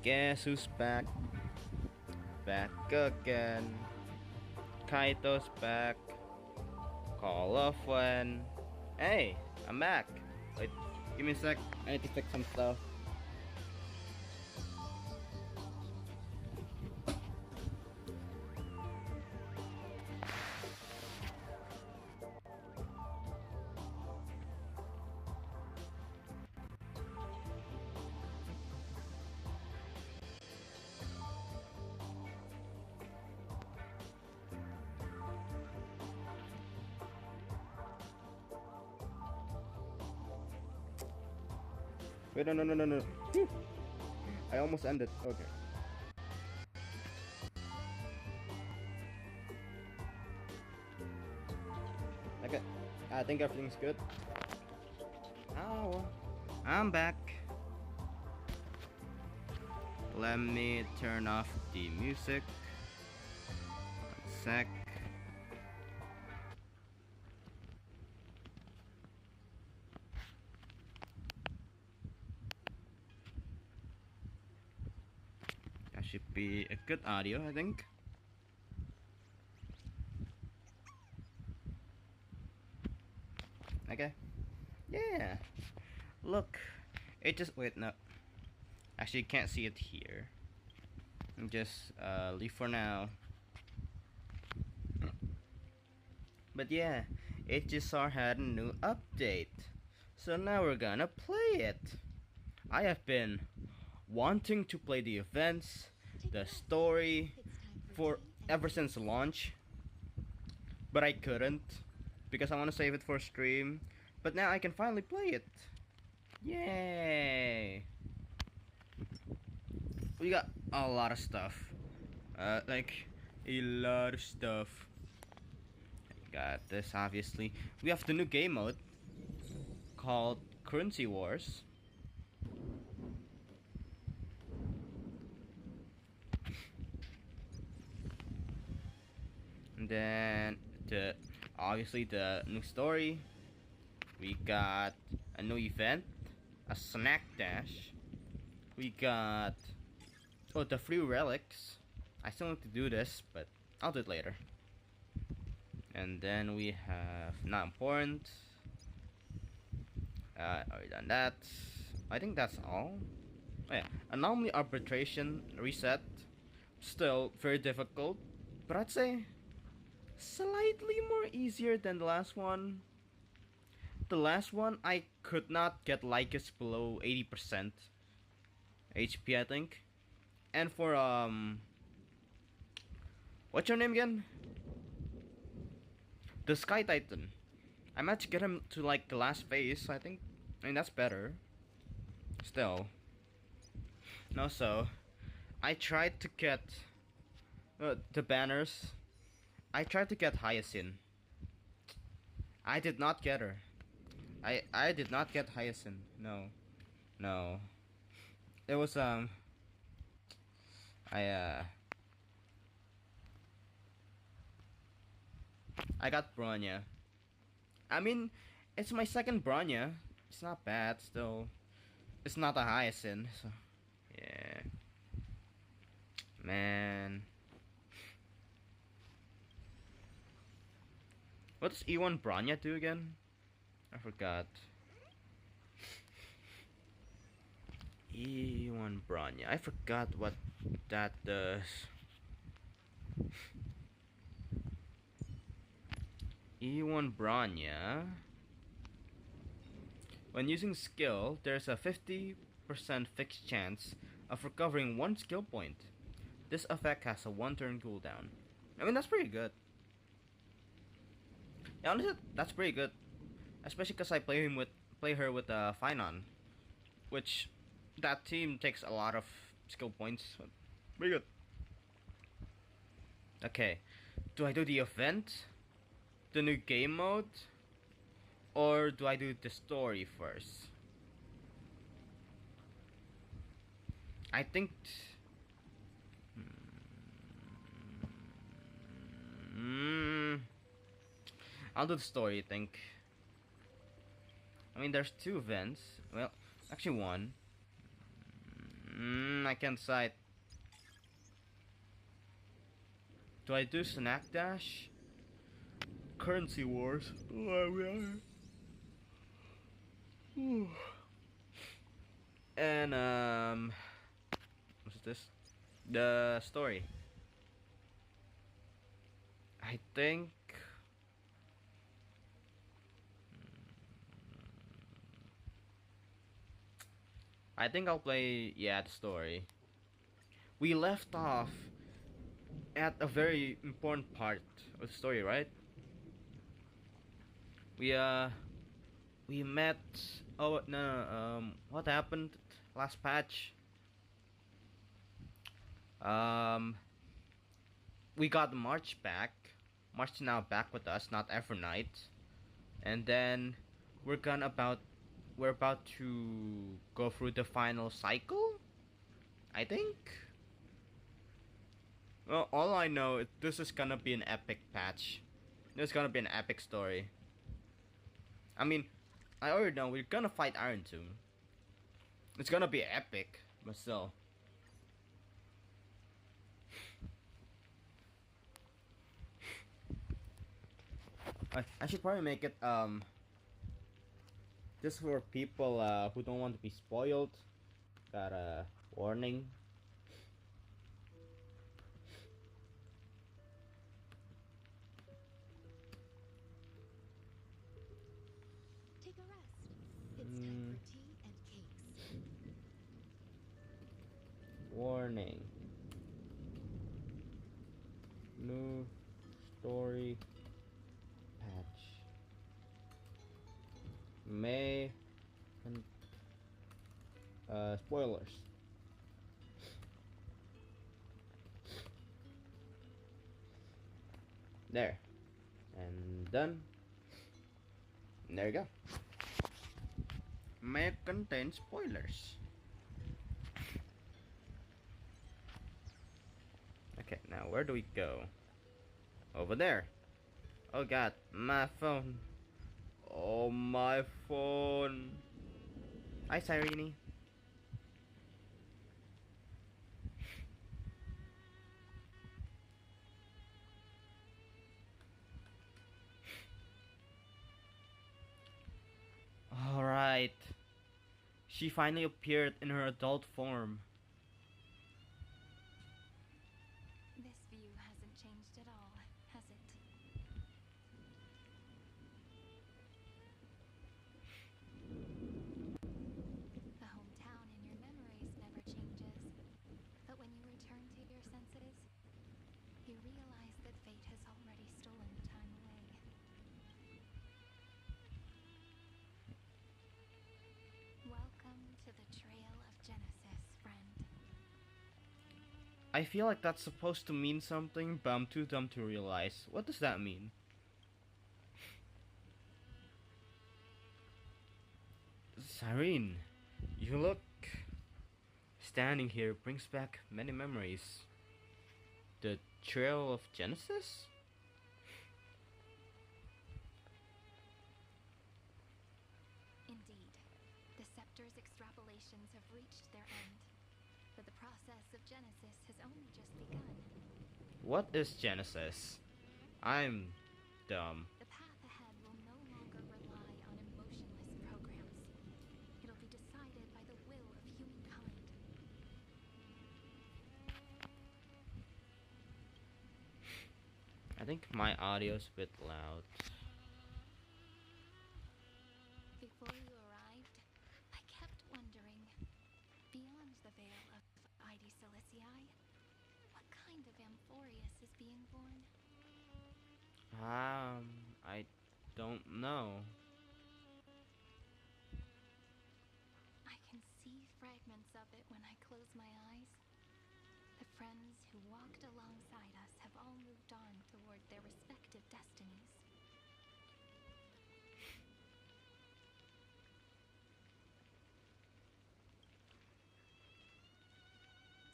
Guess who's back? Back again. Kaito's back. Call of Fun. Hey, I'm back. Wait, give me a sec. I need to fix some stuff. Wait, no. I almost ended. Okay. Okay. I think everything's good. Oh, I'm back. Let me turn off the music. One sec. That should be a good audio, I think. Okay. Yeah. Look. It just wait no. Actually, you can't see it here. Just leave for now. But yeah, Hsr had a new update. So now we're gonna play it. I have been wanting to play the events, the story for ever since launch. But I couldn't because I want to save it for stream. But now I can finally play it. Yay! We got a lot of stuff. Like a lot of stuff. Got this obviously. We have the new game mode called Currency Wars. And then obviously the new story. We got a new event, a snack dash. We got the free relics. I still need to do this, but I'll do it later. And then we have not important. Already done that. I think that's all. Oh yeah, anomaly arbitration reset. Still very difficult, but I'd say slightly more easier than the last one. The last one I could not get Lycus below 80% HP, I think. And for what's your name again? The Sky Titan. I managed to get him to like the last phase, I think. I mean that's better. Still. No, so I tried to get the banners. I tried to get Hyacinth. I did not get her. I did not get Hyacinth. No. It was I got Bronya. I mean, it's my second Bronya. It's not bad still. It's not a Hyacinth, so yeah. Man. What does E1 Bronya do again? I forgot. E1 Bronya. I forgot what that does. E1 Bronya. When using skill, there's a 50% fixed chance of recovering one skill point. This effect has a 1-turn cooldown. I mean, that's pretty good. Yeah, honestly, that's pretty good. Especially because I play her with Finon, which that team takes a lot of skill points. So pretty good. Okay, do I do the event, the new game mode, or do I do the story first? I think. I'll do the story, I think. I mean, there's two events. Well, actually one. I can't sight. Do I do snack dash? Currency wars. Where we are. And what's this? The story. I think. I think I'll play the story. We left off at a very important part of the story, right? We we met. Oh no, what happened last patch? Um, we got March back. March now back with us, not every night. And then we're about to go through the final cycle. I think. Well, all I know is this is gonna be an epic patch. This is gonna be an epic story. I mean, I already know we're gonna fight Iron Tomb. It's gonna be epic, but still. I should probably make it just for people who don't want to be spoiled. Got a warning. Take a rest. It's time for tea and cakes. Warning. New story patch may spoilers. There. And done. And there you go. May contain spoilers. Okay, now where do we go? Over there. Oh god, my phone. Oh, my phone. Hi, Cyrene. Alright. She finally appeared in her adult form. This view hasn't changed at all, has it? The hometown in your memories never changes. But when you return to your senses, you realize that fate has already stolen the time away. Welcome to the Trail of Genesis, friend. I feel like that's supposed to mean something, but I'm too dumb to realize. What does that mean? Cyrene, you look... Standing here brings back many memories. The Trail of Genesis? Indeed, the scepter's extrapolations have reached their end, but the process of Genesis has only just begun. What is Genesis? I'm dumb. The path ahead will no longer rely on emotionless programs. It'll be decided by the will of humankind. I think my audio's a bit loud. Before you arrived, I kept wondering, beyond the veil of Ide Silicii, what kind of AMPHOREUS is being born? I don't know. I can see fragments of it when I close my eyes. The friends who walked alongside us have all moved on toward their respective destinies.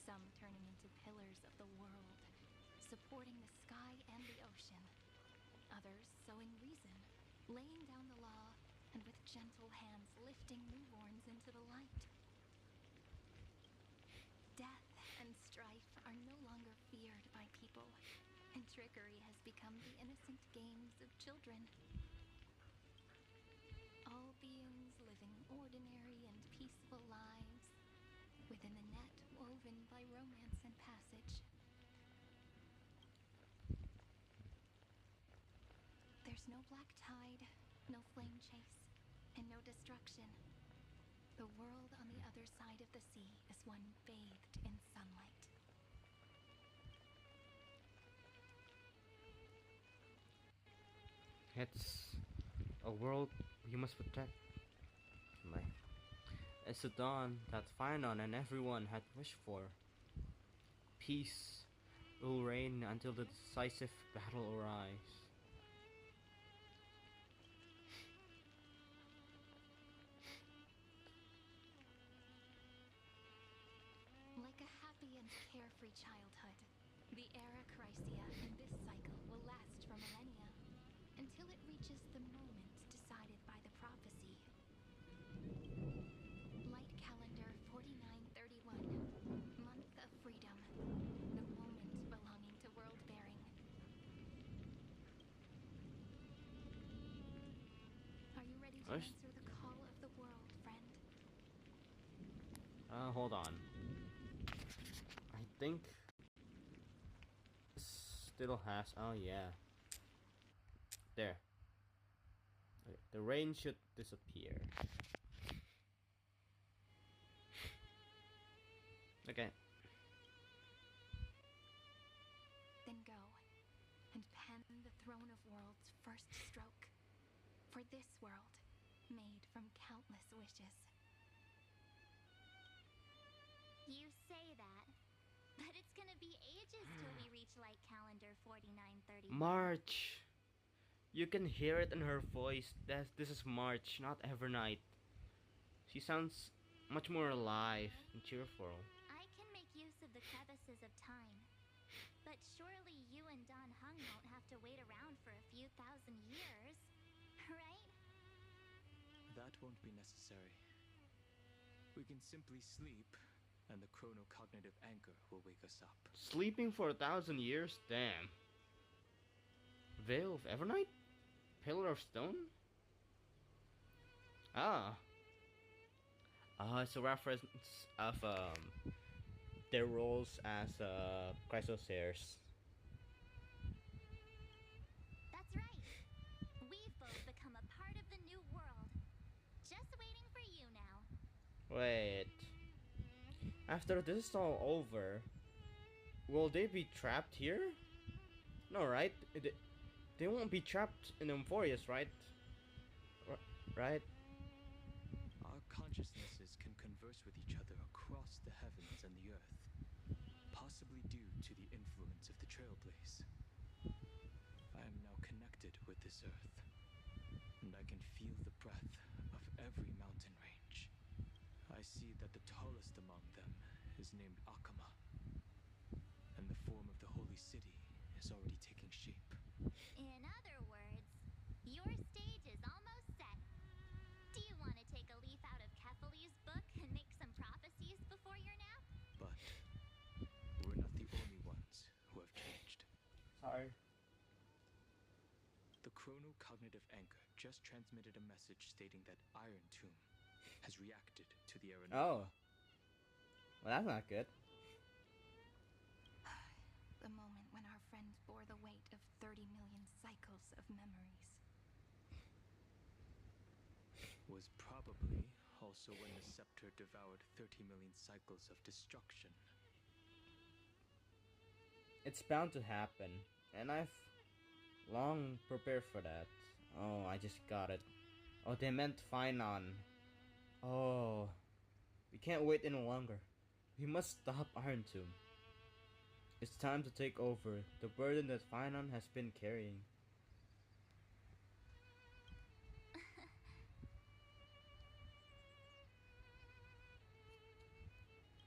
Some turning into pillars of the world, supporting the sky and the ocean. Others sowing reason, laying down the law, and with gentle hands lifting newborns into the light. people, and trickery has become the innocent games of children. All beings living ordinary and peaceful lives within a net woven by romance and passage. There's no black tide, no flame chase, and no destruction. The world on the other side of the sea is one bathed in sunlight. It's a world we must protect. Like, it's the dawn that Finon and everyone had wished for. Peace will reign until the decisive battle arrives. Like a happy and carefree childhood, the era Chrysia in this cycle will last for millennia, until it reaches the moment decided by the prophecy. Light calendar 4931, month of freedom, the moment belonging to world bearing. Are you ready to answer the call of the world, friend? Hold on. I think this still has. Oh yeah. There. Okay, the rain should disappear. Okay. Then go and pen the Throne of Worlds' first stroke for this world, made from countless wishes. You say that, but it's gonna be ages till we reach light calendar 4931. March. You can hear it in her voice. This is March, not Evernight. She sounds much more alive and cheerful. I can make use of the crevices of time, but surely you and Don Hung won't have to wait around for a few thousand years, right? That won't be necessary. We can simply sleep, and the chronocognitive anchor will wake us up. Sleeping for 1,000 years? Damn. Veil of Evernight? Pillar of Stone? Ah. It's a reference of their roles as Chrysosers. That's right. We've both become a part of the new world. Just waiting for you now. Wait. After this is all over, will they be trapped here? No, right? They won't be trapped in AMPHOREUS, right? Right? Our consciousnesses can converse with each other across the heavens and the earth, possibly due to the influence of the Trailblaze. I am now connected with this earth, and I can feel the breath of every mountain range. I see that the tallest among them is named Akama, and the form of the holy city is already taking shape. In other words, your stage is almost set. Do you want to take a leaf out of Kefali's book and make some prophecies before your nap? But we're not the only ones who have changed. Sorry. The chronocognitive anchor just transmitted a message stating that Iron Tomb has reacted to the Aeronova. Oh. Well, that's not good. The moment when our friend bore the weight of 30 million cycles of memories. Was probably also when the scepter devoured 30 million cycles of destruction. It's bound to happen, and I've long prepared for that. Oh, I just got it. Oh, they meant Finon. Oh, we can't wait any longer. We must stop Iron Tomb. It's time to take over the burden that Finon has been carrying.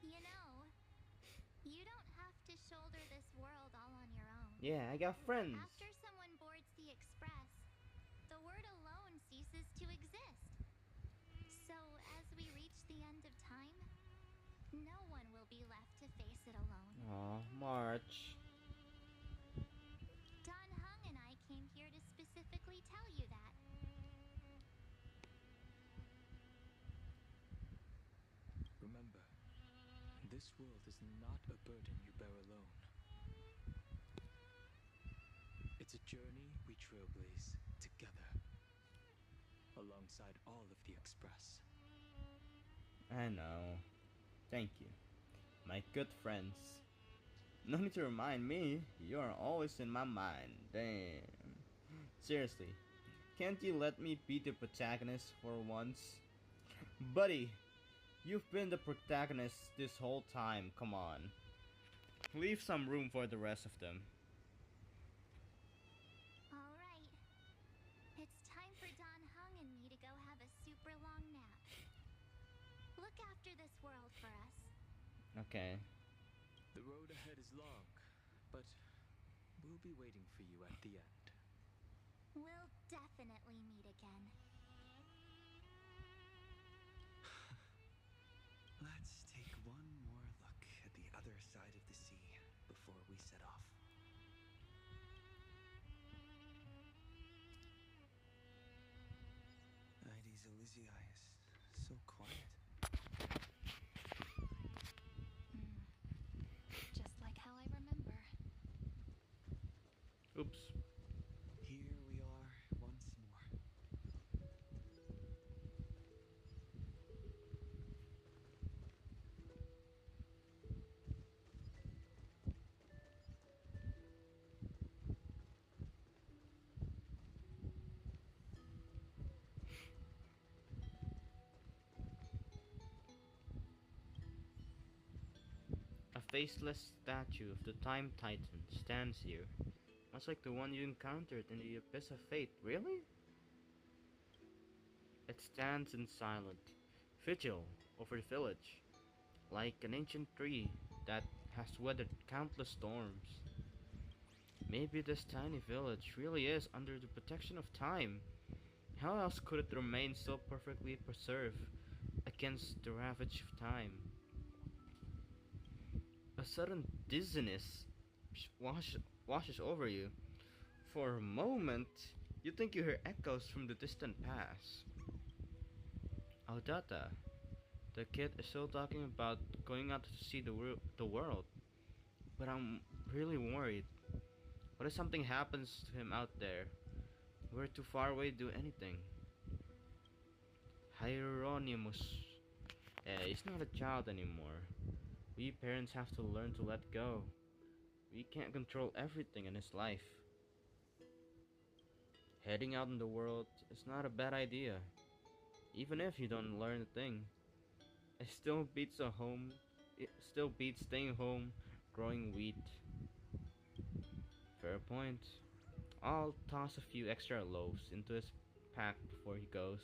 You know, you don't have to shoulder this world all on your own. Yeah, I got friends. After someone boards the Express, the word alone ceases to exist. So as we reach the end of time, no one will be left to face it alone. Aw, March. This world is not a burden you bear alone. It's a journey we trailblaze together, alongside all of the Express. I know. Thank you, my good friends. No need to remind me, you are always in my mind. Damn. Seriously, can't you let me be the protagonist for once? Buddy, you've been the protagonist this whole time, come on. Leave some room for the rest of them. Alright. It's time for Don Hung and me to go have a super long nap. Look after this world for us. Okay. The road ahead is long, but we'll be waiting for you at the end. We'll definitely meet again. Let's take one more look at the other side of the sea before we set off. Diese Lizzie is so quiet. Just like how I remember. Oops. Here we are once more. A faceless statue of the Time Titan stands here, much like the one you encountered in the Abyss of Fate. Really? It stands in silent vigil over the village, like an ancient tree that has weathered countless storms. Maybe this tiny village really is under the protection of time. How else could it remain so perfectly preserved against the ravage of time? A sudden dizziness washes over you. For a moment, you think you hear echoes from the distant past. Audata, the kid is still talking about going out to see the world, but I'm really worried. What if something happens to him out there? We're too far away to do anything. Hieronymus, he's not a child anymore. We parents have to learn to let go. We can't control everything in his life. Heading out in the world is not a bad idea. Even if you don't learn a thing. It still beats staying home, growing wheat. Fair point. I'll toss a few extra loaves into his pack before he goes.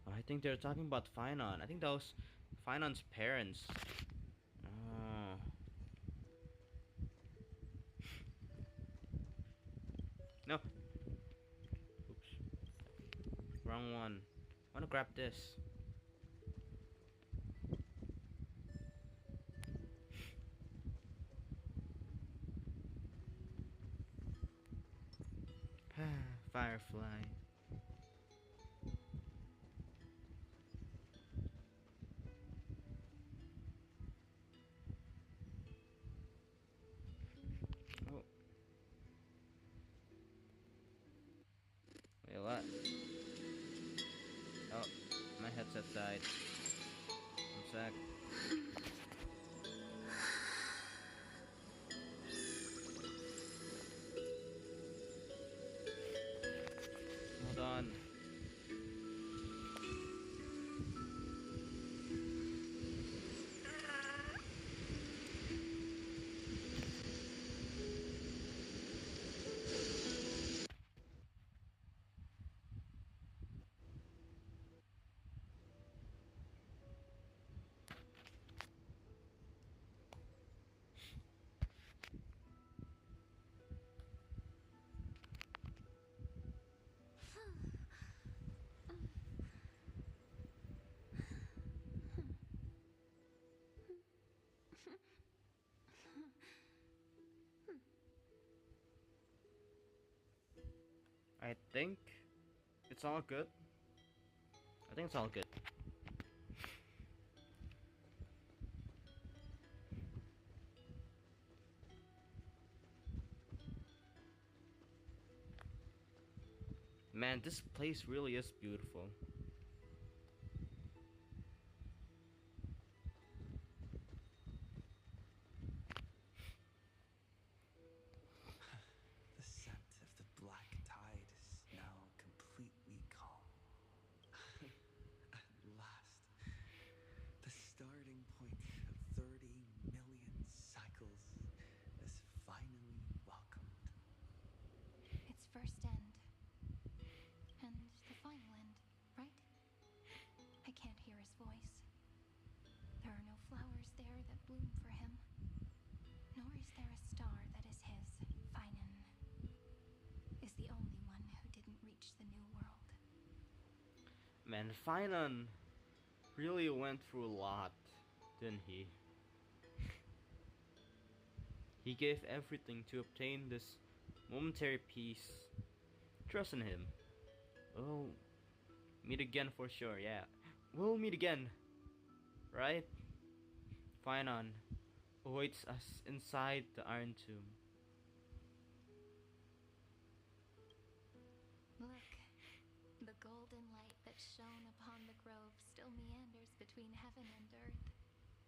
Oh, I think they're talking about Finon. I think that was Finon's parents. Oh. No. Oops. Wrong one. I wanna grab this. Firefly. Oh. Wait, what? Oh, my headset died. One sec. Hold on. I think it's all good. I think it's all good. Man, this place really is beautiful. The scent of the black tide is now completely calm. At last, the starting point of 30 million cycles is finally welcomed. Its first end. And the final end, right? I can't hear his voice. There are no flowers there that bloom for him. Nor is there a star that is his. Finan is the only one who didn't reach the new world. Man, Finan really went through a lot, didn't he? He gave everything to obtain this momentary peace. Trust in him. We'll meet again for sure, yeah. We'll meet again, right? Finan awaits us inside the Iron Tomb. Look, the golden light that shone upon the grove still meanders between heaven and earth,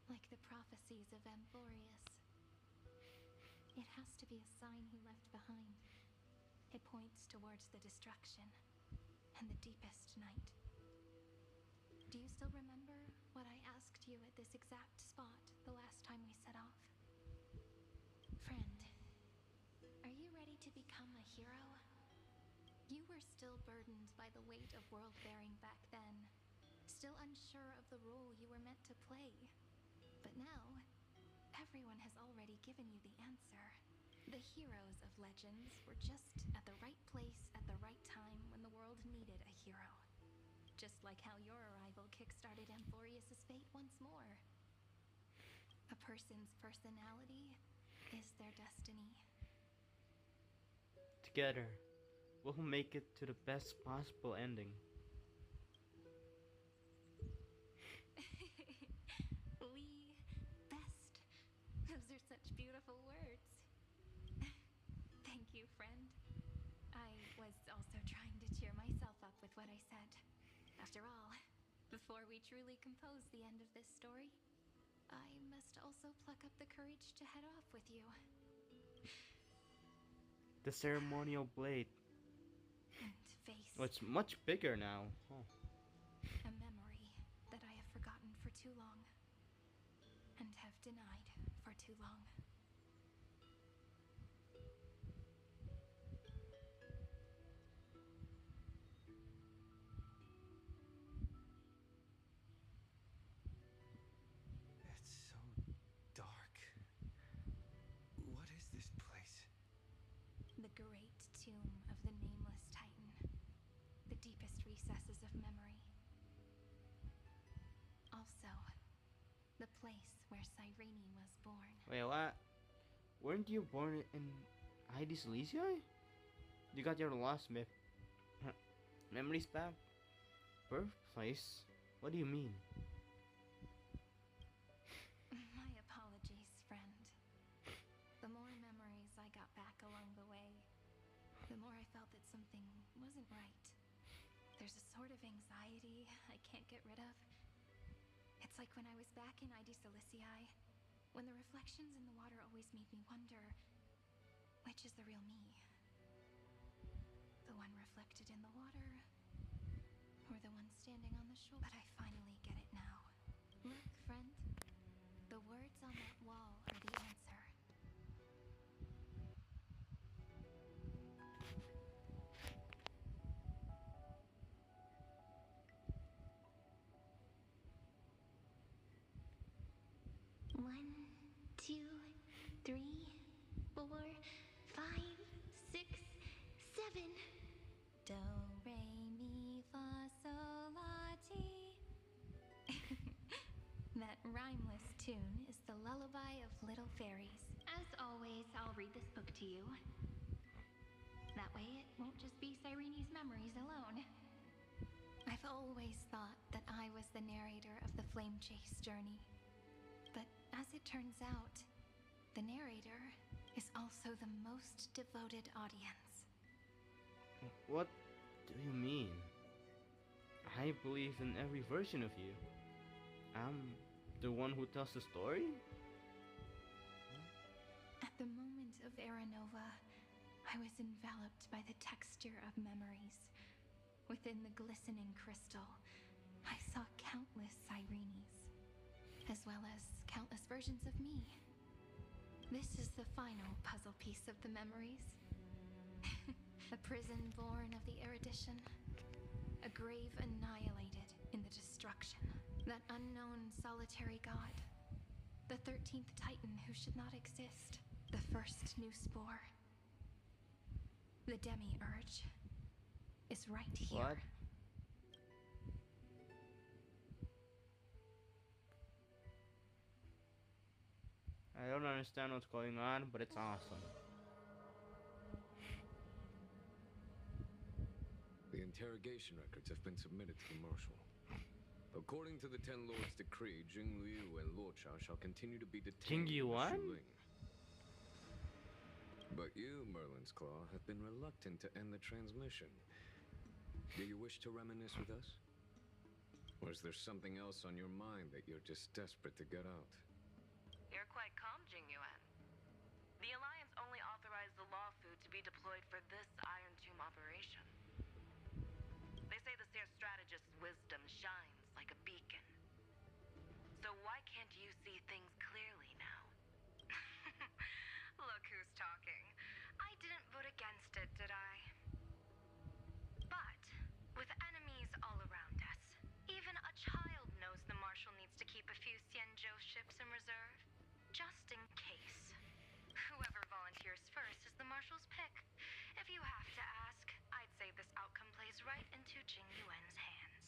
like the prophecies of AMPHOREUS. It has to be a sign he left behind. It points towards the destruction and the deepest night. Do you still remember what I asked you at this exact spot the last time we set off? Friend, are you ready to become a hero? You were still burdened by the weight of world-bearing back then, still unsure of the role you were meant to play. But now, everyone has already given you the answer. The heroes of legends were just at the right place at the right time when the world needed a hero. Just like how your arrival kickstarted AMPHOREUS' fate once more. A person's personality is their destiny. Together, we'll make it to the best possible ending. We best. Those are such beautiful words. Thank you, friend. I was also trying to cheer myself up with what I said. After all, before we truly compose the end of this story, I must also pluck up the courage to head off with you. The ceremonial blade. And face Oh, it's much bigger now. Oh. a memory that I have forgotten for too long. And have denied for too long. It's so dark. What is this place? The great tomb of the nameless titan. The deepest recesses of memory. Also, the place where Cyrene was born. Wait, what? Weren't you born in Heidi Silesia? You got your lost memories back? Birthplace? What do you mean? My apologies, friend. The more memories I got back along the way, the more I felt that something wasn't right. There's a sort of anxiety I can't get rid of. It's like when I was back in Heidi Silesia, when the reflections in the water always made me wonder, which is the real me? The one reflected in the water, or the one standing on the shore? But I finally get it now. Look, friend. The words on that wall are the answer. One, two, three, 4, 5, 6, 7. Do, re, mi, fa, sol, la, ti. That rhymeless tune is the lullaby of little fairies. As always, I'll read this book to you. That way it won't just be Cyrene's memories alone. I've always thought that I was the narrator of the Flame Chase journey. But as it turns out, the narrator is also the most devoted audience. What do you mean? I believe in every version of you. I'm the one who tells the story? At the moment of Era Nova, I was enveloped by the texture of memories. Within the glistening crystal, I saw countless Sirenes, as well as countless versions of me. This is the final puzzle piece of the memories. A prison born of the erudition. A grave annihilated in the destruction. That unknown solitary god. The 13th Titan who should not exist. The first new spore. The demi-urge is right here. What? I don't understand what's going on, but it's awesome. The interrogation records have been submitted to the Marshal. According to the Ten Lords' decree, Jing Liu and Luocha shall continue to be detained in Yuan? Shuling. But you, Merlin's Claw, have been reluctant to end the transmission. Do you wish to reminisce with us? Or is there something else on your mind that you're just desperate to get out? You're quite calm, Jing Yuan. The Alliance only authorized the law food to be deployed for this Iron Tomb operation. They say the Hsr strategist's wisdom shines like a beacon. So why can't you see things clearly now? Look who's talking. I didn't vote against it, did I? But, with enemies all around us, even a child knows the Marshal needs to keep a few Xianzhou ships in reserve. Just in case. Whoever volunteers first is the Marshal's pick. If you have to ask, I'd say this outcome plays right into Jing Yuan's hands.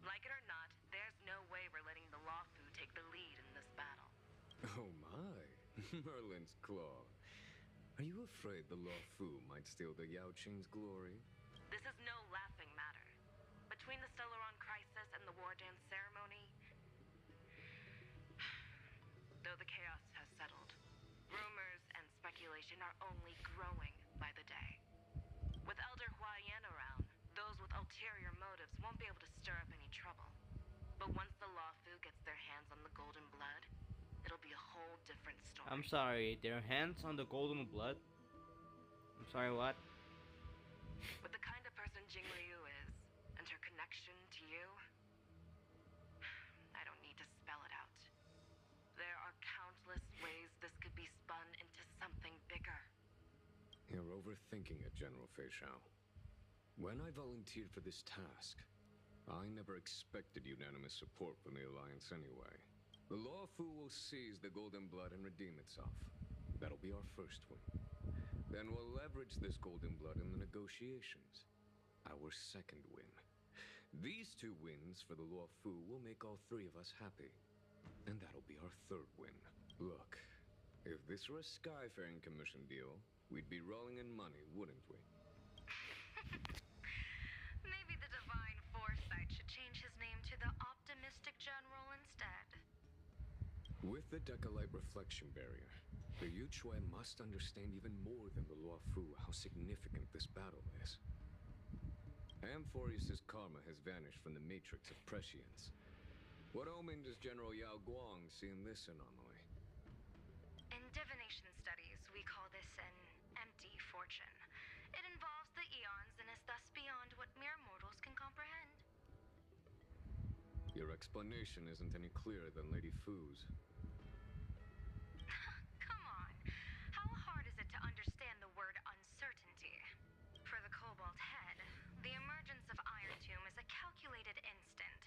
Like it or not, there's no way we're letting the Law Fu take the lead in this battle. Oh my, Merlin's Claw. Are you afraid the Law Fu might steal the Yao Qing's glory? This is no laughing matter. Between the Stellaron crisis and the War Dance ceremony, though the chaos has settled, rumors and speculation are only growing by the day. With Elder Huaiyan around, those with ulterior motives won't be able to stir up any trouble. But once the Law Fu gets their hands on the golden blood, it'll be a whole different story. I'm sorry, their hands on the golden blood? I'm sorry, what? With the kind of person Jing Liu is, and her connection to you, I don't need to spell it out. There are countless ways this could be spun into something bigger. You're overthinking it, General Fei Shao. When I volunteered for this task, I never expected unanimous support from the Alliance anyway. The Law Fu will seize the Golden Blood and redeem itself. That'll be our first win. Then we'll leverage this Golden Blood in the negotiations. Our second win. These two wins for the Law Fu will make all three of us happy. And that'll be our third win. Look, if this were a Skyfaring Commission deal, we'd be rolling in money, wouldn't we? Maybe the Divine Foresight should change his name to the Optimistic General instead. With the Decalite Reflection Barrier, the Yuchuan must understand even more than the Luo Fu how significant this battle is. AMPHOREUS' karma has vanished from the matrix of prescience. What omen does General Yao Guang see in this anomaly? In divination studies, we call this an empty fortune. It involves the eons and is thus beyond what mere mortals can comprehend. Your explanation isn't any clearer than Lady Fu's. Come on. How hard is it to understand the word uncertainty? For the Cobalt Head, the emergence of Iron Tomb is a calculated instant,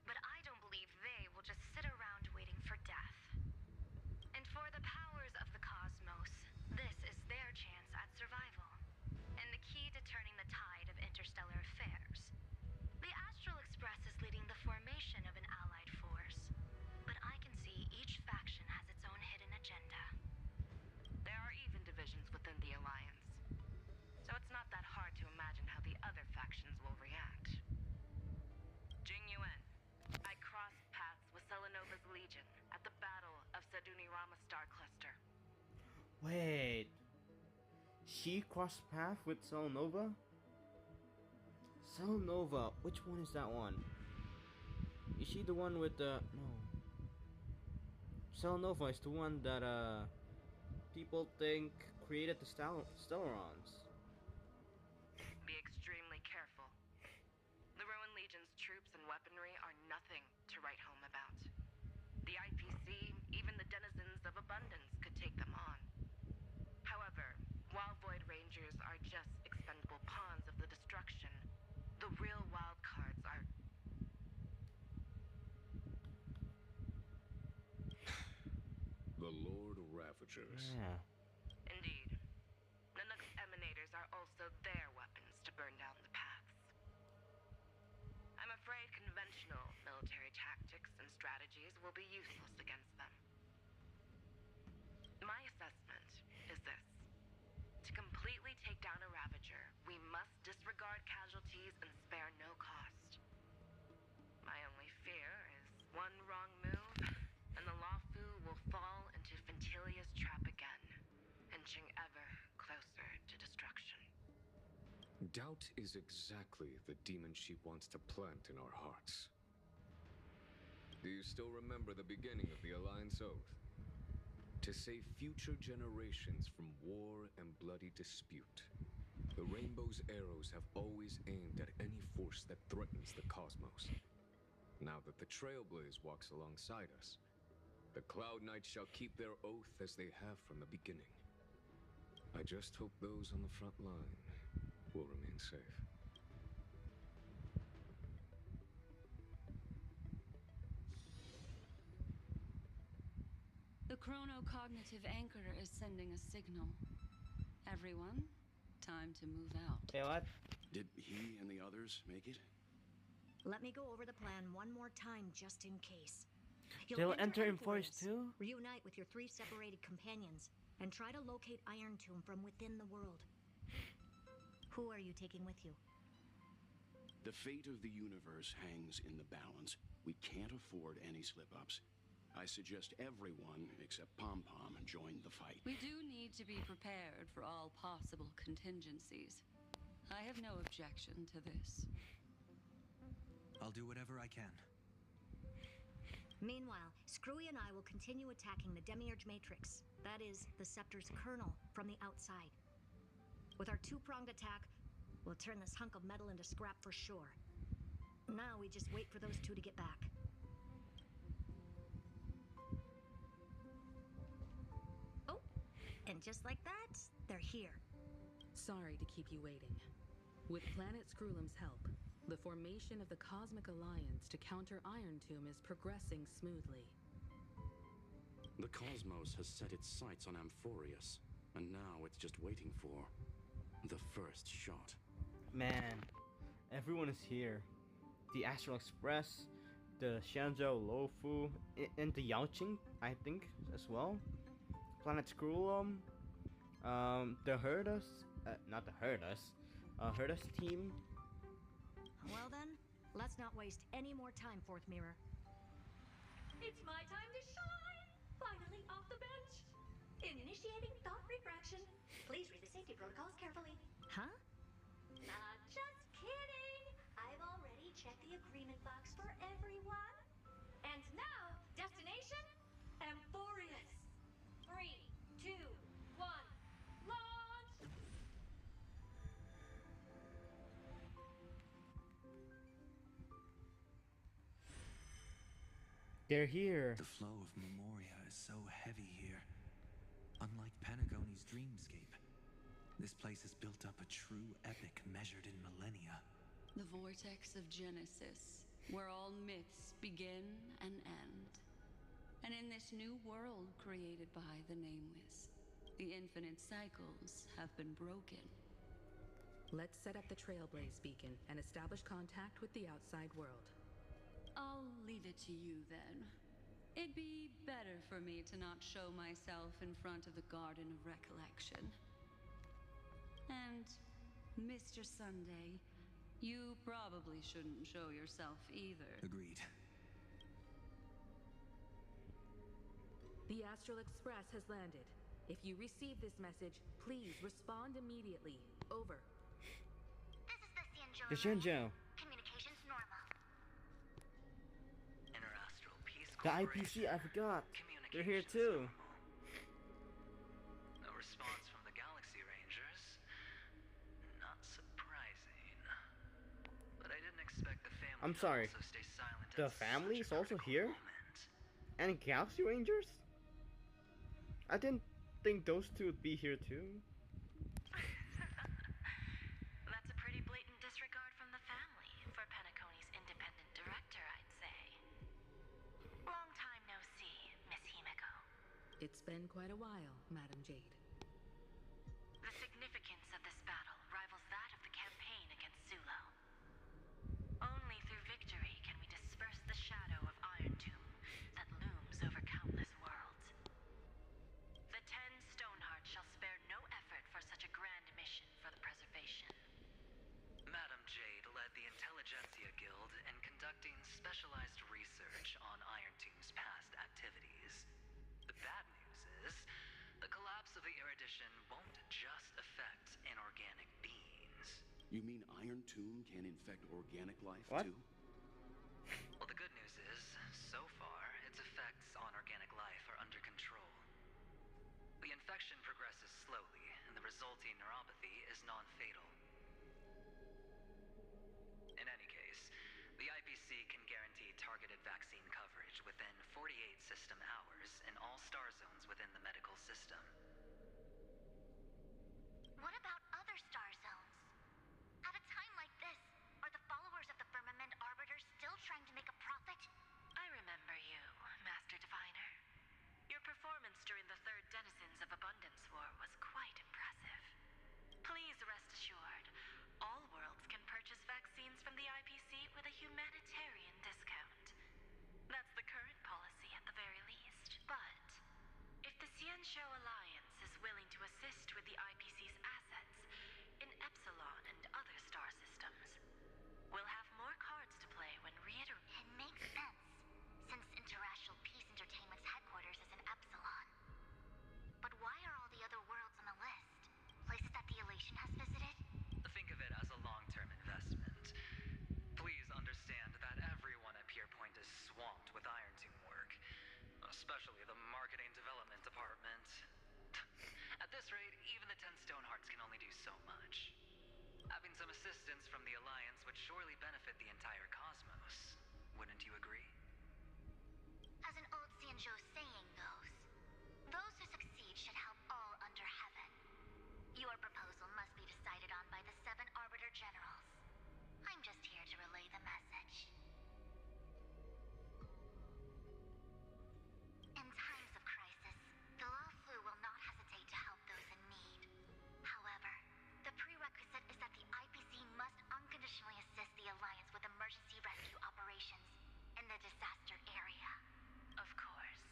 but I don't believe they will just sit around waiting for death. And for the powers of the cosmos, this is their chance at survival. And the key to turning the tide of interstellar affairs. The Astral Express is leading the formation of an allied force, but I can see each faction has its own hidden agenda. There are even divisions within the Alliance, so it's not that hard to imagine how the other factions will react. Jing Yuan, I crossed paths with Selenova's Legion at the Battle of Sadunirama Star Cluster. Wait. She crossed paths with Selenova? Cell Nova. Which one is that one? Is she the one with the no? Cell Nova is the one that people think created the Stellarons. Be extremely careful. The Rowan Legion's troops and weaponry are nothing to write home about. The IPC, even the denizens of abundance, could take them on. However, while Void Rangers are just expendable pawns of the destruction, the real wild cards are... The Lord Ravagers. Yeah. Indeed. Nanook's emanators are also their weapons to burn down the paths. I'm afraid conventional military tactics and strategies will be useless against them. My assessment is this. To completely take down a Ravager, we must disregard casualties and spare no cost. My only fear is one wrong move, and the Lawfu will fall into Ventilia's trap again, inching ever closer to destruction. Doubt is exactly the demon she wants to plant in our hearts. Do you still remember the beginning of the Alliance Oath? To save future generations from war and bloody dispute. The Rainbow's arrows have always aimed at any force that threatens the cosmos. Now that the Trailblaze walks alongside us, the Cloud Knights shall keep their oath as they have from the beginning. I just hope those on the front line will remain safe. The chronocognitive anchor is sending a signal. Everyone, time to move out. Hey, what? Did he and the others make it? Let me go over the plan one more time just in case. They'll enter AMPHOREUS too? Reunite with your 3 separated companions and try to locate Iron Tomb from within the world. Who are you taking with you? The fate of the universe hangs in the balance. We can't afford any slip-ups. I suggest everyone except Pom-Pom join the fight. We do need to be prepared for all possible contingencies. I have no objection to this. I'll do whatever I can. Meanwhile, Screwy and I will continue attacking the Demiurge Matrix. That is, the Scepter's kernel, from the outside. With our 2-pronged attack, we'll turn this hunk of metal into scrap for sure. Now we just wait for those 2 to get back. Oh, and just like that, they're here. Sorry to keep you waiting. With Planet Screwlum's help, the formation of the Cosmic Alliance to counter Iron Tomb is progressing smoothly. The cosmos has set its sights on AMPHOREUS, and now it's just waiting for the first shot. Man, everyone is here. The Astral Express, the Shenzhou Lofu, and the Yaoqing, I think, as well. Planet Screwlum, the Herdus, not the Herdus, Herdus team. Well then, let's not waste any more time, Fourth Mirror. It's my time to shine! Finally off the bench! Initiating thought refraction. Please read the safety protocols carefully. Huh? Just kidding! I've already checked the agreement box for everyone. And now, destination, AMPHOREUS. 3, 2, 1, launch! They're here. The flow of Memoria is so heavy here. Unlike Panagoni's dreamscape, this place has built up a true epic measured in millennia. The vortex of Genesis, where all myths begin and end. And in this new world created by the Nameless, the infinite cycles have been broken. Let's set up the Trailblaze beacon and establish contact with the outside world. I'll leave it to you then. It'd be better for me to not show myself in front of the Garden of Recollection. And, Mr. Sunday, you probably shouldn't show yourself either. Agreed. The Astral Express has landed. If you receive this message, please respond immediately. Over. This is the Xianzhou The Shenzhou. Communications normal. Interastral Peace The Corporation. IPC, I forgot. They're here too. No response from the Galaxy Rangers. Not surprising. But I didn't expect the family I'm to sorry. also stay silent The at family is such a also critical here? moment. And Galaxy Rangers? I didn't think those two would be here too. That's a pretty blatant disregard from the family for Penacony's independent director, I'd say. Long time no see, Miss Himeko. It's been quite a while, Madam Jade. The significance of this battle rivals that of the campaign against Zulo. Only through victory can we disperse the shadow of Iron Tomb that looms over countless worlds. The 10 Stonehearts shall spare no effort for such a grand mission for the preservation. Madam Jade led the Intelligentsia Guild in conducting specialized research on Iron Tomb's past activities. The bad news is, the collapse of the Erudition won't just affect inorganic beings. You mean Iron Tomb can infect organic life What? too? Well, the good news is, so far, its effects on organic life are under control. The infection progresses slowly, and the resulting neuropathy is non-fatal. In any case, the IPC can guarantee targeted vaccine coverage within 48 system hours in all star zones within the medical system. What about other star zones? At a time like this, are the followers of the Firmament Arbiter still trying to make a profit? I remember you, Master Diviner. Your performance during the Third Denizens of Abundance War was quite impressive. Please rest assured, all worlds can purchase vaccines from the IPC with a humanitarian discount. That's the current policy at the very least. But if the Xianzhou Alliance is willing to assist with the IPC's assets in Epsilon and other star systems, we'll have more cards to play when It makes sense, since Interastral Peace Entertainment's headquarters is in Epsilon. But why are all the other worlds on the list? Places that the Elation has visited? Think of it as a long-term investment. Please understand that everyone at Pierpoint is swamped with Iron Tomb work, especially the marketing development department. At this rate, even the 10 Stonehearts can only do so much. Having some assistance from the Alliance would surely benefit the entire cosmos. Wouldn't you agree? As an old Xianzhou saying goes, those who succeed should help all under heaven. Your proposal must be decided on by the 7 Arbiter Generals. I'm just here to relay the message. In times of crisis, the Law Flu will not hesitate to help those in need. However, the prerequisite is that the IPC must unconditionally assist the Alliance with emergency rescue operations in the disaster area. Of course.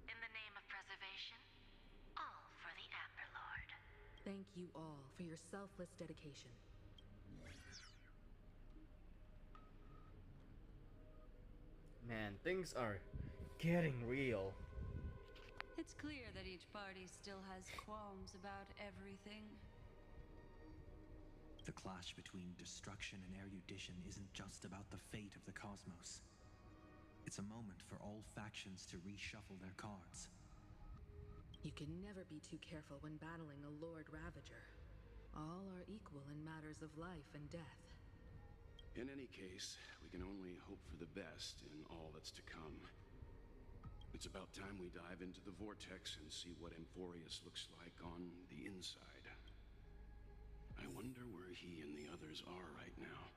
In the name of preservation, all for the Amber Lord. Thank you all for your selfless dedication. Man, things are getting real. It's clear that each party still has qualms about everything. The clash between destruction and erudition isn't just about the fate of the cosmos. It's a moment for all factions to reshuffle their cards. You can never be too careful when battling a Lord Ravager. All are equal in matters of life and death. In any case, we can only hope for the best in all that's to come. It's about time we dive into the vortex and see what AMPHOREUS looks like on the inside. I wonder where he and the others are right now.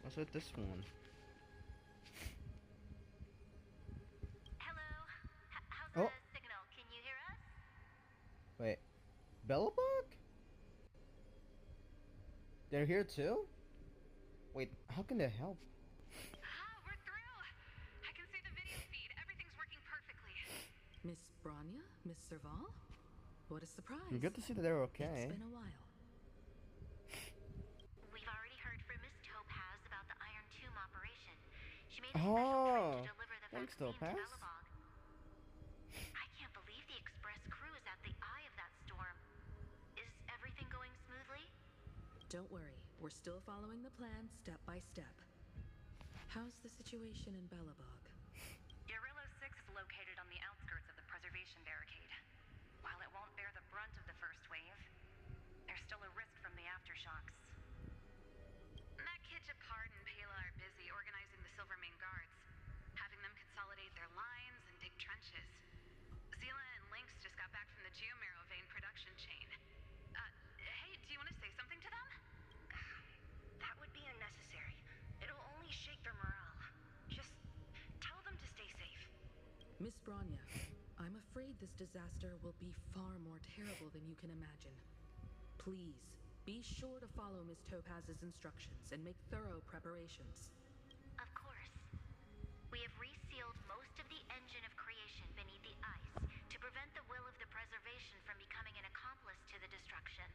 What's with this one? Hello? How's Oh. the signal? Can you hear us? Wait, Bellabug? They're here too? Wait, how can they help? We're through! I can see the video feed. Everything's working perfectly. Miss Branya? Miss Serval? What a surprise. Good to see that they're okay. It's been a while. Oh, to deliver the thanks, vaccine to Topaz. Belobog. I can't believe the express crew is at the eye of that storm. Is everything going smoothly? Don't worry, we're still following the plan step by step. How's the situation in Belobog? Eurillo 6 is located on the outskirts of the preservation barricade. While it won't bear the brunt of the first wave, there's still a risk from the aftershocks. Matt Kitchapart and Pela are busy organizing the Silvermane Guards, having them consolidate their lines and dig trenches. Zila and Lynx just got back from the Geomarrow vein production chain. Hey, do you want to say something to them? That would be unnecessary. It'll only shake their morale. Just tell them to stay safe. Miss Branya, I'm afraid this disaster will be far more terrible than you can imagine. Please, be sure to follow Miss Topaz's instructions and make thorough preparations. Of course. We have resealed most of the engine of creation beneath the ice to prevent the will of the preservation from becoming an accomplice to the destruction.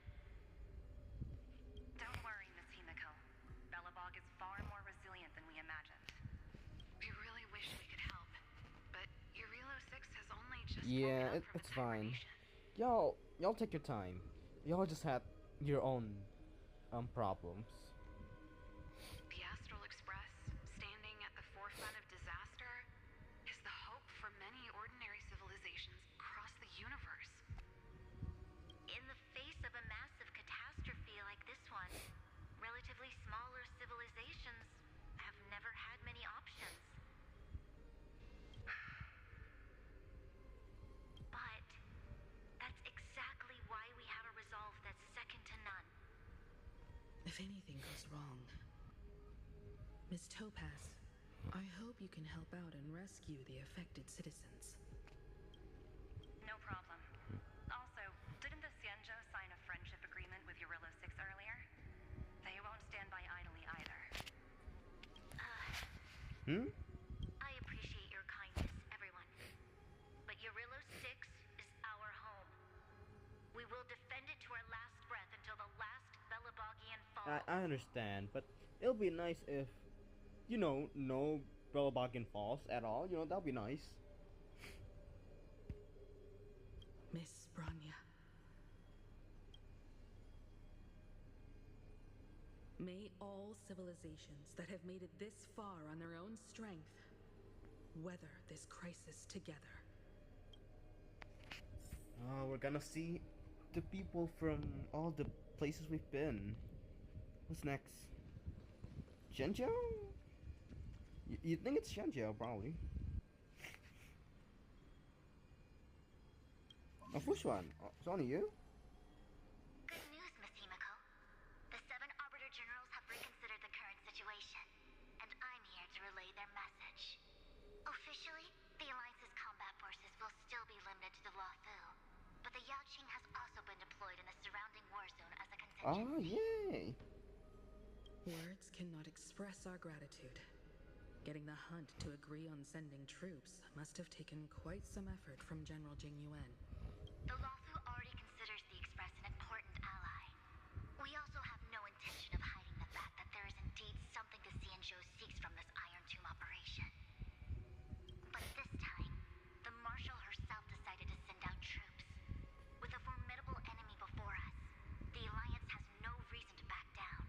Don't worry, Miss Himiko. Belobog is far more resilient than we imagined. We really wish we could help, but Eurillo 6 has only just Yeah, woken up from it's its fine. hibernation. Y'all take your time. Y'all just had your own problems. The Astral Express, standing at the forefront of disaster, is the hope for many ordinary civilizations across the universe. In the face of a massive catastrophe like this one, relatively smaller civilizations have never had many options. But that's exactly why we have a resolve that's second to none. If anything goes wrong, Miss Topaz, I hope you can help out and rescue the affected citizens. No problem. Also, didn't the Xianzhou sign a friendship agreement with Eurillo 6 earlier? They won't stand by idly either. I appreciate your kindness, everyone. But Eurillo 6 is our home. We will defend it to our last breath until the last Belobogian falls. I understand, but it'll be nice if, no Belobogian falls at all. That'll be nice. Miss Branya. May all civilizations that have made it this far on their own strength weather this crisis together. Oh, we're gonna see the people from all the places we've been. What's next? Shenzhou? You think it's Shenzhou, probably. Oh, which one? Oh, it's only you? Good news, Miss Himiko. The 7 Arbiter Generals have reconsidered the current situation, and I'm here to relay their message. Officially, the Alliance's combat forces will still be limited to the Luofu, but the Yaoqing has also been deployed in the surrounding war zone as a contingency. Oh, yay! Words cannot express our gratitude. Getting the hunt to agree on sending troops must have taken quite some effort from General Jing Yuan. The Luofu already considers the Express an important ally. We also have no intention of hiding the fact that there is indeed something the Xianzhou seeks from this Iron Tomb operation. But this time, the Marshal herself decided to send out troops. With a formidable enemy before us, the Alliance has no reason to back down.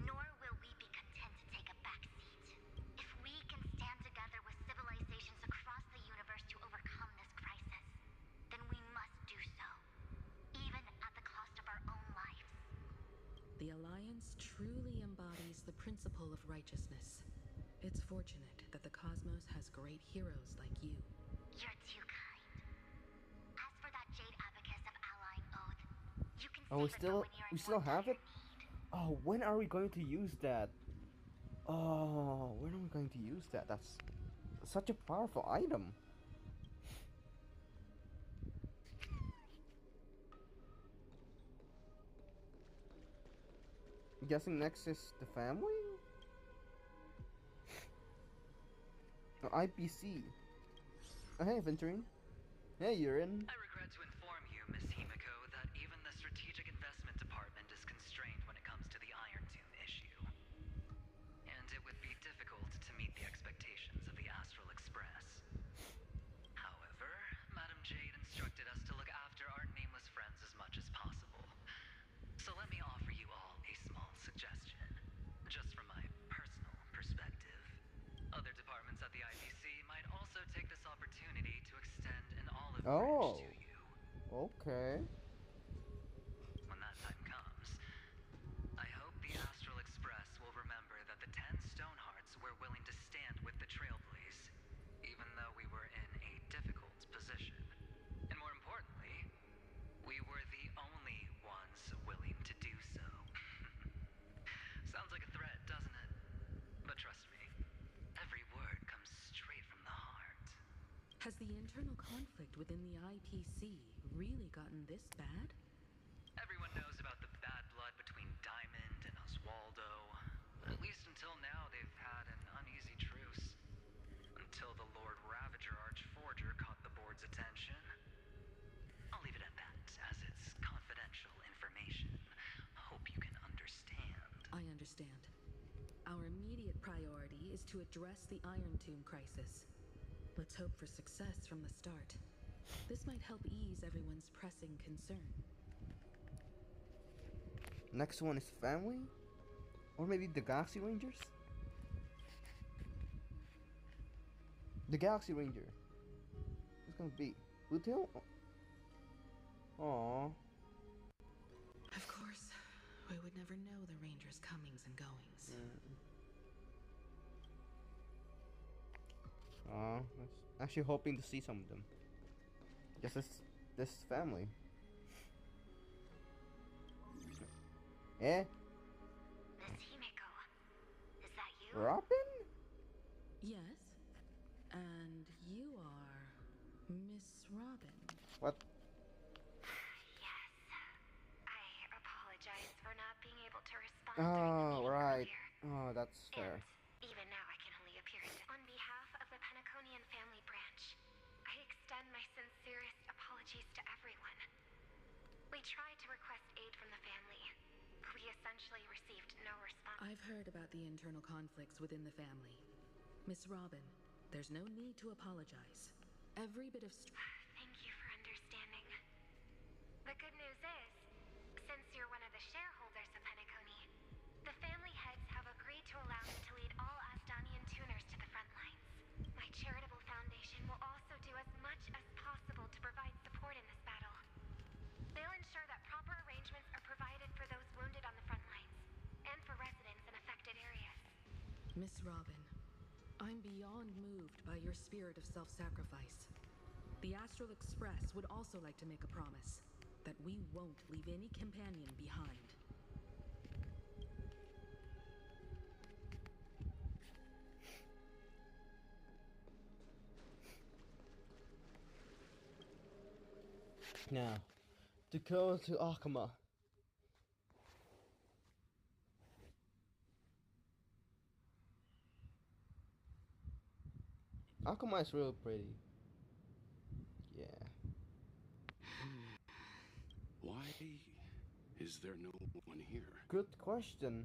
Nor will we be content to take a back seat. If we can stand together with civilizations across the universe to overcome this crisis, then we must do so, even at the cost of our own lives. The Alliance truly embodies the principle of righteousness. It's fortunate that the cosmos has great heroes like you. You're too kind. As for that Jade Abacus of Allying Oath, you can Oh, save it for when you're we in still more have dire it? need. Oh, when are we going to use that? Oh, when are we going to use that? That's such a powerful item. I'm guessing next is the family? Oh, IPC. Oh, hey, Venturine. Hey, you're in. I regret to inform you, Miss Himiko, that even the Strategic Investment Department is constrained when it comes to the Iron Tomb issue. And it would be difficult to meet the expectations Oh, bridge to you. okay. When that time comes, I hope the Astral Express will remember that the 10 Stonehearts were willing to stand with the Trailblaze, even though we were in a difficult position. And more importantly, we were the only ones willing to do so. Sounds like a threat, doesn't it? But trust me, every word comes straight from the heart. Has the internal conflict within the IPC really gotten this bad? Everyone knows about the bad blood between Diamond and Oswaldo. At least until now, they've had an uneasy truce. Until the Lord Ravager Archforger caught the board's attention. I'll leave it at that, as it's confidential information. Hope you can understand. I understand. Our immediate priority is to address the Iron Tomb crisis. Let's hope for success from the start. This might help ease everyone's pressing concern. Next one is family? Or maybe the Galaxy Rangers? The Galaxy Ranger. What's gonna be? Blue Tail? Aww. Of course, we would never know the Rangers' comings and goings. Aw, actually hoping to see some of them. Just this family. Eh? Miss Himeko, is that you? Robin? Yes, and you are Miss Robin. What? Yes. I apologize for not being able to respond Oh, during the meeting right. earlier. Oh, that's fair. And even now I can only appear on behalf of the Penaconian family branch. I extend my sincerest apologies to everyone. We tried to request aid from the family. We essentially received no response. I've heard about the internal conflicts within the family. Miss Robin, there's no need to apologize. Every bit of Thank you for understanding. The good news is, since you're one of the shareholders of Penacony, the family heads have agreed to allow me to lead all Asdanian tuners to the front lines. My charitable foundation will also do as much as possible to provide support in this battle. They'll ensure that proper arrangements are provided for those wounded on the front lines, and for residents in affected areas. Miss Robin, I'm beyond moved by your spirit of self-sacrifice. The Astral Express would also like to make a promise that we won't leave any companion behind. Now, to go to Akuma. Akuma is real pretty. Yeah. Why is there no one here? Good question.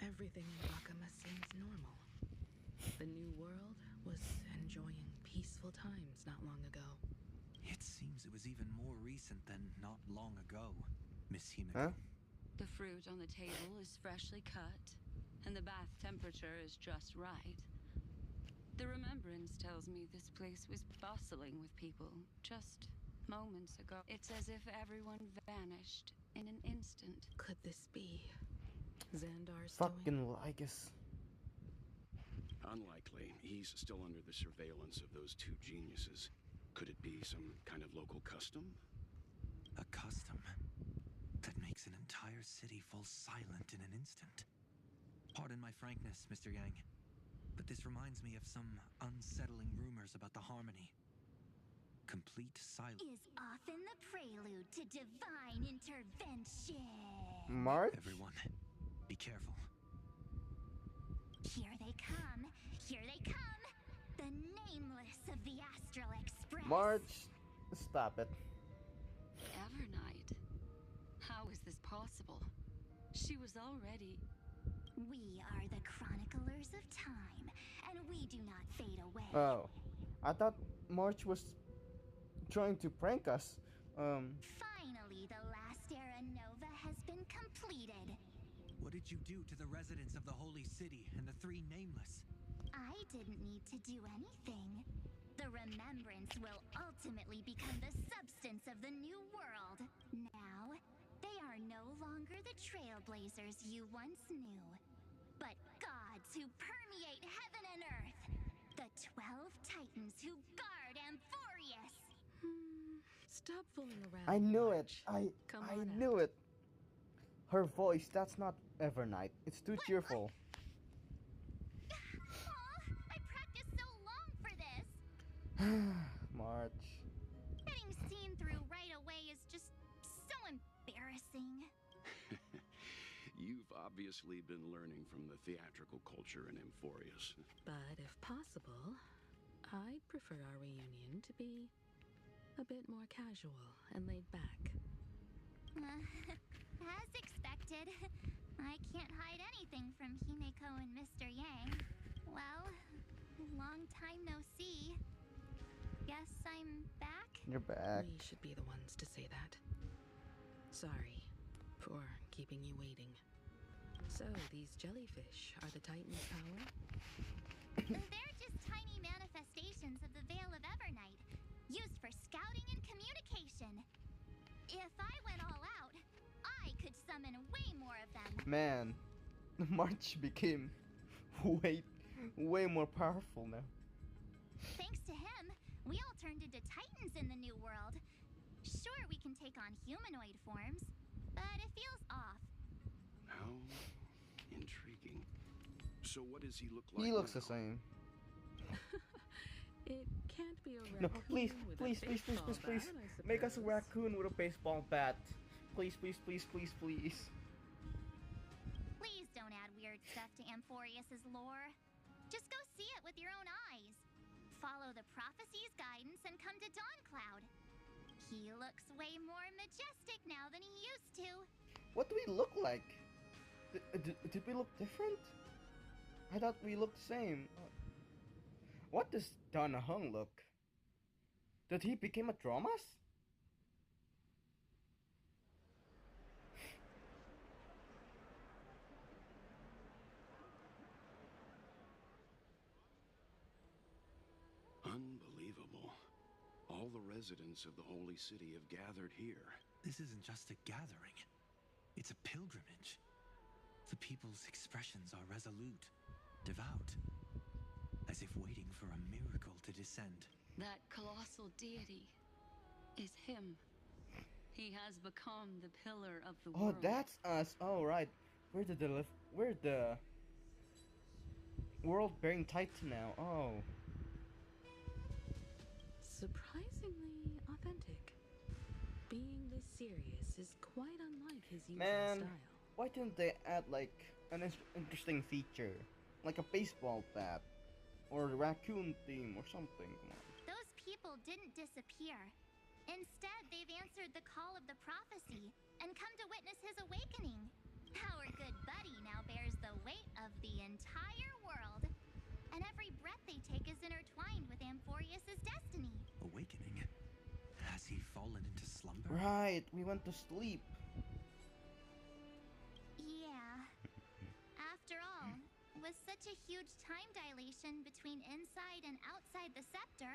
Everything in Akuma seems normal. The new world was enjoying peaceful times not long ago. It seems it was even more recent than not long ago, Miss Himeko. Huh? The fruit on the table is freshly cut, and the bath temperature is just right. The remembrance tells me this place was bustling with people just moments ago. It's as if everyone vanished in an instant. Could this be Xandar's Fucking doing? Lygus. Unlikely. He's still under the surveillance of those two geniuses. Could it be some kind of local custom? A custom that makes an entire city fall silent in an instant. Pardon my frankness, Mr. Yang, but this reminds me of some unsettling rumors about the Harmony. Complete silence Is often the prelude to divine intervention. March? Everyone, be careful. Here they come. Here they come. The nameless of the Astral Express. March. Stop it. Evernight. How is this possible? She was already... We are the chroniclers of time, and we do not fade away. Oh. I thought March was trying to prank us. Finally, the last era nova has been completed. What did you do to the residents of the Holy City and the three Nameless? I didn't need to do anything. The The remembrance will ultimately become the substance of the new world. Now, they are no longer the trailblazers you once knew, but gods who permeate heaven and earth. The 12 titans who guard Amphoreus. Stop fooling around. I knew it. March. Come I on knew out. it. Her voice, that's not Evernight. It's too cheerful. I practiced so long for this. March. Getting seen through right away is just so embarrassing. You've obviously been learning from the theatrical culture in Amphoreus. But if possible, I'd prefer our reunion to be a bit more casual and laid back. As expected, I can't hide anything from Himeko and Mr. Yang. Well, long time no see. Guess I'm back? You're back. We should be the ones to say that. Sorry for keeping you waiting. So, these jellyfish are the Titan's power? They're just tiny manifestations of the Veil of Evernight, used for scouting and communication. If I went all out, I could summon way more of them. Man, March became way more powerful now. Thanks to him, we all turned into titans in the new world. Sure, we can take on humanoid forms, but it feels off. How intriguing. So what does he look like He looks now? the same. It can't be a No, raccoon please, with please, a please, please, baseball please, please. bat, I Make us a suppose. raccoon with a baseball bat. Please, please, please, please, please. Please don't add weird stuff to Amphoreus' lore. Just go see it with your own eyes. Follow the prophecy's guidance and come to Dawncloud. He looks way more majestic now than he used to. What do we look like? Did we look different? I thought we looked the same. What does Dana Hung look? Did he become a Dromas? Unbelievable. All the residents of the Holy City have gathered here. This isn't just a gathering. It's a pilgrimage. The people's expressions are resolute, devout, as if waiting for a miracle to descend. That colossal deity is him. He has become the pillar of the Oh, world. that's us. Oh, right. We're the world-bearing Titan now. Oh. Surprisingly authentic. Being this serious is quite unlike his usual Man, style. why didn't they add like an interesting feature, like a baseball bat, or a raccoon theme, or something? Come on. Those people didn't disappear. Instead, they've answered the call of the prophecy and come to witness his awakening. Our good buddy now bears the weight of the entire world. And every breath they take is intertwined with Amphoreus' destiny. Awakening? Has he fallen into slumber? Right, we went to sleep. Yeah. After all, with such a huge time dilation between inside and outside the scepter,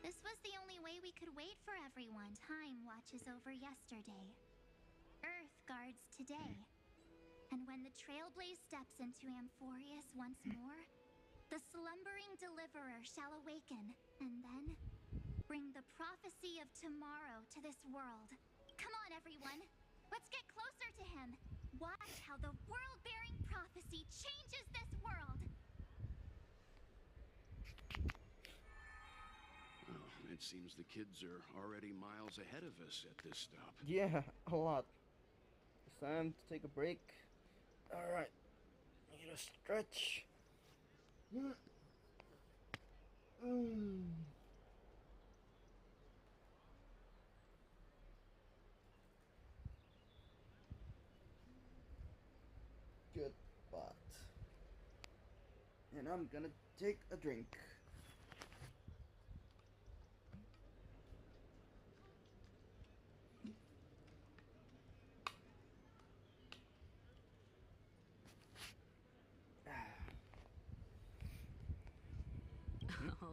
this was the only way we could wait for everyone. Time watches over yesterday. Earth guards today. And when the Trailblaze steps into Amphoreus once more, the slumbering deliverer shall awaken, and then bring the prophecy of tomorrow to this world. Come on, everyone. Let's get closer to him. Watch how the world-bearing prophecy changes this world. Oh, it seems the kids are already miles ahead of us at this stop. Yeah, a lot. It's time to take a break. Alright. Need a stretch. Good spot. And I'm gonna take a drink.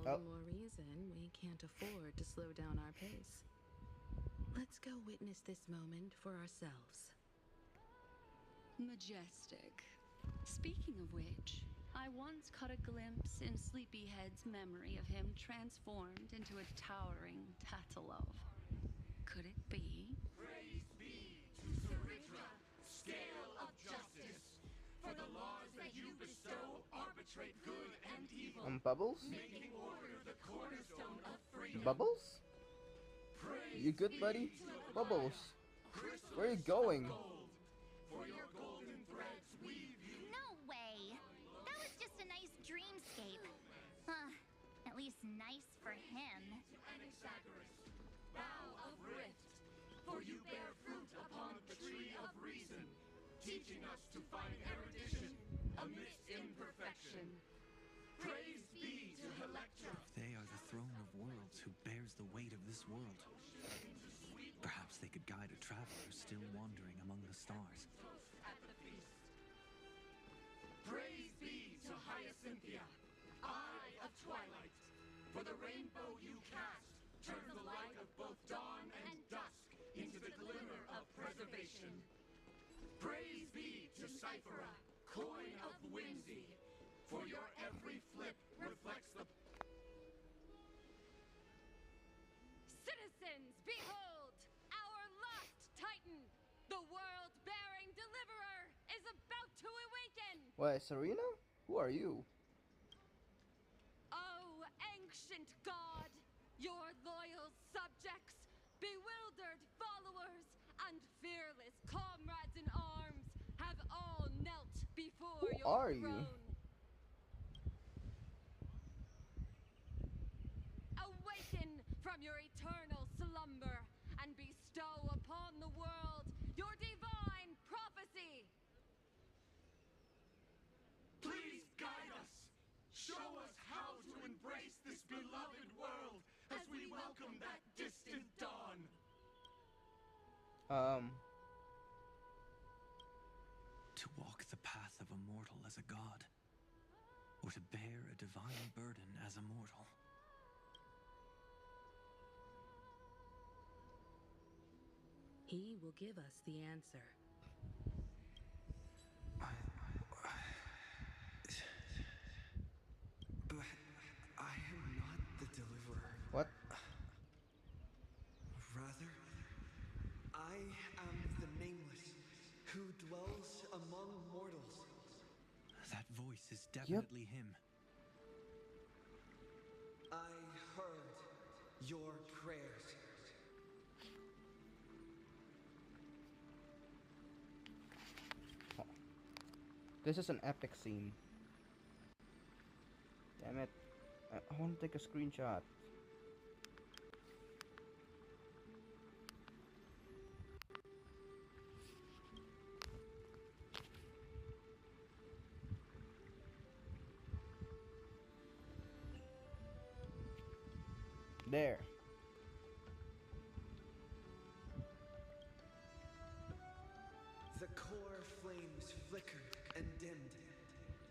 All Oh. the more reason we can't afford to slow down our pace. Let's go witness this moment for ourselves. Majestic. Speaking of which, I once caught a glimpse in Sleepyhead's memory of him transformed into a towering Tatalov. Could it be? Praise be to Saritra, scale of justice. For the laws that you bestow arbitrate good and evil. Bubbles? Making order the cornerstone of freedom. Bubbles? Praise You good, buddy? Bubbles. Where are you going? For your golden threads weave you. No way! That was just a nice dreamscape. At least nice for him. Anaxagoras, bough of rift, for you bear fruit upon the tree of reason, teaching us to find erudition amidst imperfection. Praise be to Electra. They are the throne of worlds who bears the weight of this world. Perhaps they could guide a traveler still wandering among the stars. At the feast. Praise be to Hyacinthia, eye of twilight. For the rainbow you cast turns the light of both dawn and dusk into the glimmer of preservation. Praise be to Cyphera, coin of whimsy. For your every flip reflects the... Citizens, behold! Our lost Titan, the world-bearing deliverer, is about to awaken! Why, Serena? Who are you? Oh, ancient god! Your loyal subjects, bewildered followers, and fearless comrades in arms have all knelt before Who your are throne. you? Awaken from your eternal slumber and bestow upon the world your divine prophecy! Please guide us. Show us how to embrace this beloved world as we welcome that distant dawn. To walk the path of a mortal as a god, or to bear a divine burden as a mortal. He will give us the answer. But I am not the deliverer. What? Rather, I am the Nameless, who dwells among mortals. That voice is definitely him. I heard your prayers. This is an epic scene. Damn it. I want to take a screenshot. There. The core flames flickered and dimmed,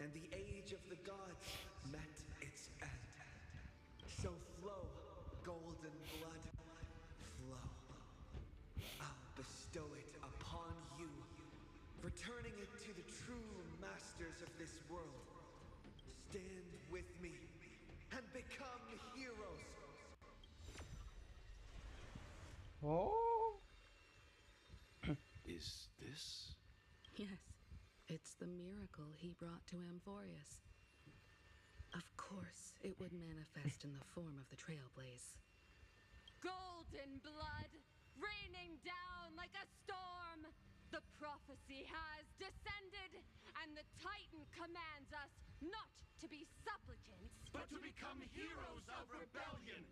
and the age of the gods met its end. So flow, golden blood, flow. I'll bestow it upon you, returning it to the true masters of this world. Stand with me and become heroes. Oh. Is this? Yes, it's the miracle he brought to AMPHOREUS. Of course, it would manifest in the form of the Trailblaze. Golden blood, raining down like a storm! The prophecy has descended, and the Titan commands us not to be supplicants, But to become heroes of rebellion.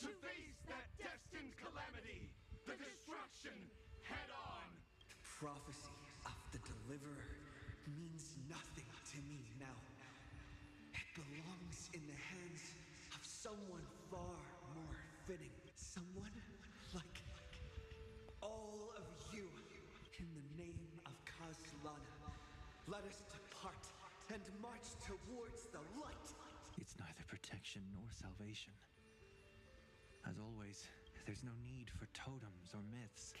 To face that destined calamity. The destruction head on. The prophecy of the Deliverer means nothing to me now. It belongs in the hands of someone far more fitting. Someone like all of you. In the name of Kazlana, let us depart and march towards the light. It's neither protection nor salvation. As always, there's no need for totems or myths.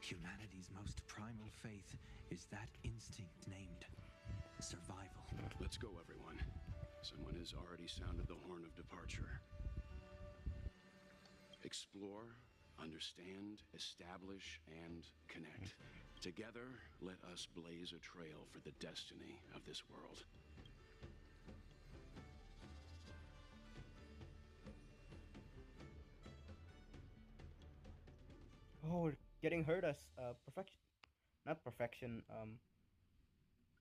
Humanity's most primal faith is that instinct named survival. Let's go, everyone. Someone has already sounded the horn of departure. Explore, understand, establish, and connect. Together, let us blaze a trail for the destiny of this world. Oh, we're getting hurt as perfection. Not perfection,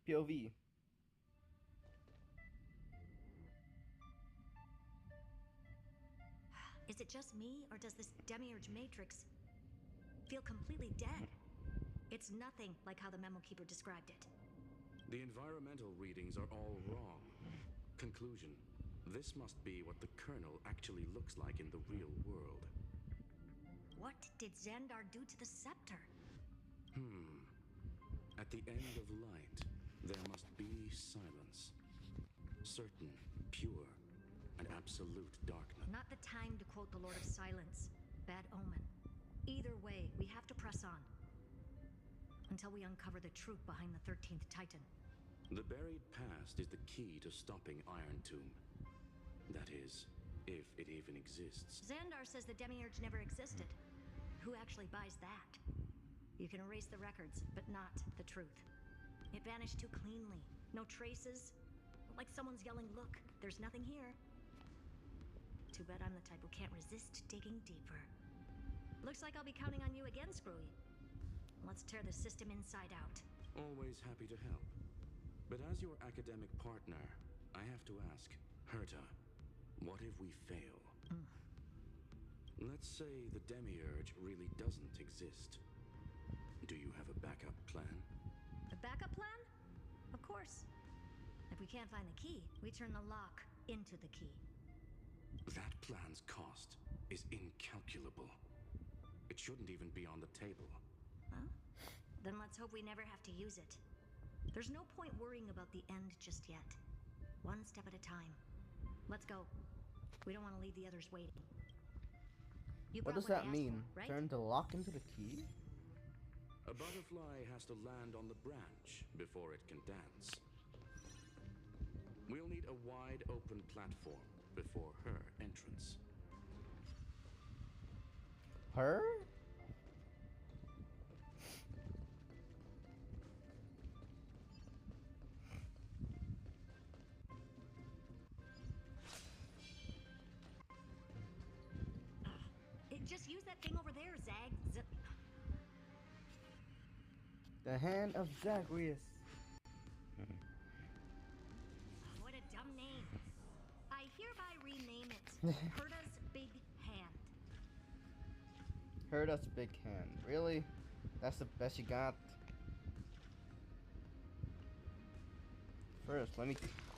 POV. Is it just me, or does this Demiurge Matrix feel completely dead? It's nothing like how the memo keeper described it. The environmental readings are all wrong. Conclusion. This must be what the kernel actually looks like in the real world. What did Xandar do to the scepter? At the end of light, there must be silence. Certain, pure, and absolute darkness. Not the time to quote the Lord of Silence. Bad omen. Either way, we have to press on. Until we uncover the truth behind the 13th Titan. The buried past is the key to stopping Iron Tomb. That is, if it even exists. Xandar says the Demiurge never existed. Who actually buys that? You can erase the records, but not the truth. It vanished too cleanly. No traces. Like someone's yelling, "Look, there's nothing here." Too bad I'm the type who can't resist digging deeper. Looks like I'll be counting on you again, Screwy. Let's tear the system inside out. Always happy to help. But as your academic partner, I have to ask, Herta, what if we fail? Let's say the Demiurge really doesn't exist. Do you have a backup plan? A backup plan? Of course. If we can't find the key, we turn the lock into the key. That plan's cost is incalculable. It shouldn't even be on the table. Well, then let's hope we never have to use it. There's no point worrying about the end just yet. One step at a time. Let's go. We don't want to leave the others waiting. You What brought does I that asked mean? for, right? Turn the lock into the key? A butterfly has to land on the branch before it can dance. We'll need a wide open platform before her entrance. Her? Just use that thing over there, Zag. The hand of Zagreus. What a dumb name. I hereby rename it Herta's Big Hand. Herta's big hand. Really? That's the best you got? First, let me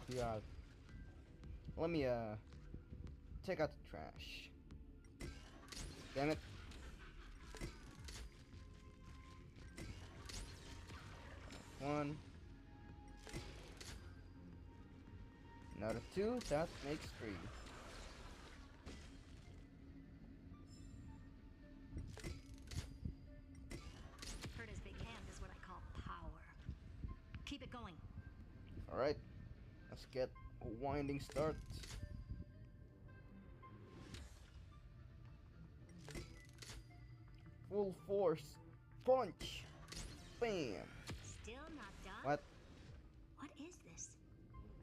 clear out. Let me take out the trash. Damn it. One. Another two. That makes three. Herta's big hand is what I call power. Keep it going. Alright. Let's get a winding start. Full force. Punch. Bam. Still not done? What? What is this?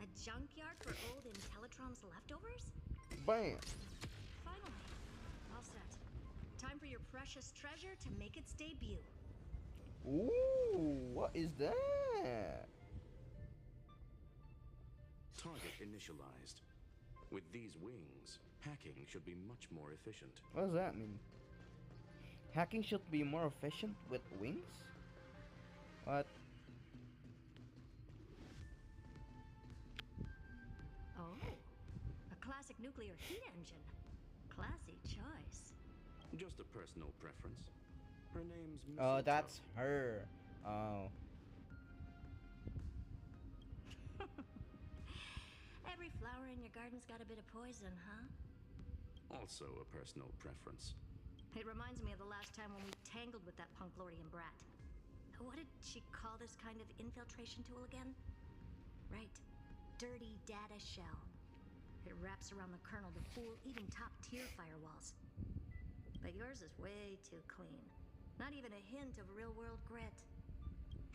A junkyard for old Intellitron's leftovers? Bam. Finally. All set. Time for your precious treasure to make its debut. Ooh, what is that? Target initialized. With these wings, hacking should be much more efficient. What does that mean? Hacking should be more efficient with wings? What? Oh, a classic nuclear heat engine. Classy choice. Just a personal preference. Her name's Oh, Mistletoe. that's her. Oh. every flower in your garden's got a bit of poison, huh? Also a personal preference. It reminds me of the last time when we tangled with that Punklorian brat. What did she call this kind of infiltration tool again? Right. Dirty data shell. It wraps around the kernel to fool even top-tier firewalls. But yours is way too clean. Not even a hint of real-world grit.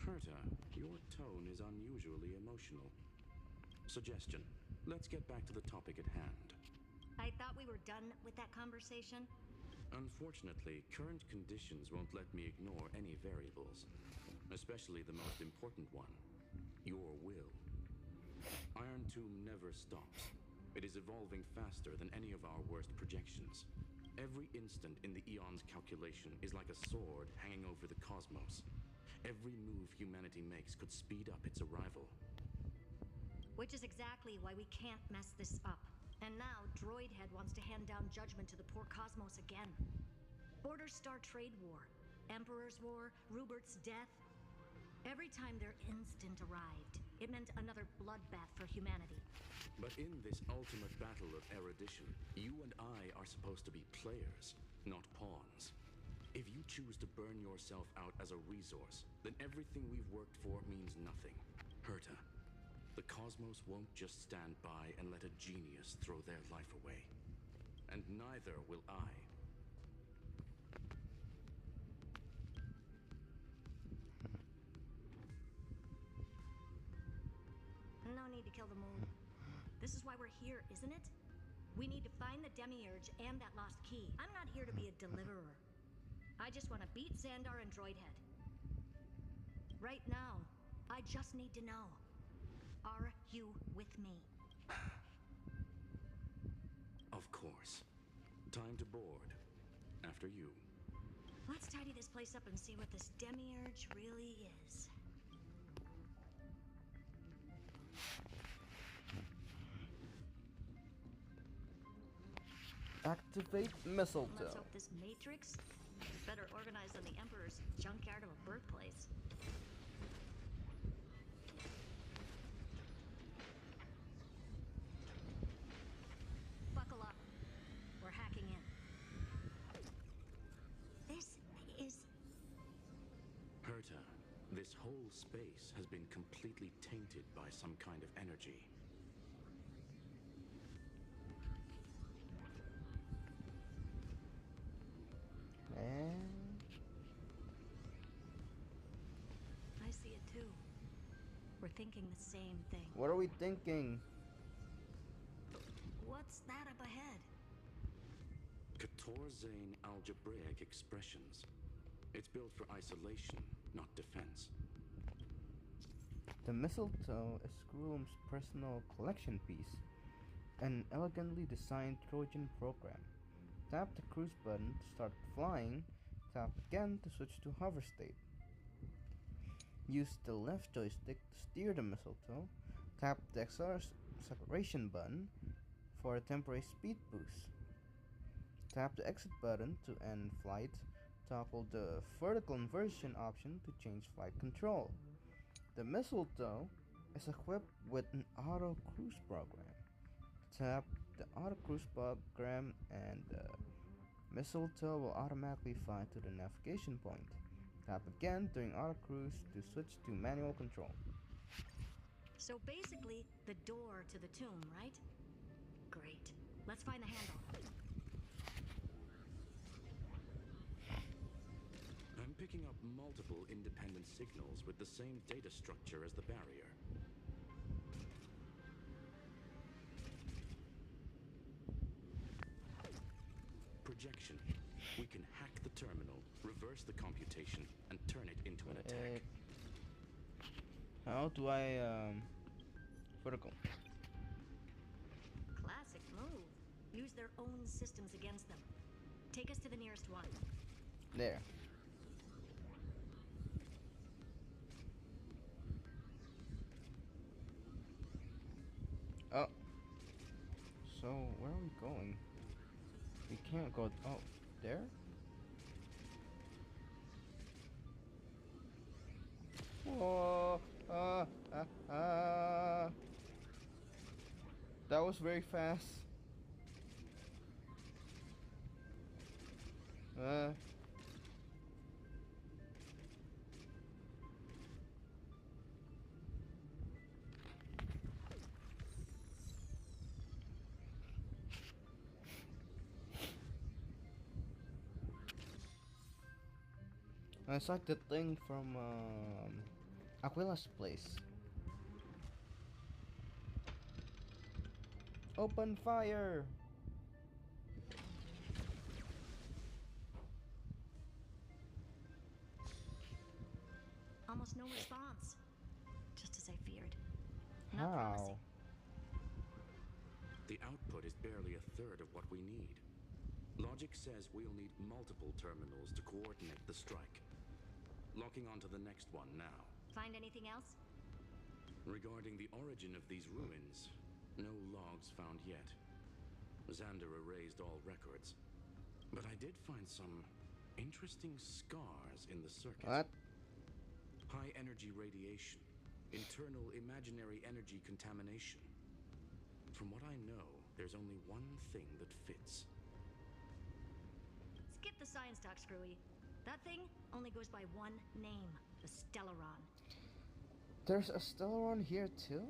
Herta, your tone is unusually emotional. Suggestion. Let's get back to the topic at hand. I thought we were done with that conversation. Unfortunately, current conditions won't let me ignore any variables. Especially the most important one. Your will. Iron Tomb never stops. It is evolving faster than any of our worst projections. Every instant in the Eon's calculation is like a sword hanging over the cosmos. Every move humanity makes could speed up its arrival. Which is exactly why we can't mess this up. And now, Droidhead wants to hand down judgment to the poor cosmos again. Border Star Trade War, Emperor's War, Rupert's death. Every time their instant arrived, it meant another bloodbath for humanity. But in this ultimate battle of erudition, you and I are supposed to be players, not pawns. If you choose to burn yourself out as a resource, then everything we've worked for means nothing. Herta, the cosmos won't just stand by and let a genius throw their life away. And neither will I. No need to kill the mood. This is why we're here, isn't it? We need to find the Demiurge and that lost key. I'm not here to be a deliverer. I just want to beat Xandar and Droidhead. Right now, I just need to know. Are you with me? Of course. Time to board. After you. Let's tidy this place up and see what this Demiurge really is. Activate mistletoe. Let's hope this Matrix is better organized than the Emperor's junkyard of a birthplace. Buckle up. We're hacking in. This is... Herta, this whole space has been completely tainted by some kind of energy. I see it too. We're thinking the same thing. What are we thinking? What's that up ahead? Katorzane algebraic expressions. It's built for isolation, not defense. The mistletoe is Screwum's personal collection piece, an elegantly designed Trojan program. Tap the cruise button to start flying, tap again to switch to hover state. Use the left joystick to steer the mistletoe, tap the acceleration button for a temporary speed boost. Tap the exit button to end flight, toggle the vertical inversion option to change flight control. The mistletoe is equipped with an auto cruise program. Tap the auto cruise program and the mistletoe will automatically fly to the navigation point. Tap again during auto cruise to switch to manual control. So basically, the door to the tomb, right? Great. Let's find the handle. I'm picking up multiple independent signals with the same data structure as the barrier. Projection. We can hack the terminal, reverse the computation, and turn it into an attack. How do I, vertical? Classic move. Use their own systems against them. Take us to the nearest one. There. Oh. So, where are we going? We can't go... Oh, there? Whoa! That was very fast. It's like the thing from Aquila's place. Open fire! Almost no response. Just as I feared. How? Not promising. The output is barely a third of what we need. Logic says we'll need multiple terminals to coordinate the strike. Locking onto the next one now. Find anything else? Regarding the origin of these ruins, no logs found yet. Xander erased all records. But I did find some interesting scars in the circuit. What? High energy radiation, internal imaginary energy contamination. From what I know, there's only one thing that fits. Skip the science talk, Screwy. That thing only goes by one name, the Stellaron. There's a Stellaron here too?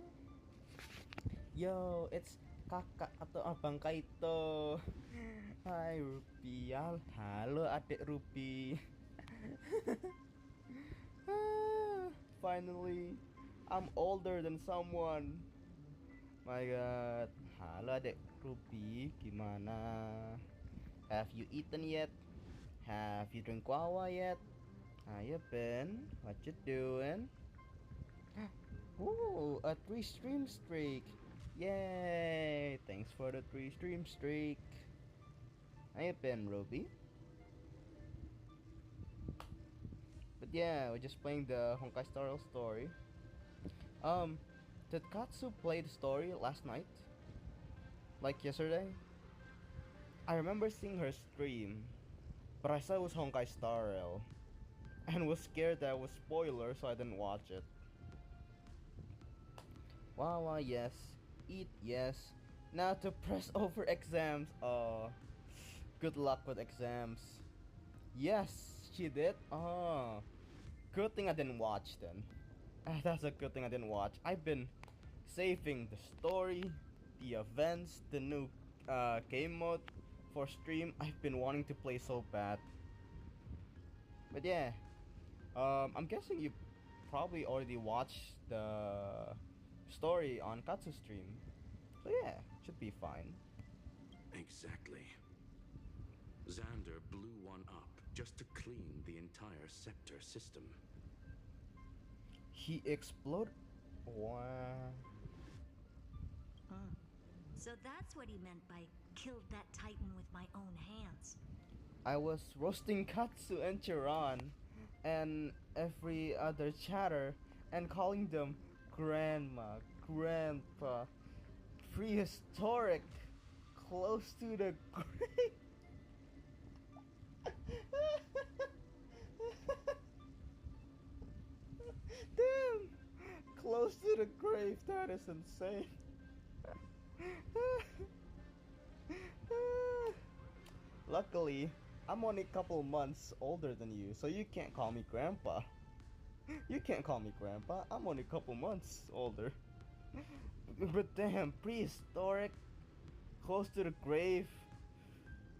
Yo, it's kakak atau abang Kaito. Hai Rupi, halo adik Rupi. Finally, I'm older than someone. My god, halo adik Rupi, gimana? Have you eaten yet? Have you drink guava yet? Hiya Ben, what you doing? Ooh, a 3-stream streak. Yay! Thanks for the 3-stream streak. Hiya Ben, Ruby. But yeah, we're just playing the Honkai Star Story. Did Katsu play the story last night? Like yesterday? I remember seeing her stream, but I saw it was Honkai Star Rail, and was scared that it was spoiler, so I didn't watch it. Wawa, yes. Eat, yes. Now to press over exams. Good luck with exams. Yes, she did. Good thing I didn't watch then. That's a good thing I didn't watch. I've been saving the story, the events, the new game mode for stream. I've been wanting to play so bad. But yeah, I'm guessing you probably already watched the story on Katsu's stream. So yeah, should be fine. Exactly. Xander blew one up just to clean the entire scepter system. He exploded? Wow. So that's what he meant by killed that titan with my own hands. I was roasting Katsu and Chiron and every other chatter and calling them grandma, grandpa, prehistoric, close to the grave. Damn! Close to the grave, that is insane. Luckily, I'm only a couple months older than you, so you can't call me grandpa. You can't call me grandpa, I'm only a couple months older. But damn, prehistoric, close to the grave.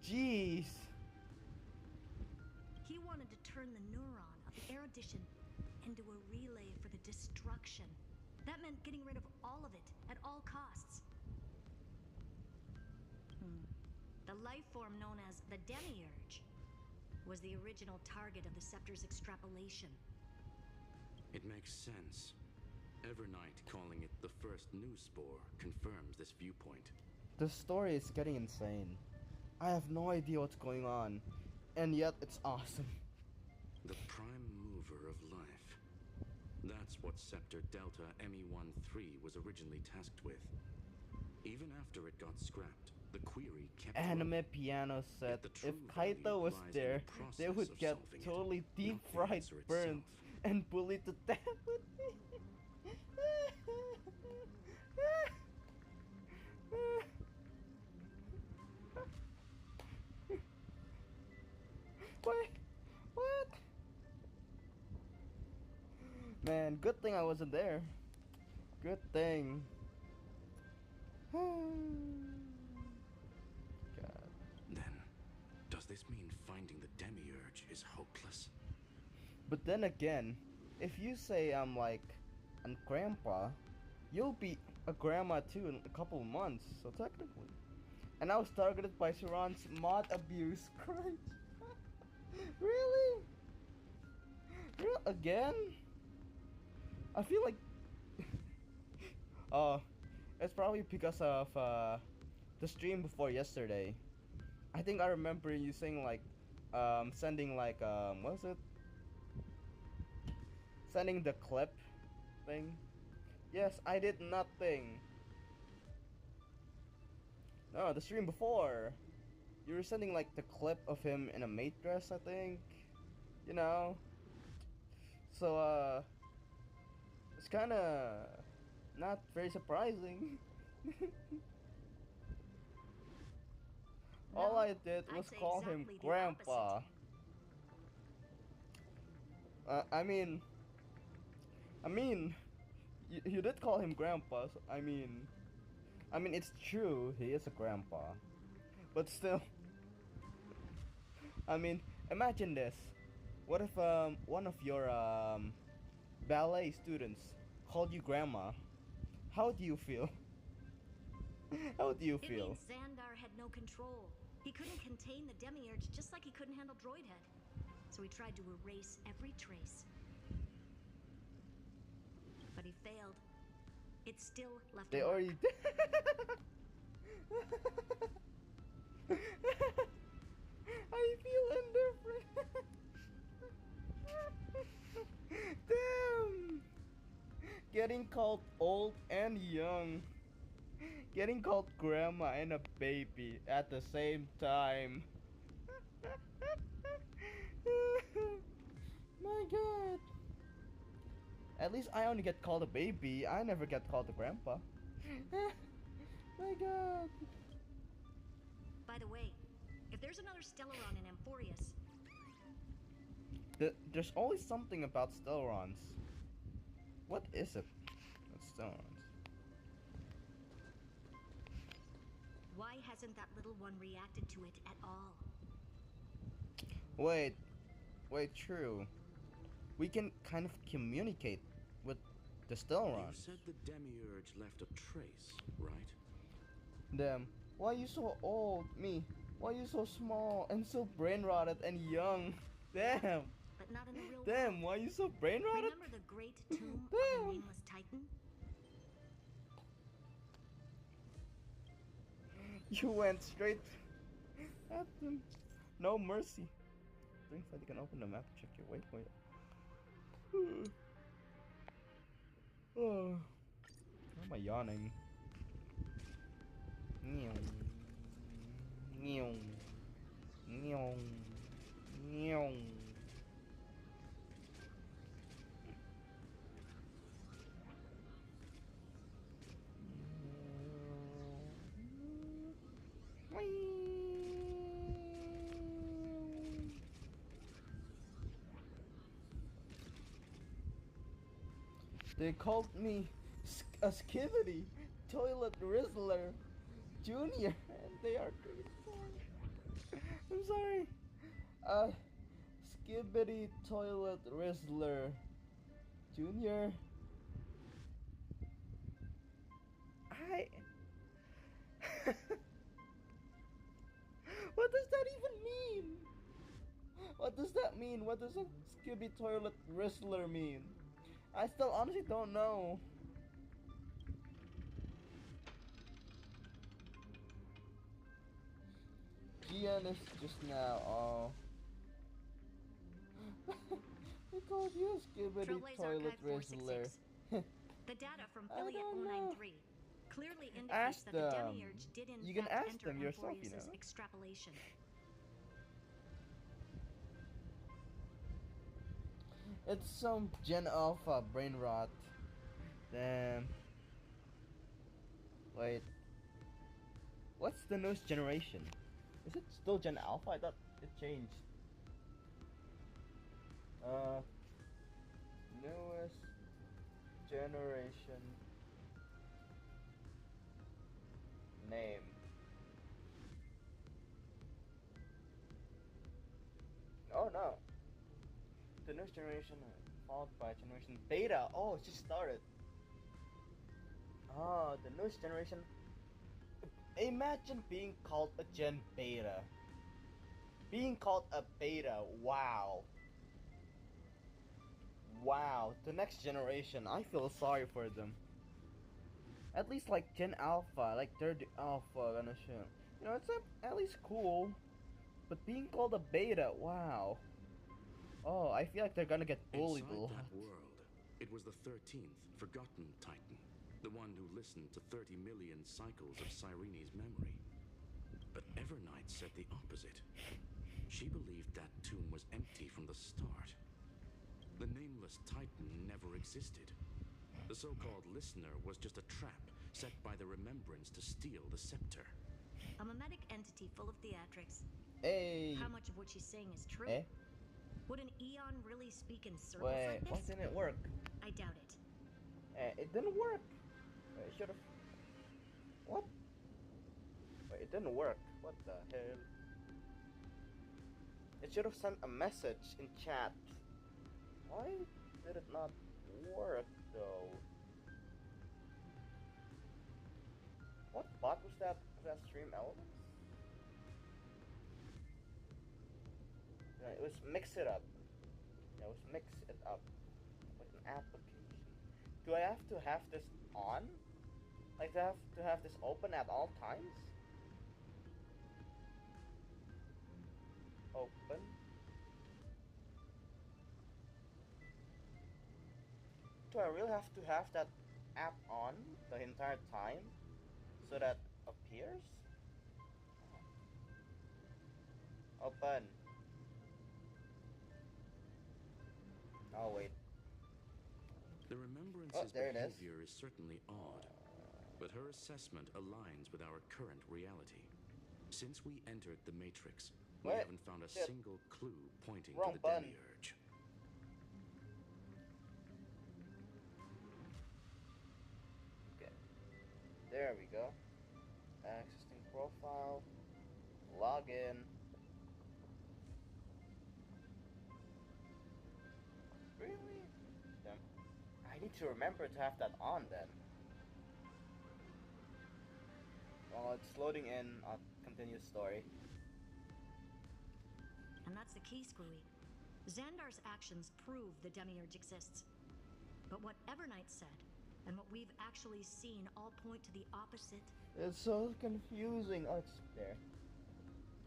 Jeez. He wanted to turn the neuron of the erudition into a relay for the destruction. That meant getting rid of all of it at all costs. The life form known as the Demiurge was the original target of the Scepter's extrapolation. It makes sense. Evernight calling it the first new spore confirms this viewpoint. The story is getting insane. I have no idea what's going on, and yet it's awesome. The prime mover of life. That's what Scepter Delta ME-13 was originally tasked with. Even after it got scrapped, the query kept Anime running. Piano said Yet the if true Kaito value was lies in there, the they process would of get solving it, totally deep not the fried, answer burned, itself. and bullied to death with me. man, good thing I wasn't there. Good thing. God. Then, does this mean finding the Demiurge is hopeless? But then again, if you say I'm like a grandpa, you'll be a grandma too in a couple of months, so technically. And I was targeted by Saran's mod abuse. Crunch. Really? Again? I feel like it's probably because of the stream before yesterday. I think I remember you saying like sending like what was it? Sending the clip thing. Yes, I did nothing. No, the stream before. You were sending like the clip of him in a maid dress, I think. You know. So it's kinda not very surprising. All I did was call him Grandpa. I mean, you did call him Grandpa. So, I mean, it's true. He is a grandpa, but still. I mean, imagine this. What if one of your ballet students called you Grandma? How do you feel? How do you feel? It means Xandar had no control. He couldn't contain the Demiurge just like he couldn't handle Droidhead. So he tried to erase every trace. But he failed. It still left They a mark. already did. I feel indifferent. Damn. Getting called old and young. Getting called grandma and a baby at the same time. My god. At least I only get called a baby. I never get called a grandpa. My god. By the way, if there's another Stellaron in Amphoreus... There's always something about Stellarons. What is it? That's Stellarons. Why hasn't that little one reacted to it at all? Wait, true. We can kind of communicate with the Stellarons. You said the Demiurge left a trace, right? Them. Why are you so old? Me. Why are you so small and so brain rotted and young? Damn. But not in the real Damn, world. why are you so brain rotted? Remember the great tomb of the nameless Titan? You went straight at them. No mercy. Think that you can open the map, check your waypoint. Oh. Why am I yawning? Meow. Meow. Meow. Meow. They called me a Skivity Toilet Rizzler Junior, and they are pretty fun. I'm sorry. Skibidi Toilet Rizzler Junior. What does that even mean? What does that mean? What does a Skibidi Toilet Rizzler mean? I still honestly don't know. Gian is just now, oh. They called you Skibidi Trailblaze Toilet Archive Rizzler. 466. The data from Affiliate don't know. 093 clearly indicates Ask that the them. Demiurge did in You can fact ask enter them yourself, you Amphoreus' know. extrapolation. It's some Gen Alpha brain rot. Damn. Wait. What's the newest generation? Is it still Gen Alpha? I thought it changed. Newest generation name. Oh no. The newest generation followed by generation beta. Oh, it just started. Oh, the newest generation. Imagine being called a gen beta. Being called a beta. Wow. Wow. The next generation. I feel sorry for them. At least like Gen Alpha, like they're the Alpha gonna show. You know, it's at least cool. But being called a beta, wow. Oh, I feel like they're gonna get bullied a Inside lot. that world, it was the 13th, forgotten Titan, the one who listened to 30 million cycles of Cyrene's memory. But Evernight said the opposite. She believed that tomb was empty from the start. The nameless Titan never existed. The so-called listener was just a trap set by the Remembrance to steal the scepter. A mimetic entity full of theatrics. Hey. How much of what she's saying is true? Eh? Would an Eon really speak in circles Wait, like this? why didn't it work? I doubt it. It didn't work. Wait, it should've... What? Wait, it didn't work. What the hell? It should've sent a message in chat. Why did it not work, though? What bot was that? Was that Stream Elements? Yeah, it was Mix It Up. Yeah, it was Mix It Up. Like an application. Do I have to have this on? Like, do I have to have this open at all times? Open. Do I really have to have that app on the entire time so that appears? Open. Oh wait. The Remembrance's there it is. behavior is certainly odd, but her assessment aligns with our current reality. Since we entered the Matrix, we What? haven't found a Shit. single clue pointing Wrong to the button. Demiurge. Okay. There we go. Accessing profile. Login. Really? Damn. I need to remember to have that on then. Well, it's loading in. I'll continue the story. And that's the key, Screwy. Xandar's actions prove the Demiurge exists. But what Evernight said, and what we've actually seen all point to the opposite. It's so confusing. Oh, it's there.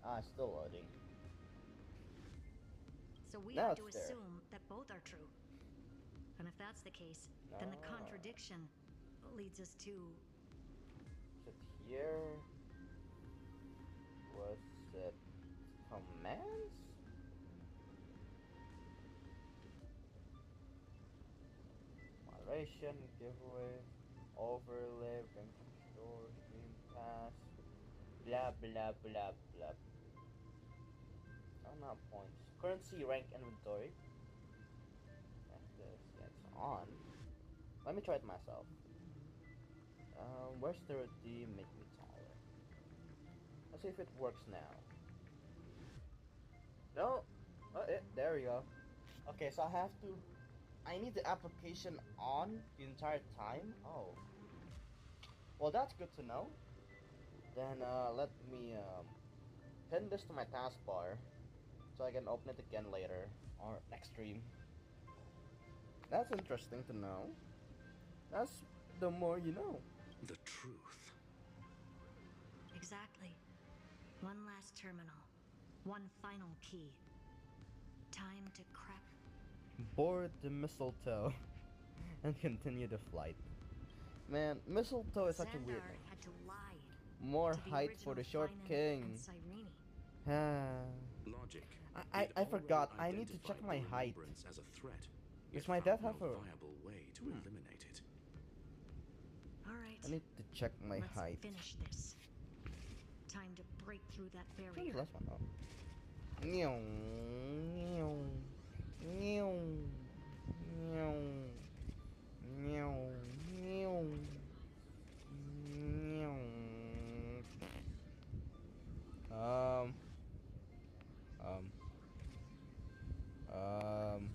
Ah, it's still loading. So we Now have to it's there. assume that both are true. And if that's the case, then the Ah. contradiction leads us to... Was it here? Was it commands? Moderation, giveaway, overlay, rank store, stream pass, blah blah blah blah. Oh, not points. Currency, rank, inventory. That's this. Yeah, it's on. Let me try it myself. Where's the redeem? Make me taller. Let's see if it works now. No. Oh, there we go. Okay, so I need the application on the entire time. Oh. Well, that's good to know. Then let me pin this to my taskbar so I can open it again later or next stream. That's interesting to know. That's the more you know. The truth. Exactly. One last terminal. One final key. Time to crack. Board the mistletoe and continue the flight. Man, mistletoe is such a weird Xandar name. had to lie More to the height for the original short Finan king. and Cyrene. Logic. I He'd forgot. I already need to check identified my the height. Remembrance as a threat, Does yet my found dad no have a... viable way to eliminate it. All right. I need to check my Let's height. finish this. Time to break through that Where's barrier. the last one? Oh. Meow, meow, meow, meow, Meow, meow, meow. Um, um, um,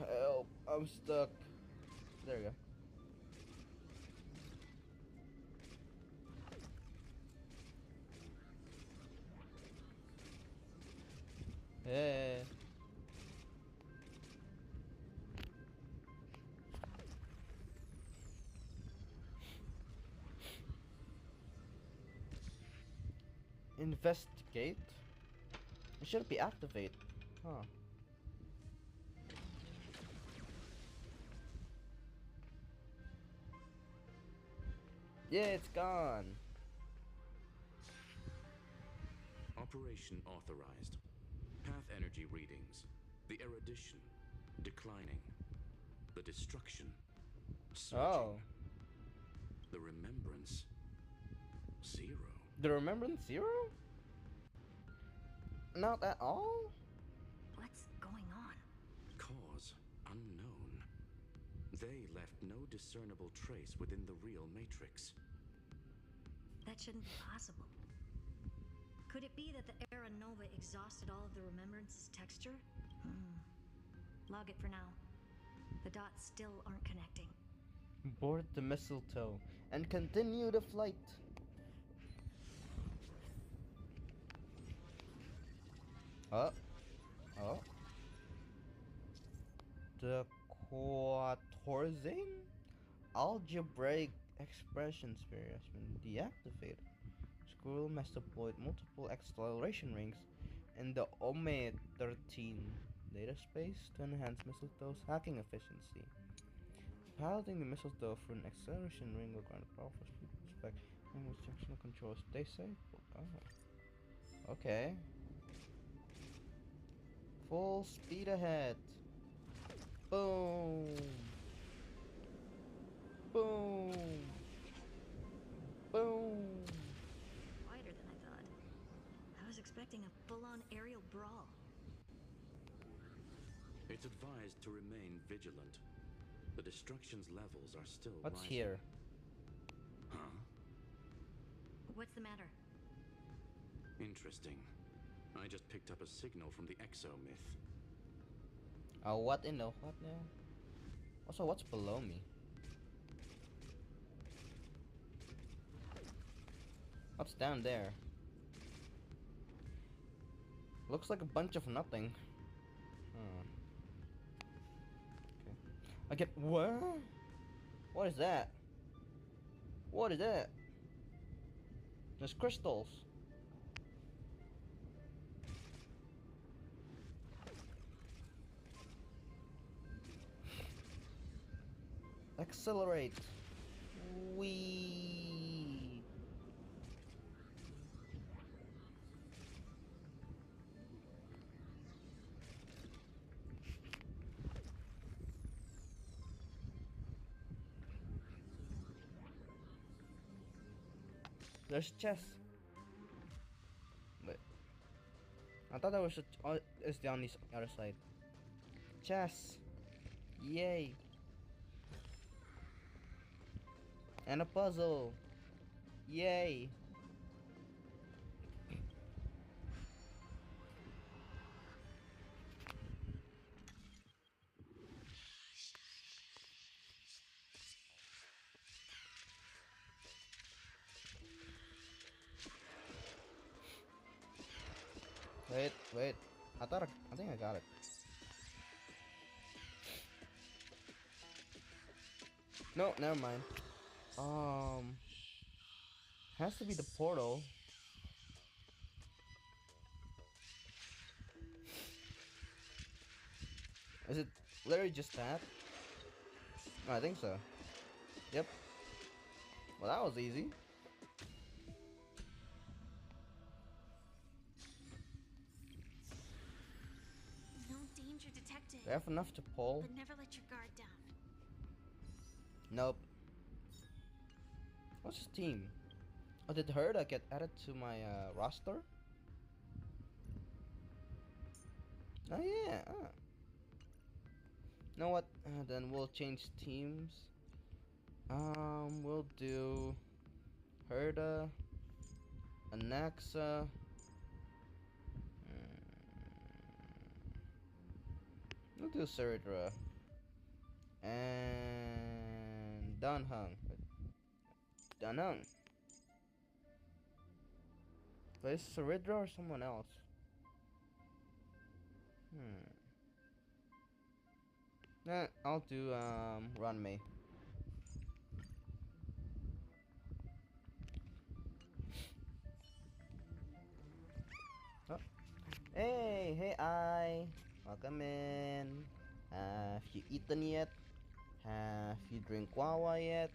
help, I'm stuck. There we go. Hey. Investigate? It should be activate. Huh. Yeah, it's gone. Operation authorized. Path energy readings. The erudition declining. The destruction surging. Oh. The remembrance 0. The remembrance 0? Not at all? What's going on? Cause unknown. They left no discernible trace within the real matrix. That shouldn't be possible. Could it be that the Era Nova exhausted all of the Remembrance's texture? Log it for now. The dots still aren't connecting. Board the mistletoe and continue the flight. Oh. The Quatorze algebraic expression sphere has been deactivated. Squirrel has deployed multiple acceleration rings in the OME 13 data space to enhance mistletoe's hacking efficiency. Piloting the mistletoe through an acceleration ring will grant a powerful speed spec and with sectional controls. Stay safe. Oh. Okay. Full speed ahead. Boom. Boom. Boom. Quieter than I thought. I was expecting a full-on aerial brawl. It's advised to remain vigilant. The destruction's levels are still What's rising. here? Huh? What's the matter? Interesting. I just picked up a signal from the exo myth. What in the what now? Also, what's below me? What's down there? Looks like a bunch of nothing. Okay. I get what? What is that? What is that? There's crystals. Accelerate. Wee. There's chest. Wait. I thought that was it's down this other side. Chest. Yay. And a puzzle. Yay. Wait. I think I got it. No, never mind. Has to be the portal. Is it literally just that? Oh, I think so. Yep. Well, that was easy. No danger detected. Do I have enough to pull? But never let your guard down. Nope. What's his team? Oh, did Herda get added to my roster? Oh yeah. You know what? Then we'll change teams. We'll do Herda, Anaxa. We'll do Serdra and Dunhung. Dunhung. But is Seridra or someone else? I'll do Runmei. Oh. Hey, I. Welcome in. Have you eaten yet? Have you drink Wawa yet?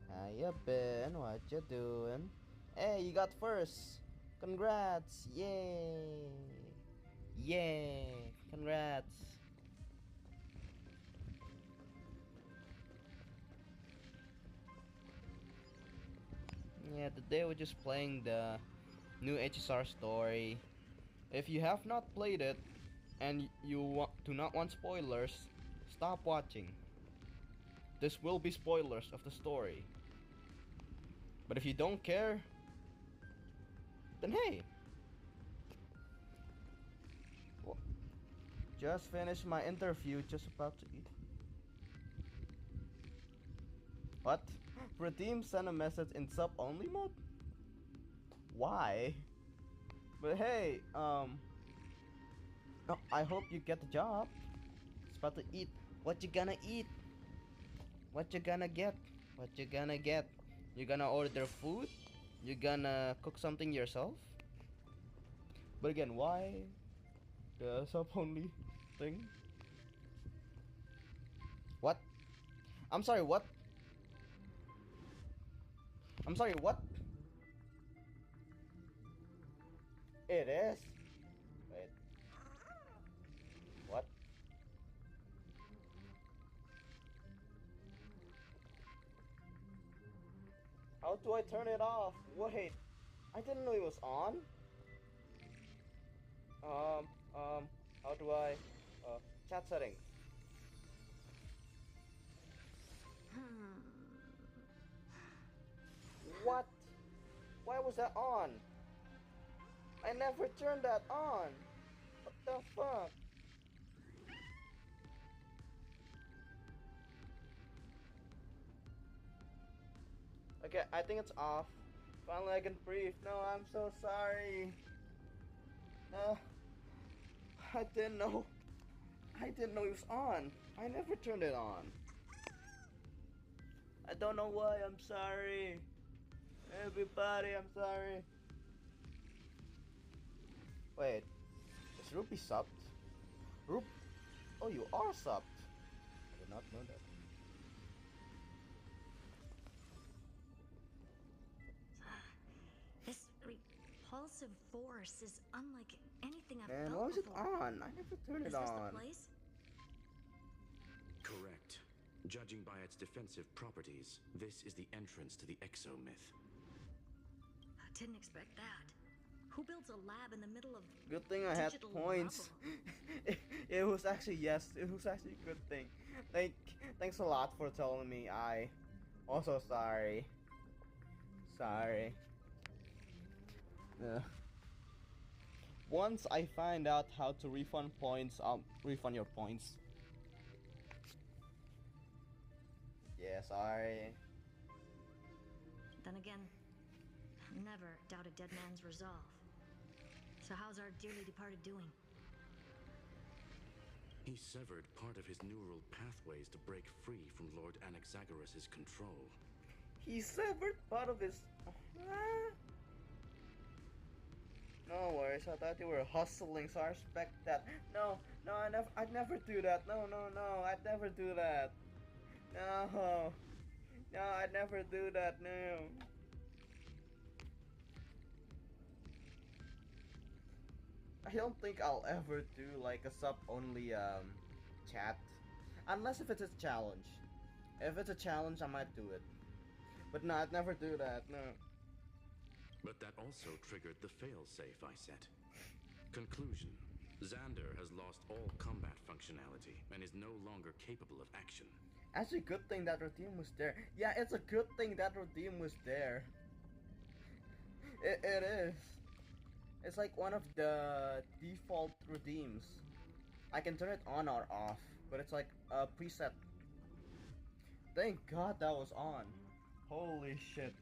How you been? What you doing? Hey, you got first. Congrats! Yay! Yay! Congrats! Yeah, today we're just playing the new Hsr Story. If you have not played it and you do not want spoilers, stop watching. This will be spoilers of the story. But if you don't care, then hey. Well, just finished my interview, just about to eat. What? Redeem sent a message in sub only mode? Why? But hey, oh, I hope you get the job. It's about to eat. What you gonna eat? What you gonna get? What you gonna get? You gonna order food? You gonna cook something yourself? But again, why the sub only thing? What? I'm sorry, what? I'm sorry, what? It is? Wait. What? How do I turn it off? Wait. I didn't know it was on. How do I? Chat settings. What? Why was that on? I never turned that on. What the fuck? Okay, I think it's off. Finally I can breathe. No, I'm so sorry. No. I didn't know. I didn't know it was on. I never turned it on. I don't know why. I'm sorry. Everybody, I'm sorry. Wait. Is Ruby subbed? Oh, you are subbed. I did not know that. This repulsive force is unlike anything I've Man, felt why was it before. on? I never turned it Is this on. the place? Correct. Judging by its defensive properties, this is the entrance to the exo-myth. I didn't expect that. Who builds a lab in the middle of Good thing I had digital points. rubble? It was actually, yes, it was actually a good thing. Thanks a lot for telling me. I also sorry. Sorry. Once I find out how to refund points, I'll refund your points. Yeah, sorry. Then again, never doubt a dead man's resolve. So how's our dearly departed doing? He severed part of his neural pathways to break free from Lord Anaxagoras' control. He severed part of his... No worries, I thought you were hustling, so I respect that. No, I'd never do that. No, I'd never do that. No, I'd never do that, no. I don't think I'll ever do like a sub-only chat. Unless if it's a challenge. If it's a challenge, I might do it. But no, I'd never do that, no. But that also triggered the failsafe I set. Conclusion. Xander has lost all combat functionality and is no longer capable of action. Actually, good thing that redeem was there. Yeah, it's a good thing that redeem was there. It is. It's like one of the default redeems. I can turn it on or off, but it's like a preset. Thank God that was on. Holy shit.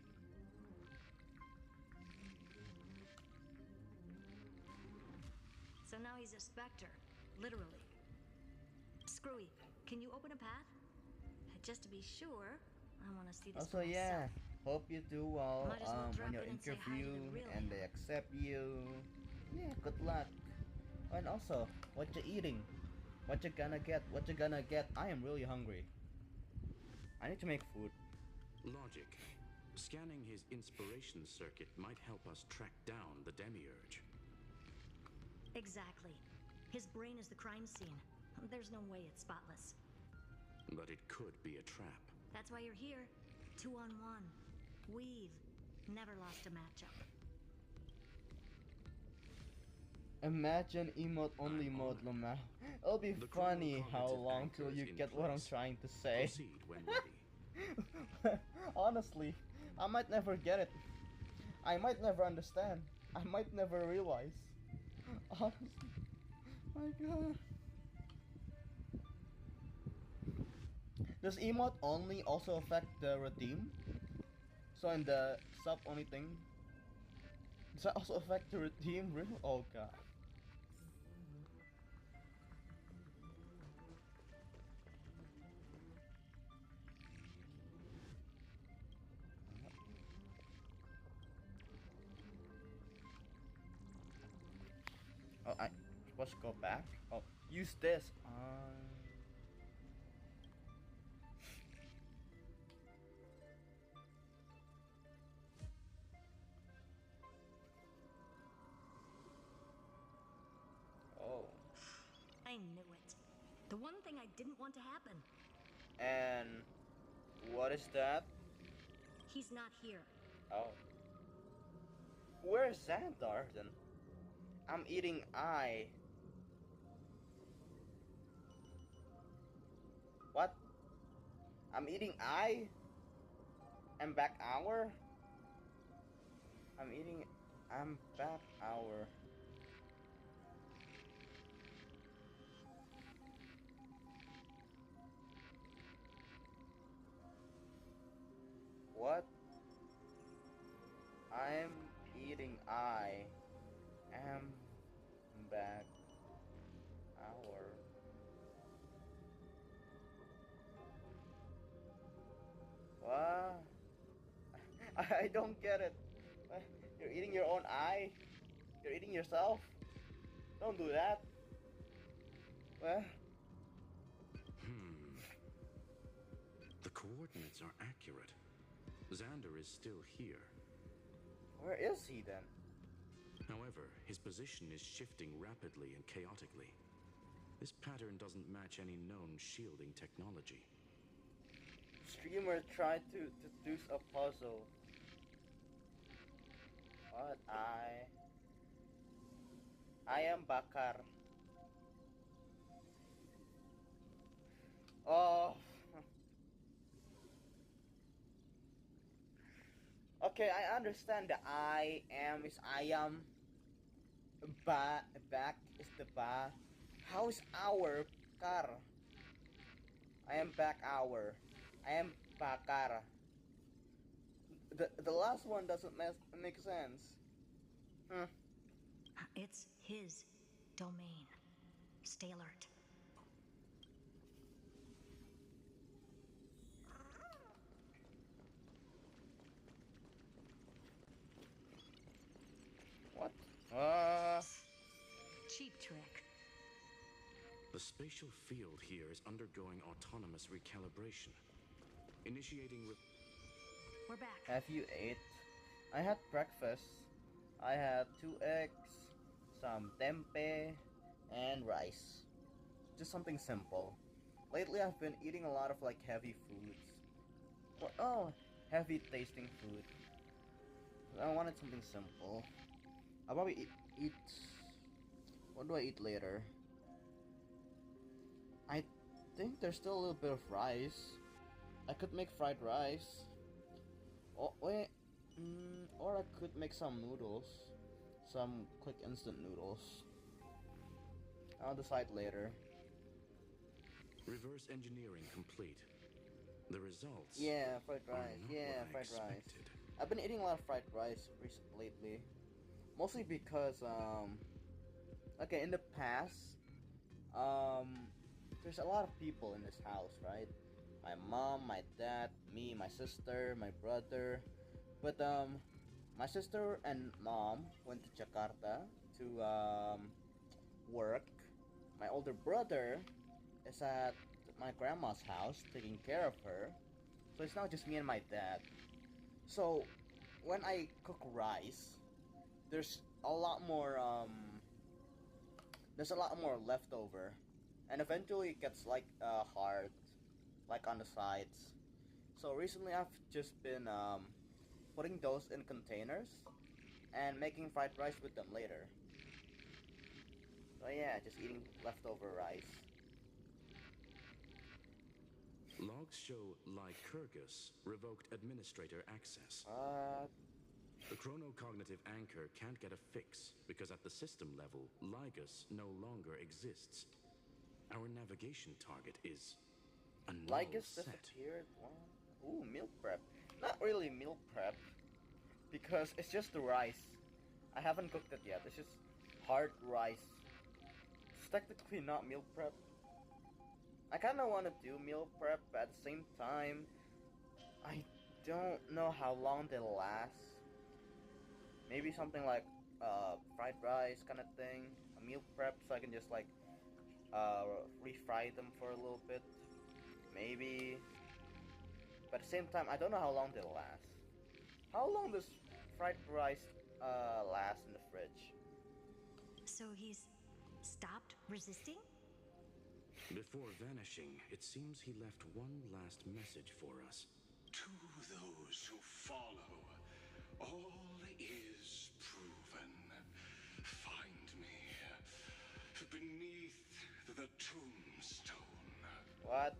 So now he's a specter, literally. Screwy, can you open a path? Just to be sure, I want to see this Also, for yeah, myself. hope you do well Might as well drop on your in and say hi to interview the real and him. they accept you. Yeah, good luck. And also, what you eating? What you gonna get? What you gonna get? I am really hungry. I need to make food. Logic. Scanning his inspiration circuit might help us track down the Demiurge. Exactly. His brain is the crime scene. There's no way it's spotless. But it could be a trap. That's why you're here. 2-on-1. We've never lost a matchup. Imagine emote only mode, Loma. It'll be funny how long till you get what I'm trying to say. Proceed when ready. Honestly, I might never get it. I might never understand. I might never realize. Honestly. My god. Does emote only also affect the redeem? So in the sub only thing, does that also affect the redeem? Really? Oh god. Oh, I supposed to go back? Oh, use this. Oh. I knew it. The one thing I didn't want to happen. And what is that? He's not here. Oh. Where's Xandar then? I'm eating eye. What? I'm eating eye? I'm back hour? I'm back hour. What? I'm eating eye. Am back hour. What? I don't get it. You're eating your own eye? You're eating yourself? Don't do that. Well. The coordinates are accurate. Xander is still here. Where is he then? However, his position is shifting rapidly and chaotically. This pattern doesn't match any known shielding technology. Streamer tried to deduce a puzzle. What? I am Bakar. Oh. Okay, I understand the I am is I am. Back is the ba. How is our car? I am back hour. I am Bakar. The last one doesn't make sense. It's his domain. Stay alert. What? Cheap trick. The spatial field here is undergoing autonomous recalibration. Initiating We're back. Have you ate? I had breakfast. I had 2 eggs, some tempeh, and rice. Just something simple. Lately I've been eating a lot of like heavy foods. Heavy tasting food. I wanted something simple. I'll probably eat What do I eat later? I think there's still a little bit of rice. I could make fried rice. Oh, wait. Or I could make some noodles. Some quick instant noodles. I'll decide later. Reverse engineering complete. The results. Yeah, fried are rice. not Yeah, what I fried rice. expected. I've been eating a lot of fried rice lately. Mostly because, okay, in the past, there's a lot of people in this house, right? My mom, my dad, me, my sister, my brother. But, my sister and mom went to Jakarta to, work. My older brother is at my grandma's house taking care of her. So it's now just me and my dad. So when I cook rice, there's a lot more leftover, and eventually it gets like hard, like on the sides. So recently I've just been putting those in containers and making fried rice with them later. So yeah, just eating leftover rice. Logs show Lycurgus revoked administrator access. The chronocognitive anchor can't get a fix because at the system level, Lygus no longer exists. Our navigation target is a null Lygus set. disappeared. Ooh, meal prep. Not really meal prep, because it's just the rice. I haven't cooked it yet. It's just hard rice. It's technically not meal prep. I kind of want to do meal prep, but at the same time, I don't know how long they'll last. Maybe something like fried rice kind of thing, a meal prep, so I can just like refry them for a little bit, maybe. But at the same time, I don't know how long they'll last. How long does fried rice last in the fridge? So he's stopped resisting? Before vanishing, it seems he left one last message for us. To those who follow, all is proven. Find me beneath the tombstone. What?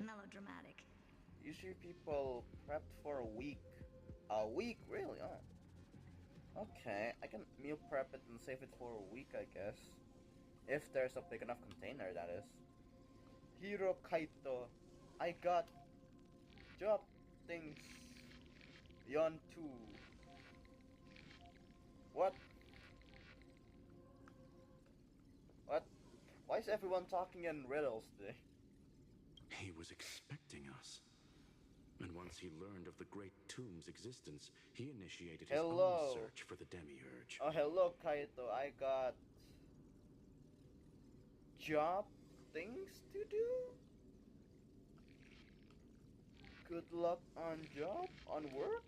Melodramatic. Usually people prepped for a week. A week? Really? Oh. Okay, I can meal prep it and save it for a week, I guess. If there's a big enough container, that is. Hiro Kaito, I got job things. Beyond 2. What? What? Why is everyone talking in riddles today? He was expecting us. And once he learned of the Great Tomb's existence, he initiated his own search for the Demiurge. Oh, hello, Kaito. I got job things to do? Good luck on job? On work?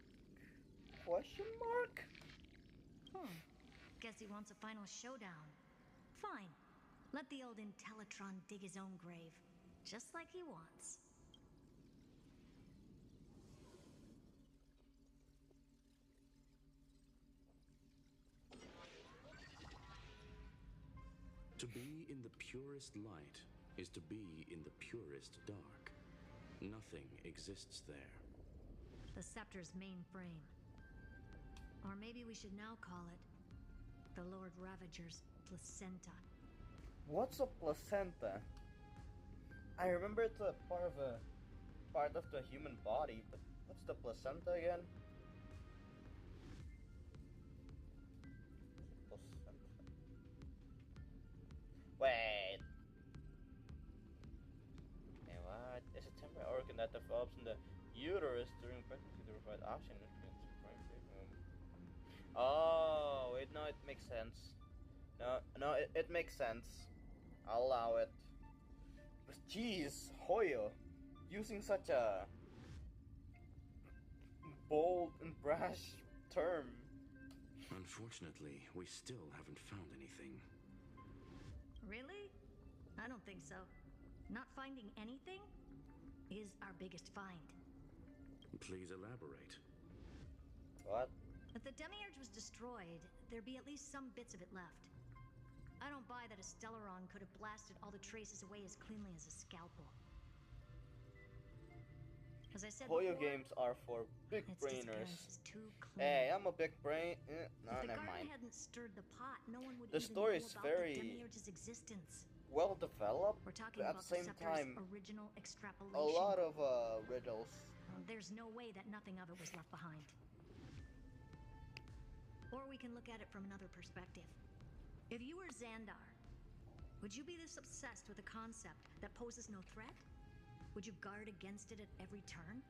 Question mark? Guess he wants a final showdown. Fine. Let the old Intellitron dig his own grave. Just like he wants. To be in the purest light is to be in the purest dark. Nothing exists there. The Scepter's mainframe. Or maybe we should now call it the Lord Ravager's placenta. What's a placenta? I remember it's a part of the human body, but what's the placenta again? Placenta. Wait. Okay, what? It's a temporary organ that develops in the uterus during pregnancy to provide oxygen and nutrients for pregnant. Oh, wait, no, it makes sense. No, it makes sense. I'll allow it. But jeez, Hoyo, using such a bold and brash term. Unfortunately, we still haven't found anything. Really? I don't think so. Not finding anything is our biggest find. Please elaborate. What? If the Demiurge was destroyed, there'd be at least some bits of it left. I don't buy that a Stellaron could have blasted all the traces away as cleanly as a scalpel. As I said Hoyo before, games are for big its brainers. disappearance is too clean. Hey, I'm a big brain. No, If the never garden mind. hadn't stirred the pot, no one would The even story know is about very the Demiurge's existence. well developed, We're talking but at about the same the Scepter's time, original extrapolation. a lot of riddles. There's no way that nothing of it was left behind. Or we can look at it from another perspective. If you were Xandar, would you be this obsessed with a concept that poses no threat? Would you guard against it at every turn?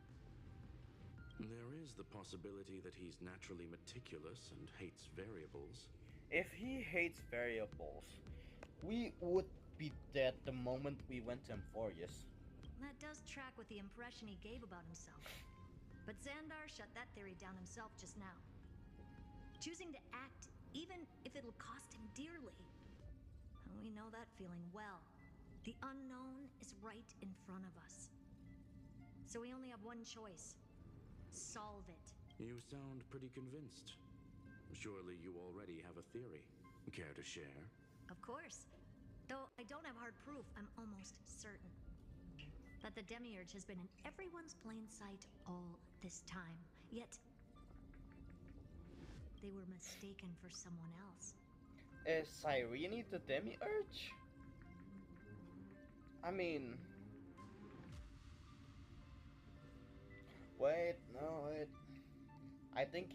There is the possibility that he's naturally meticulous and hates variables. If he hates variables, we would be dead the moment we went to AMPHOREUS. That does track with the impression he gave about himself. But Xandar shut that theory down himself just now. Choosing to act, even if it'll cost him dearly. And we know that feeling well. The unknown is right in front of us. So we only have one choice. Solve it. You sound pretty convinced. Surely you already have a theory. Care to share? Of course. Though I don't have hard proof, I'm almost certain that the Demiurge has been in everyone's plain sight all this time. Yet, they were mistaken for someone else. Is Cyrene the Demiurge? I mean... Wait, no, wait. I think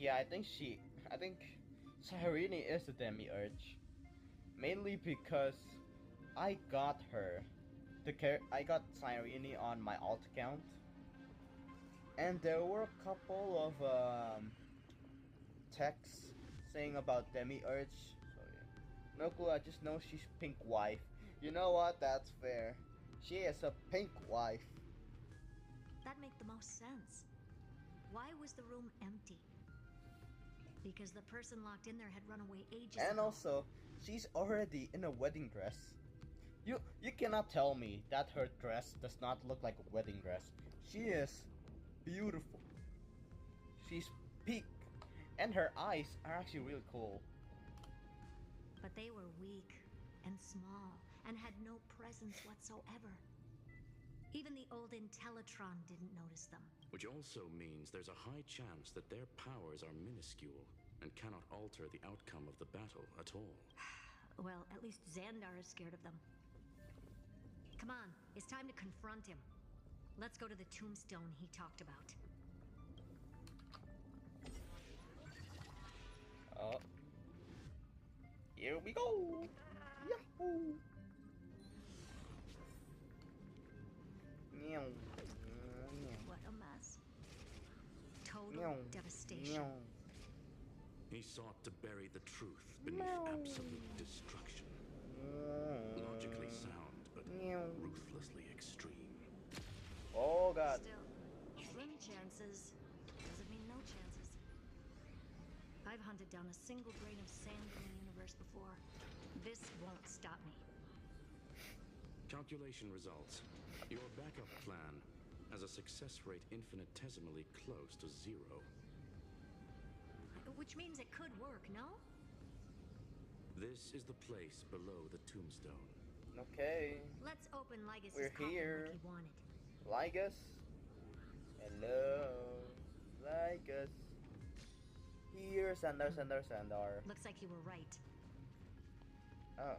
Cyrene is the Demiurge. Mainly because I got her. I got Cyrene on my alt account. And there were a couple of texts saying about Demiurge. So yeah. No clue, I just know she's pink wife. You know what? That's fair. She is a pink wife. That make the most sense. Why was the room empty? Because the person locked in there had run away ages And ago. also, she's already in a wedding dress. You cannot tell me that her dress does not look like a wedding dress. She is beautiful. She's pink. And her eyes are actually really cool. But they were weak and small and had no presence whatsoever. Even the old Intellitron didn't notice them. Which also means there's a high chance that their powers are minuscule and cannot alter the outcome of the battle at all. Well, at least Xandar is scared of them. Come on, it's time to confront him. Let's go to the tombstone he talked about. Oh. Here we go! Yahoo! Meow. What a mess. Total devastation. He sought to bury the truth beneath absolute destruction. Logically sound, but ruthlessly extreme. Oh god. Still, slim chances doesn't mean no chances. I've hunted down a single grain of sand in the universe before. This won't stop me. Calculation results. Your backup plan has a success rate infinitesimally close to 0. Which means it could work, no? This is the place below the tombstone. Okay. Let's open Lygus' We're coffin here. like he wanted. Lygus? Hello. Lygus. Here, Xandar. Looks like you were right. Oh.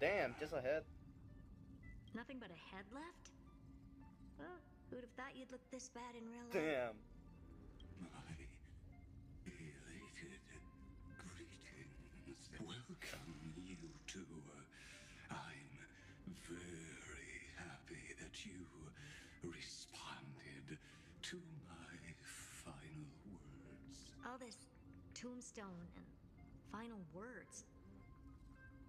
Damn, just a head. Nothing but a head left? Well, who'd have thought you'd look this bad in real life? Damn. Welcome, you two. I'm very happy that you responded to my final words. All this tombstone and final words.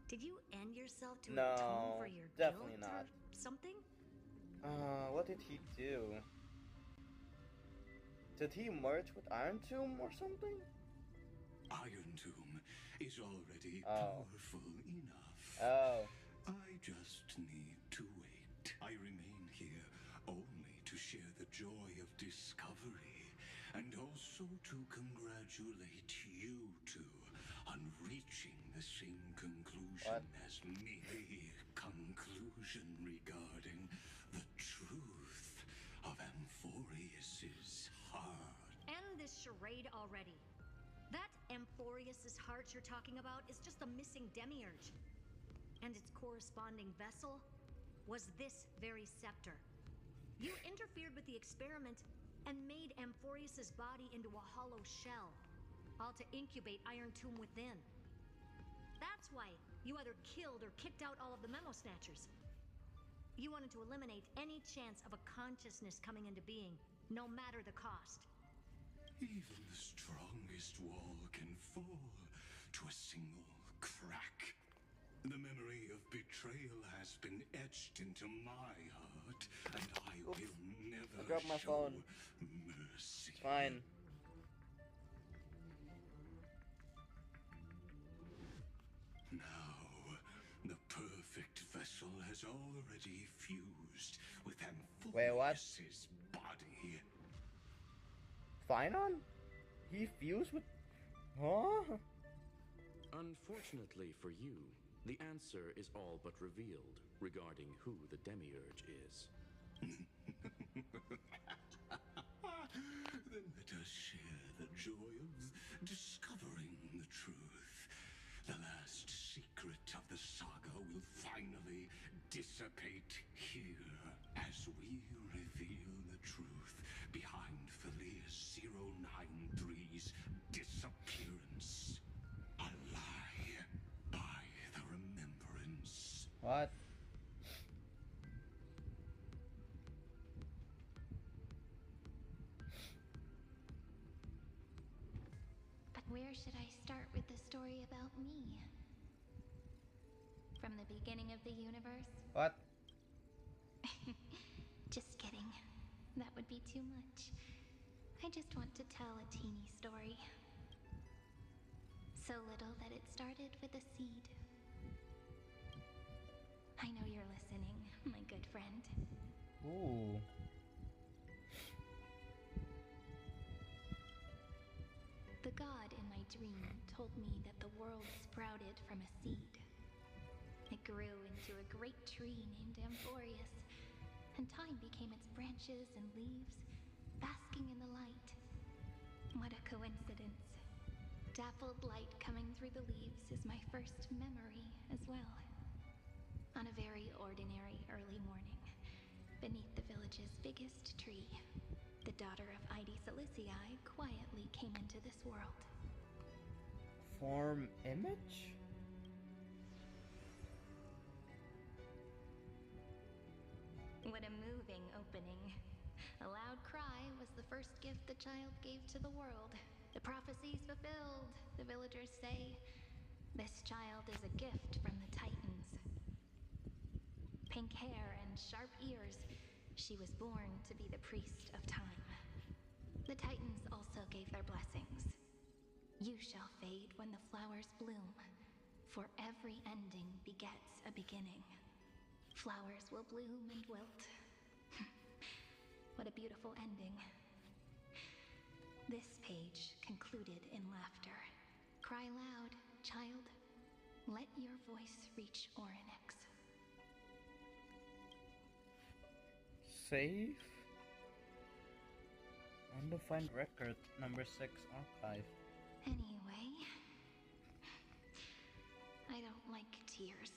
Did you end yourself to atone for your definitely guilt not. or something? What did he do? Did he merge with Iron Tomb or something? Iron Tomb is already powerful enough. Oh. I just need to wait. I remain here only to share the joy of discovery and also to congratulate you two on reaching the same conclusion What? as me. Conclusion regarding the truth of Amphoreus's heart. End this charade already. That Amphoreus's heart you're talking about is just a missing demiurge. And its corresponding vessel was this very scepter. You interfered with the experiment and made Amphoreus's body into a hollow shell, all to incubate Iron Tomb within. That's why you either killed or kicked out all of the Memo Snatchers. You wanted to eliminate any chance of a consciousness coming into being, no matter the cost. Even the strongest wall can fall to a single crack. The memory of betrayal has been etched into my heart, and I will never I dropped my show phone. mercy. It's fine. Now, the perfect vessel has already fused with Wait, what? Amphoreus's body. Finon? He fused with... Huh? Unfortunately for you, the answer is all but revealed regarding who the Demiurge is. Then let us share the joy of discovering the truth. The last secret of the saga will finally dissipate here as we reveal the truth behind Felius 093's disappearance. A lie by the remembrance. What? But where should I start with the story about me? From the beginning of the universe? What? Just kidding. That would be too much. I just want to tell a teeny story. So little that it started with a seed. I know you're listening, my good friend. Ooh. The god in my dream told me that the world sprouted from a seed. It grew into a great tree named Amphoreus, and time became its branches and leaves, basking in the light. What a coincidence. Dappled light coming through the leaves is my first memory as well. On a very ordinary early morning, beneath the village's biggest tree, the daughter of Id Silicii quietly came into this world. Form image? What a moving opening. A loud cry was the first gift the child gave to the world. The prophecies fulfilled, the villagers say. This child is a gift from the Titans. Pink hair and sharp ears, she was born to be the priest of time. The Titans also gave their blessings. You shall fade when the flowers bloom, for every ending begets a beginning. Flowers will bloom and wilt. What a beautiful ending. This page concluded in laughter. Cry loud, child. Let your voice reach Orynyx. Save? Undefined record, number 6 archive. Anyway, I don't like tears.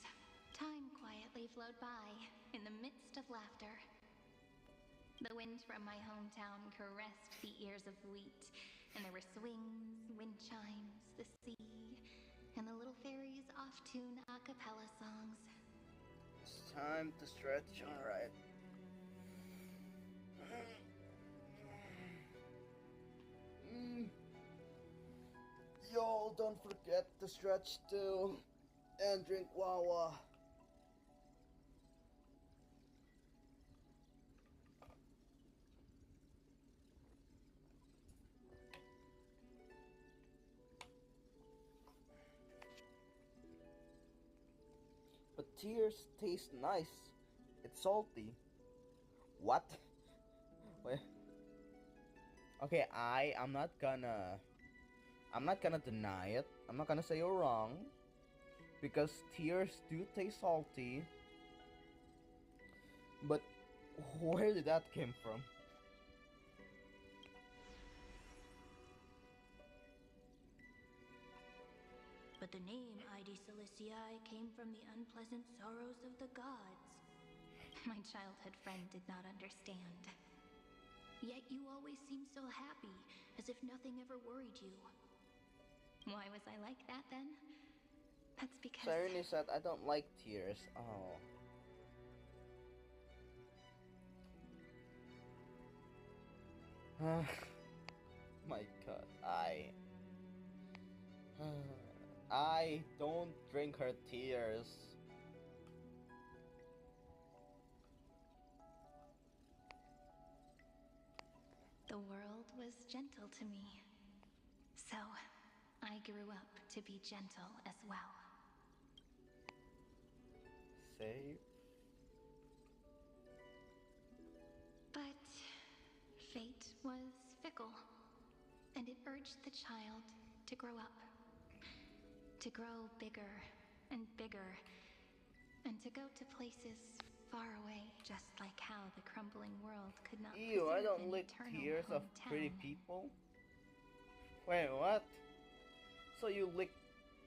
Time quietly flowed by in the midst of laughter. The wind from my hometown caressed the ears of wheat, and there were swings, wind chimes, the sea, and the little fairies' off-tune a cappella songs. It's time to stretch, alright. Y'all don't forget to stretch too, and drink Wawa. But tears taste nice. It's salty. What? Wait. Okay, I'm not gonna I'm not gonna deny it. I'm not gonna say you're wrong. Because tears do taste salty. But where did that come from? But the name Id Ciliciae came from the unpleasant sorrows of the gods. My childhood friend did not understand. Yet you always seemed so happy, as if nothing ever worried you. Why was I like that then? That's because... Irene said, I don't like tears. Oh. My god, I don't drink her tears. The world was gentle to me. So, I grew up to be gentle as well. Save. But fate was fickle, and it urged the child to grow up. To grow bigger and bigger, and to go to places far away, just like how the crumbling world could not Ew, I preserve don't an lick eternal tears of hometown. pretty people. Wait, what? So you lick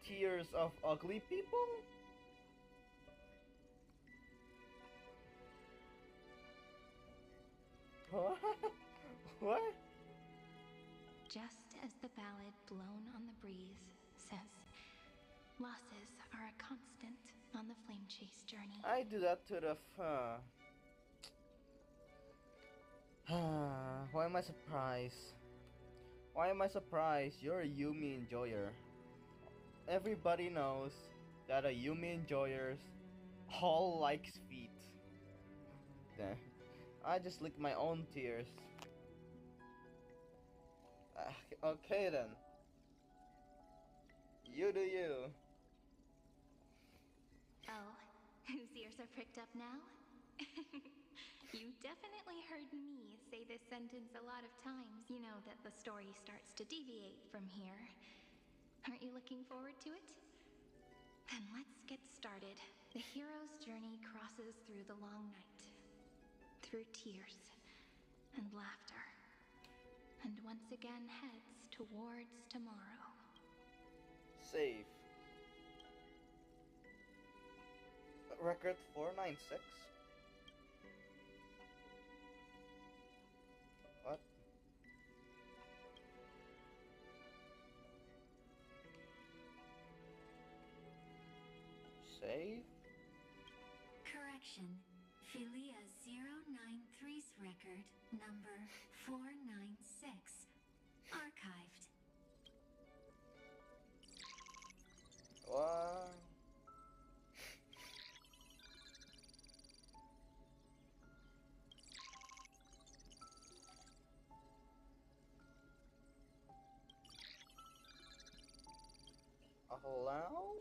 tears of ugly people? What? What? Just as the ballad blown on the breeze says, losses are a constant on the flame chase journey. I do that to the why am I surprised? Why am I surprised? You're a Yumi enjoyer. Everybody knows that a Yumi enjoyers all likes feet. There. I just lick my own tears. Okay then. You do you. Oh, whose ears are pricked up now? You definitely heard me say this sentence a lot of times. You know that the story starts to deviate from here. Aren't you looking forward to it? Then let's get started. The hero's journey crosses through the long night. Through tears and laughter. And once again heads towards tomorrow. Save. Record 496. What? Save? Correction. Philia 093's record number 496. Archived. What? Allow?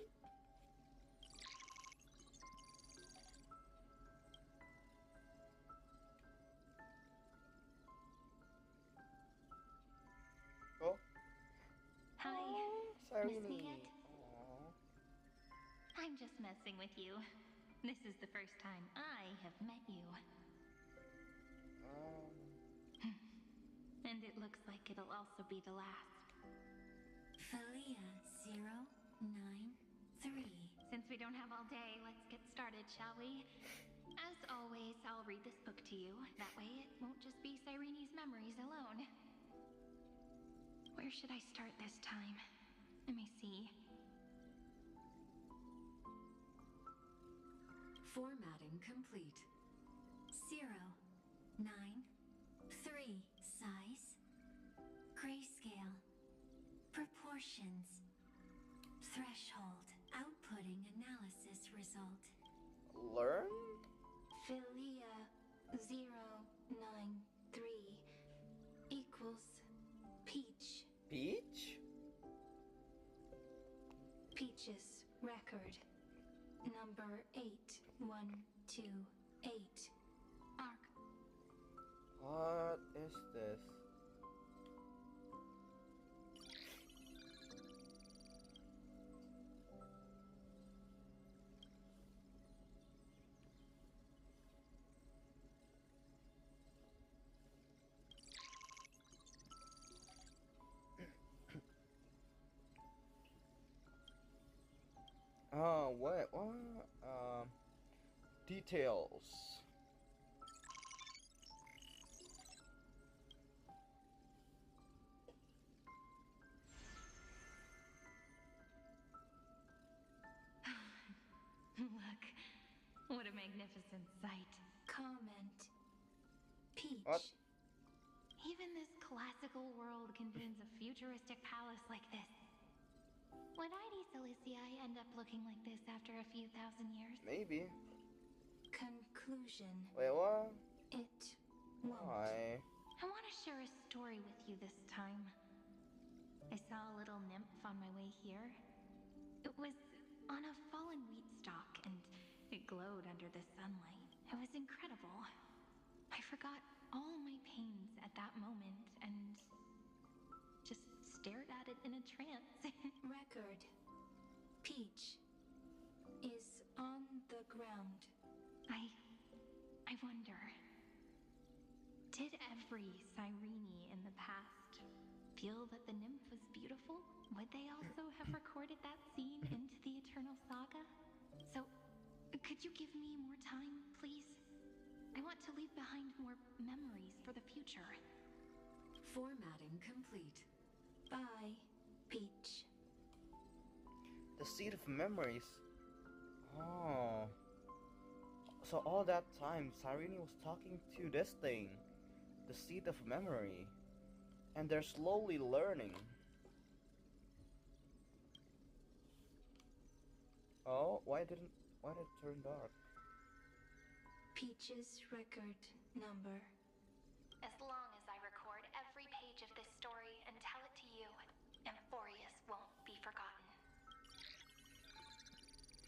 Oh. Hi. Sorry, Miss me yet? I'm just messing with you. This is the first time I have met you. And it looks like it'll also be the last. Philia 093. Since we don't have all day, let's get started, shall we? As always, I'll read this book to you. That way it won't just be Cyrene's memories alone. Where should I start this time? Let me see. Formatting complete. 0, 9, 3 size. Grayscale. Proportions. Threshold. Outputting analysis result. Learn? Philia 093 equals Peach. Peach? Peach's record. Number 8128. Arc. What is this? What? Details. Look, what a magnificent sight. Comment. Peach. What? Even this classical world contains a futuristic palace like this. Would ID Silicii end up looking like this after a few thousand years? Maybe. Conclusion. Wait, what? It won't. Why? I want to share a story with you this time. I saw a little nymph on my way here. It was on a fallen wheat stalk, and it glowed under the sunlight. It was incredible. I forgot all my pains at that moment and just stared at it in a trance. Record. Peach is on the ground. I wonder, did every Cyrene in the past feel that the nymph was beautiful? Would they also have recorded that scene into the Eternal Saga? So, could you give me more time, please? I want to leave behind more memories for the future. Formatting complete. Bye, Peach. The seed of memories. Oh. So all that time, Cyrene was talking to this thing. The seed of memory. And they're slowly learning. Oh, why did it turn dark? Peach's record number. As long as I record every page of this story and tell it to you, AMPHOREUS won't be forgotten.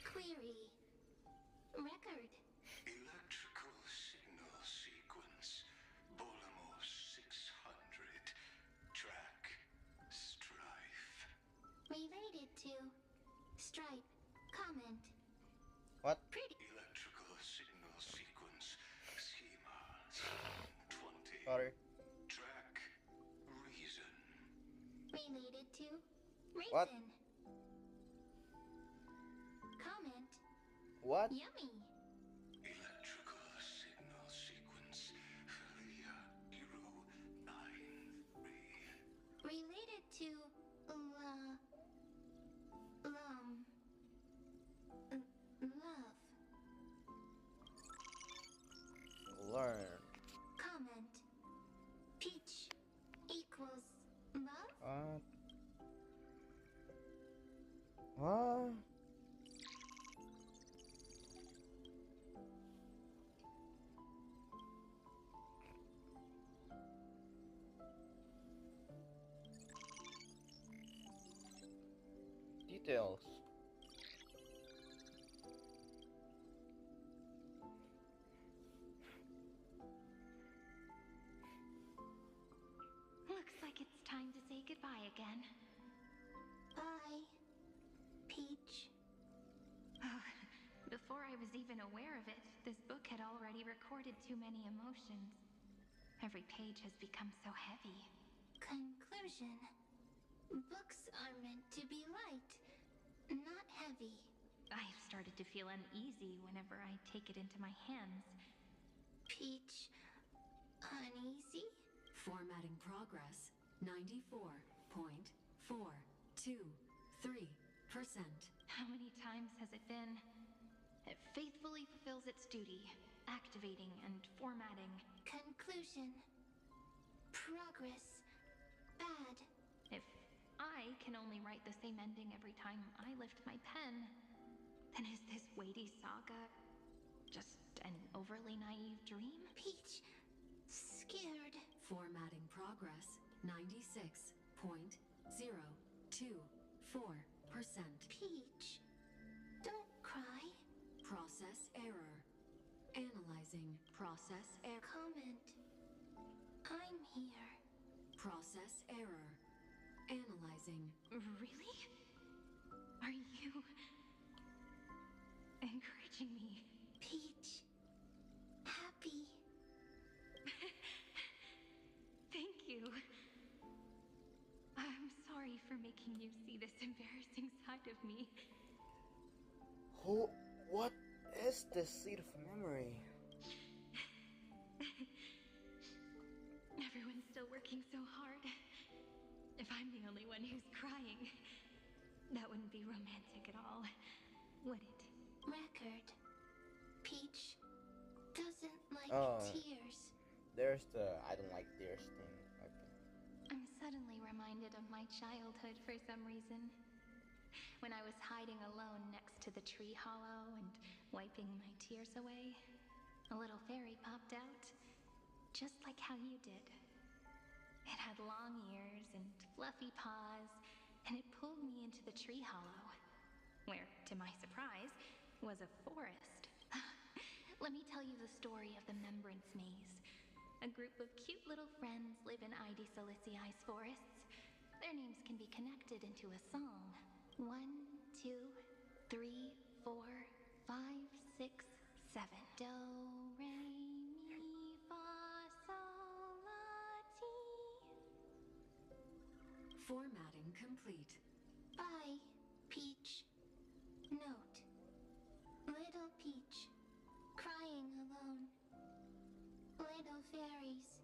Query. Record. Electrical signal sequence. Bolamos 600. Track. Strife. Related to. Stripe. Comment. What? Pretty. Electrical signal sequence. Schema 720. Sorry. Track. Reason. Related to. Reason. What? Comment. What? Yummy. Electrical signal sequence. Felia 093. Related to. Love. Learn. Comment. Peach equals love? What? Details. Looks like it's time to say goodbye again. Bye, Peach. Before I was even aware of it, this book had already recorded too many emotions. Every page has become so heavy. Conclusion. Books are meant to be light, not heavy. I've started to feel uneasy whenever I take it into my hands. Peach, uneasy? Formatting progress 94.423%. How many times has it been? It faithfully fulfills its duty, activating and formatting. Conclusion. Progress. Bad. If I can only write the same ending every time I lift my pen, then is this weighty saga just an overly naive dream? Peach, scared. Formatting progress 96.024%. Peach, don't cry. Process error. Analyzing. Process error. Comment. I'm here. Process error. Analyzing. Really? Are you encouraging me? Peach, happy. Thank you. I'm sorry for making you see this embarrassing side of me. Who? What is this seed of memory? Everyone's still working so hard. If I'm the only one who's crying, that wouldn't be romantic at all, would it? Record. Peach doesn't like tears. There's the I don't like tears thing. Okay. I'm suddenly reminded of my childhood for some reason. When I was hiding alone next to the tree hollow and wiping my tears away, a little fairy popped out, just like how you did. It had long ears and fluffy paws, and it pulled me into the tree hollow, where, to my surprise, was a forest. Let me tell you the story of the Membrance Maze. A group of cute little friends live in Ide Silicii's forests. Their names can be connected into a song. 1, 2, 3, 4, 5, 6, 7. Do, re, mi, fa, sol, la, ti. Formatting complete. Bye, Peach. Note. Little Peach. Crying alone. Little fairies.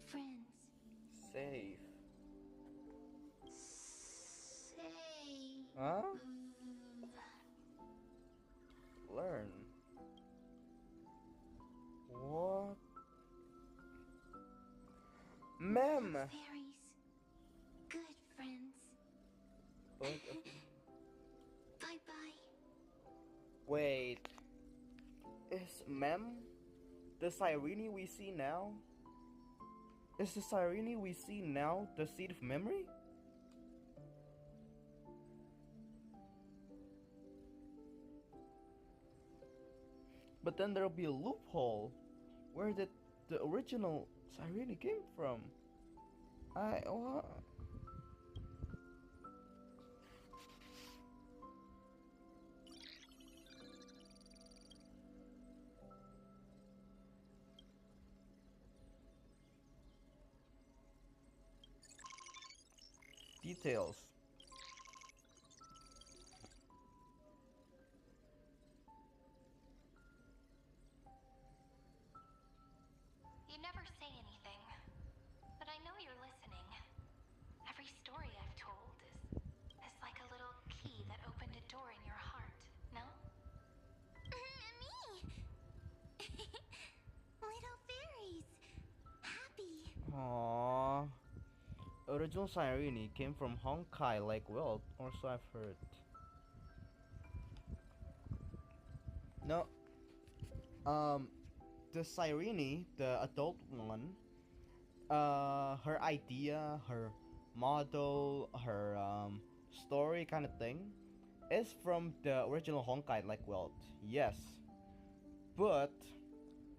Friends. Save. Save. Huh? Learn. What? Mem! Fairies. Good friends. Bye-bye. Wait. Is Mem the Cyrene we see now? Is the Cyrene we see now the seed of memory? But then there'll be a loophole. Where did the original Cyrene came from? What? Details. You never say anything, but I know you're listening. Every story I've told is like a little key that opened a door in your heart, no? Me! Little fairies. Happy. Aww. Original Cyrene came from Honkai like World, or so I've heard. No. The Cyrene, the adult one, her idea, her model, her story kind of thing is from the original Honkai like World. Yes. But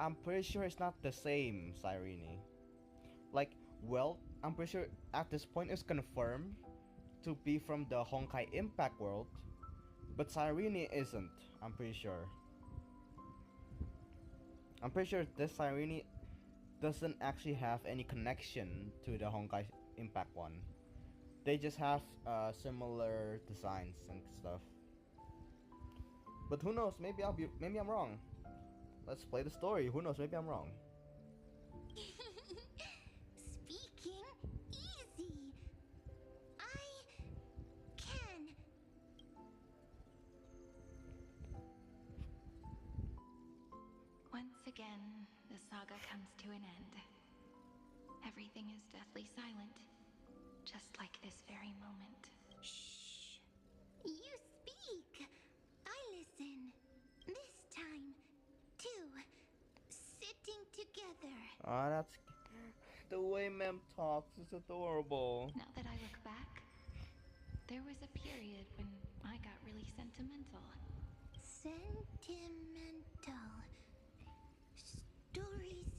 I'm pretty sure it's not the same Cyrene. Like, well, I'm pretty sure at this point it's confirmed to be from the Honkai Impact world, but Cyrene isn't, I'm pretty sure. I'm pretty sure this Cyrene doesn't actually have any connection to the Honkai Impact one. They just have similar designs and stuff. But who knows, maybe I'm wrong. Let's play the story, who knows, maybe I'm wrong. Speaking easy. I can. Once again, the saga comes to an end. Everything is deathly silent, just like this very moment. Shh. You speak. I listen. This time, too. Sitting together. Ah, that's the way Mem talks is adorable. Now that I look back, there was a period when I got really sentimental. Sentimental. Stories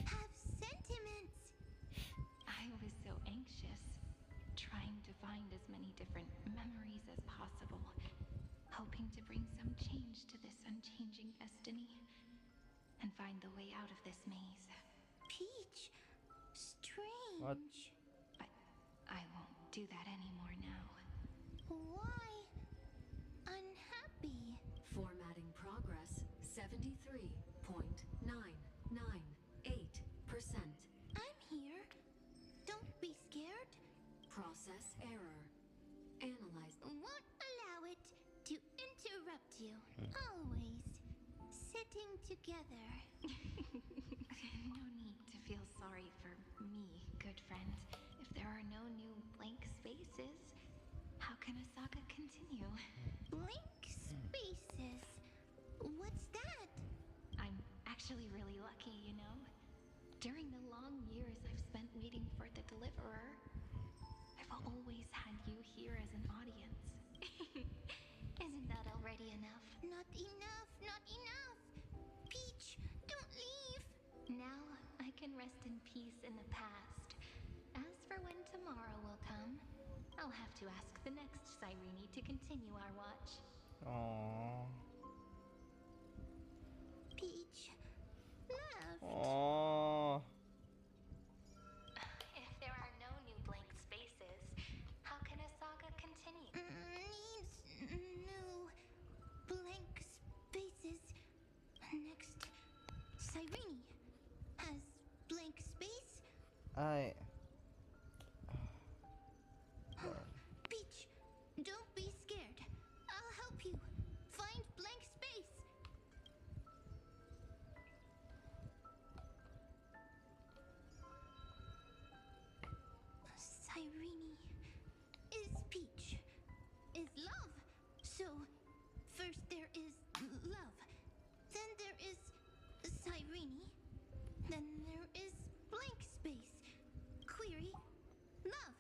have sentiments. I was so anxious, trying to find as many different memories as possible, hoping to bring some change to this unchanging destiny and find the way out of this maze. Peach, strange. What? But I won't do that anymore now. Why unhappy? 73.998%. I'm here. Don't be scared. Process error. Analyze. Won't allow it to interrupt you. Always sitting together. No need to feel sorry for me, good friend. If there are no new blank spaces, how can a saga continue? Blank spaces? What's that? I'm actually really lucky, you know? During the long years I've spent waiting for the Deliverer, I've always had you here as an audience. Isn't that already enough? Not enough, not enough! Peach, don't leave! Now I can rest in peace in the past. As for when tomorrow will come, I'll have to ask the next Cyrene to continue our watch. Aww. Peach left. Aww. If there are no new blank spaces, how can a saga continue? Needs new blank spaces. Next, Cyrene has blank space. Peach, don't be scared. I'll help you find blank space. Cyrene is Peach, is love. So, first there is love, then there is Cyrene, then there is blank space. Query, love.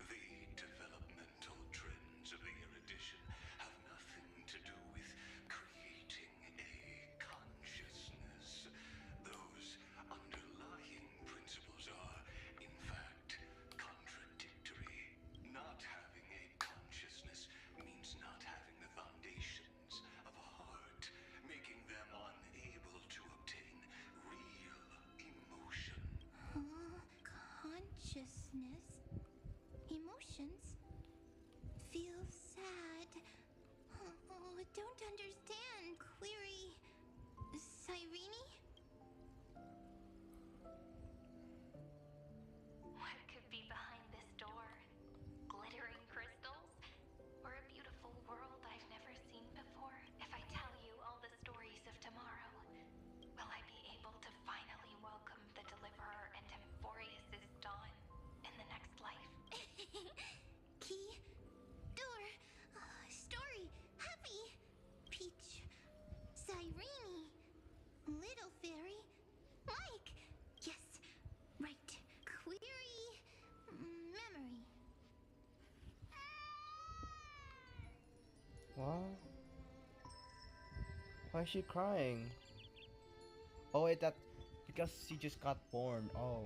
The developmental trends of the erudition have nothing to do with creating a consciousness. Those underlying principles are, in fact, contradictory. Not having a consciousness means not having the foundations of a heart, making them unable to obtain real emotion. Consciousness, emotions, feel sad. Oh, don't understand. Query, Cyrene? What could be behind this door? Glittering crystals? Or a beautiful world I've never seen before? If I tell you all the stories of tomorrow, will I be able to finally welcome the Deliverer and AMPHOREUS' dawn in the next life? Key, door, story, happy. Peach, Cyrene, little fairy, Mike. Yes, right. Query, memory. What? Why is she crying? Oh wait, that because she just got born. Oh.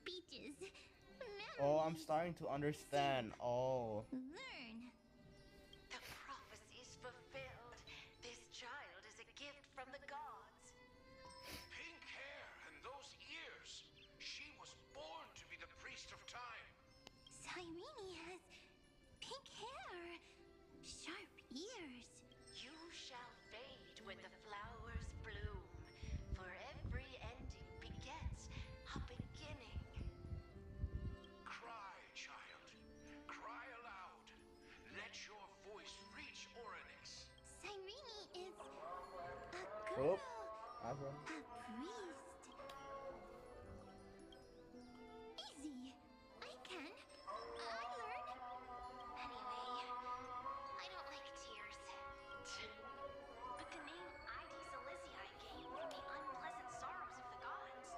Peaches, Oh, I'm memories. starting to understand. Oh. Learn. The prophecy's fulfilled. This child is a gift from the gods. Pink hair and those ears. She was born to be the priest of time. Cyrene has pink hair, sharp ears. You shall fade when the flowers bloom, for every ending begets a beginning. Cry, child. Cry aloud. Let your voice reach Oryx. Cyrene is a Oh. girl, a priest. Easy. I can. I learn. Anyway, I don't like tears. But the name ID Silesia I gained from the unpleasant sorrows of the gods.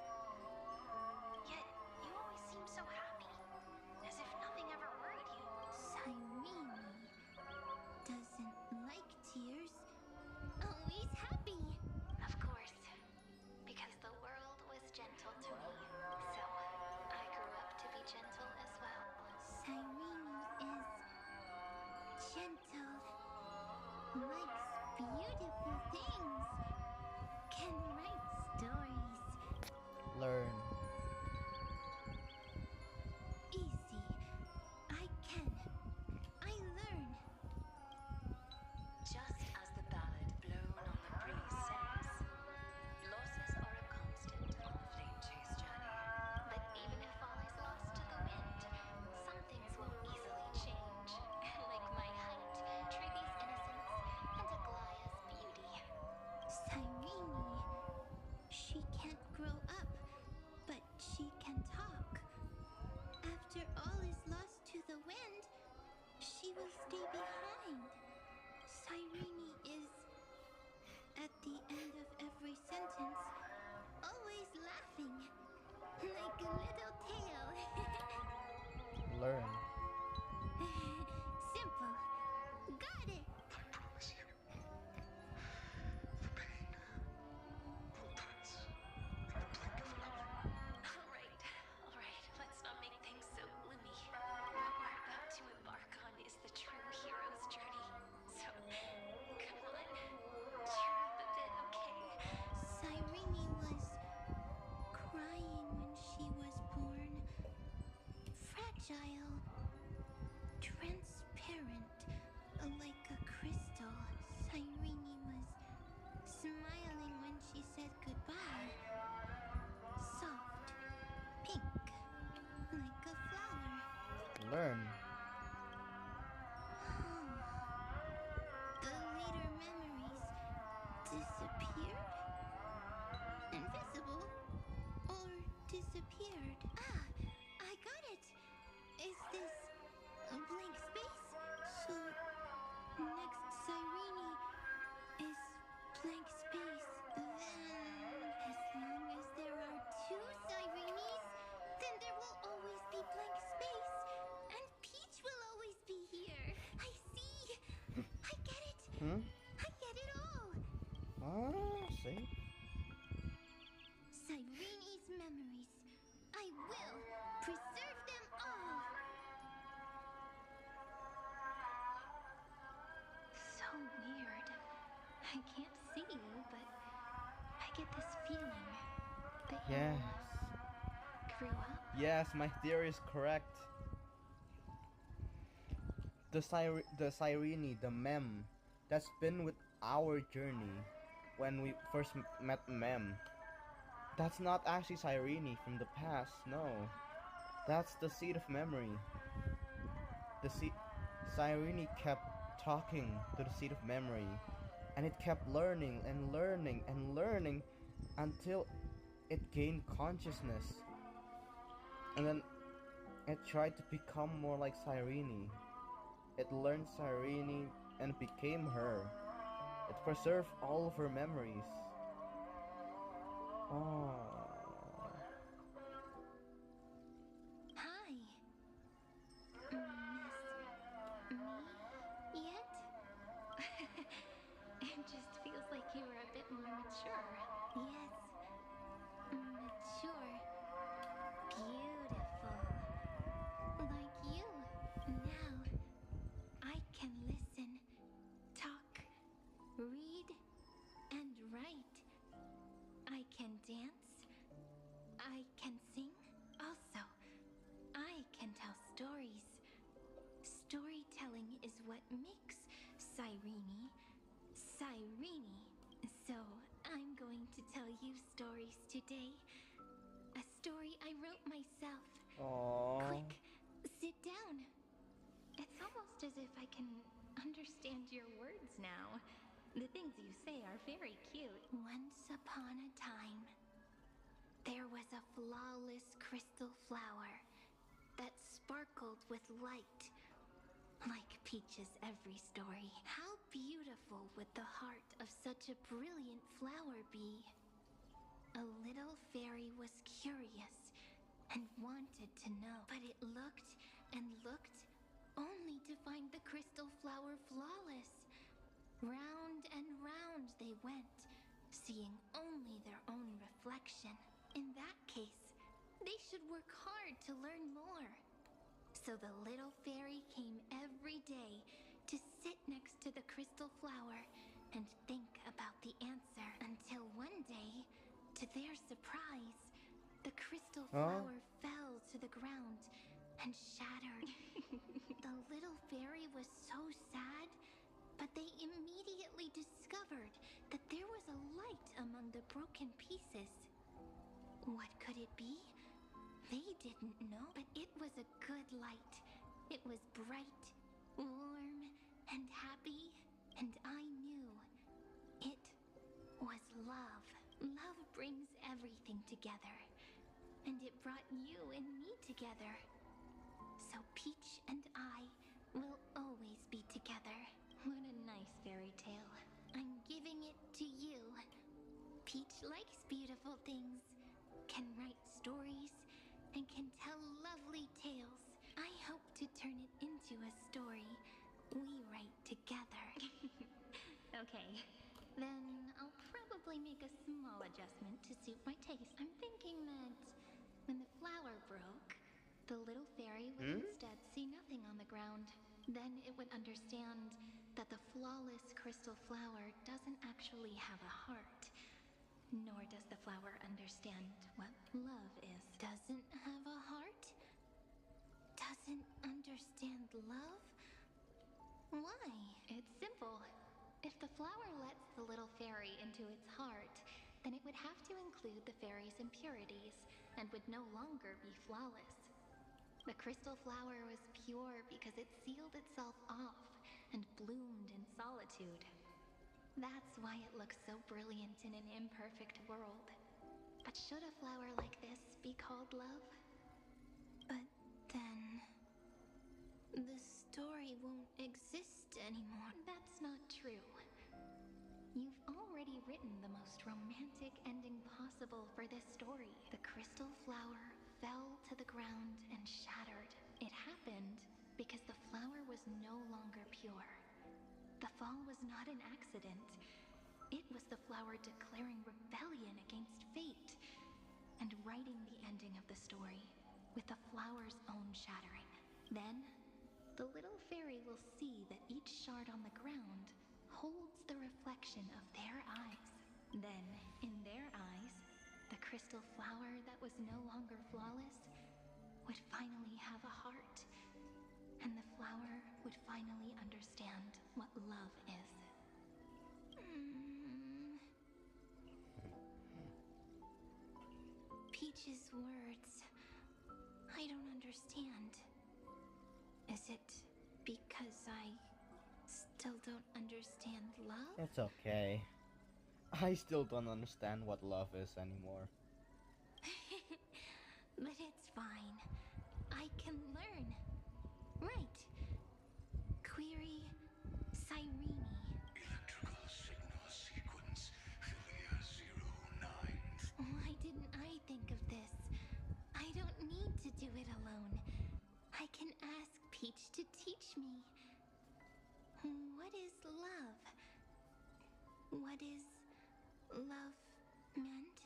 Yet, you always seem so happy, as if nothing ever worried you. Cyrene doesn't like tears. Always happy. Of course, because the world was gentle to me, so I grew up to be gentle as well. Cyrene is gentle, likes beautiful things, can write stories. Learn. Easy. I can. Hmm? I get it all. Ah, see? Cyrene's memories. I will preserve them all. So weird. I can't see you, but I get this feeling that Yes. you grew up. Yes, my theory is correct. The Cyrene, the mem, that's been with our journey when we first met Mem. That's not actually Cyrene from the past, no. That's the seed of memory. Cyrene kept talking to the seed of memory, and it kept learning and learning and learning until it gained consciousness. And then it tried to become more like Cyrene. It learned Cyrene and became her. It preserved all of her memories. Oh. Hi. Miss me yet? It just feels like you were a bit more mature. Yes. Mature. Beautiful. Like you. Now, I can listen, talk, read, and write. I can dance. I can sing. Also, I can tell stories. Storytelling is what makes Cyrene. So, I'm going to tell you stories today. A story I wrote myself. Aww. Quick, sit down. It's almost as if I can understand your words now. The things you say are very cute. Once upon a time, there was a flawless crystal flower that sparkled with light. Like Peach's every story. How beautiful would the heart of such a brilliant flower be? A little fairy was curious and wanted to know, but it looked and looked only to find the crystal flower flawless. Round and round they went, seeing only their own reflection. In that case, they should work hard to learn more. So the little fairy came every day to sit next to the crystal flower and think about the answer, until one day, to their surprise, the crystal flower fell to the ground and shattered. The little fairy was so sad, but they immediately discovered that there was a light among the broken pieces. What could it be? They didn't know, but it was a good light. It was bright, warm, and happy, and I knew it was love. Love brings everything together, and it brought you and me together. So Peach and I will always be together. What a nice fairy tale. I'm giving it to you. Peach likes beautiful things, can write stories, and can tell lovely tales. I hope to turn it into a story we write together. Okay, then I'll probably make a small adjustment to suit my taste. I'm thinking that when the flower broke, the little fairy would instead see nothing on the ground. Then it would understand that the flawless crystal flower doesn't actually have a heart. Nor does the flower understand what love is. Doesn't have a heart? Doesn't understand love? Why? It's simple. If the flower lets the little fairy into its heart, then it would have to include the fairy's impurities and would no longer be flawless. The crystal flower was pure because it sealed itself off and bloomed in solitude. That's why it looks so brilliant in an imperfect world. But should a flower like this be called love? But then, the story won't exist anymore. That's not true. You've already written the most romantic ending possible for this story. The crystal flower fell to the ground and shattered. It happened because the flower was no longer pure. The fall was not an accident. It was the flower declaring rebellion against fate and writing the ending of the story with the flower's own shattering. Then, the little fairy will see that each shard on the ground holds the reflection of their eyes. Then, in their eyes, the crystal flower that was no longer flawless would finally have a heart, and the flower would finally understand what love is. Peach's words. I don't understand. Is it because I still don't understand love? It's okay. I still don't understand what love is anymore. But it's fine. I can learn. Right. Query Cyrene. Electrical signal sequence Philia 09. Why didn't I think of this? I don't need to do it alone. I can ask Peach to teach me. What is love? What is love meant?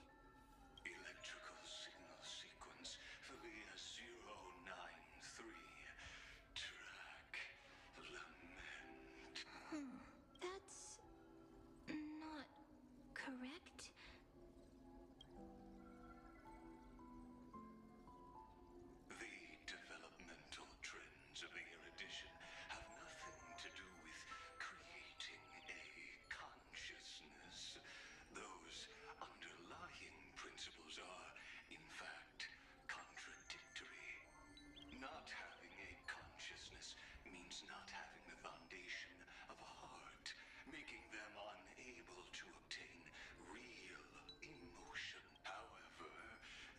Electrical signal sequence Philia 093. Track lament. That's not correct. The developmental trends of the erudition have nothing to do with creating a consciousness. Those underlying principles are, in fact, contradictory. Not having a consciousness means not having the foundation of a heart, making them unable to obtain real emotion. However,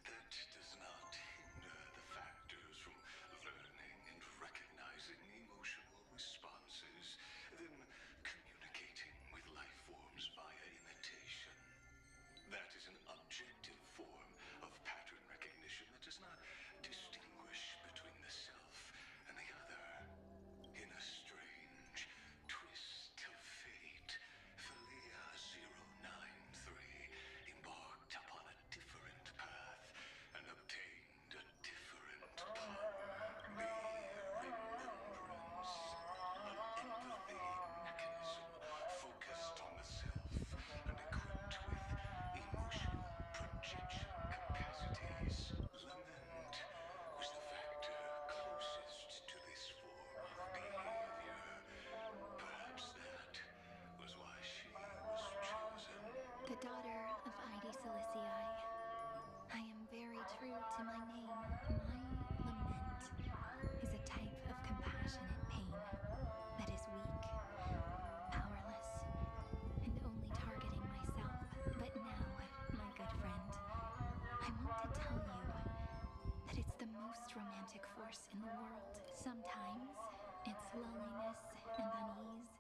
that does not hinder the factors from learning and recognizing emotional responses, then communicating with life forms via imitation. That is an objective form of pattern recognition that does not distinguish between the self and the other. In a strange twist of fate, Philia 093 embarked upon a different path and obtained a different power. The remembrance, an empathy mechanism focused on the self and equipped with emotional projection capacities. Lament was the factor closest to this form of behavior. Perhaps that was why she was chosen. The daughter of Id Silicii. I am very true to my name. My lament is a type of compassionate pain that is weak, powerless, and only targeting myself. But now, my good friend, I want to tell you that it's the most romantic force in the world. Sometimes it's loneliness and unease.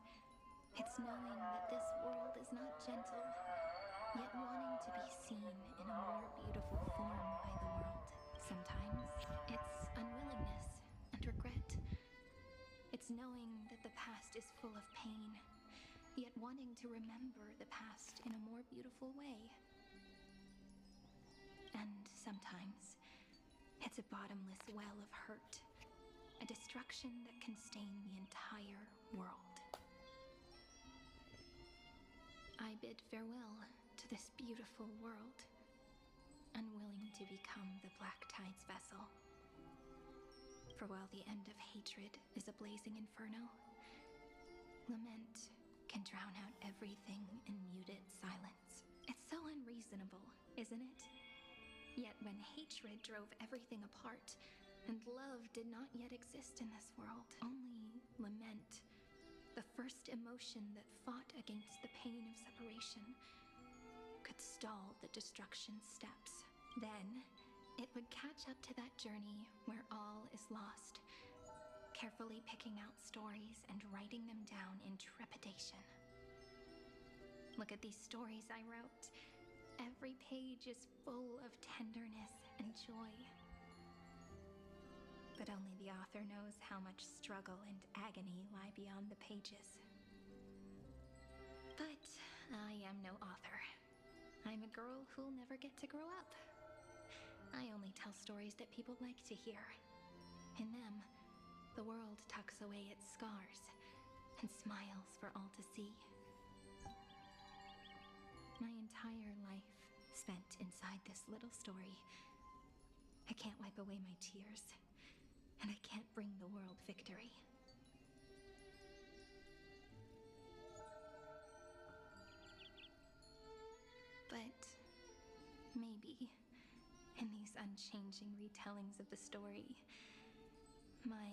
It's knowing that this world is not gentle, yet wanting to be seen in a more beautiful form by the world. Sometimes it's unwillingness and regret. It's knowing that the past is full of pain, yet wanting to remember the past in a more beautiful way. And sometimes it's a bottomless well of hurt, a destruction that can stain the entire world. I bid farewell to this beautiful world, unwilling to become the Black Tide's vessel. For while the end of hatred is a blazing inferno, lament can drown out everything in muted silence. It's so unreasonable, isn't it? Yet when hatred drove everything apart, and love did not yet exist in this world, only lament, the first emotion that fought against the pain of separation, could stall the destruction steps. Then, it would catch up to that journey where all is lost, carefully picking out stories and writing them down in trepidation. Look at these stories I wrote. Every page is full of tenderness and joy. But only the author knows how much struggle and agony lie beyond the pages. I am no author. I'm a girl who'll never get to grow up. I only tell stories that people like to hear. In them, the world tucks away its scars and smiles for all to see. My entire life spent inside this little story. I can't wipe away my tears, and I can't bring the world victory. But maybe, in these unchanging retellings of the story, my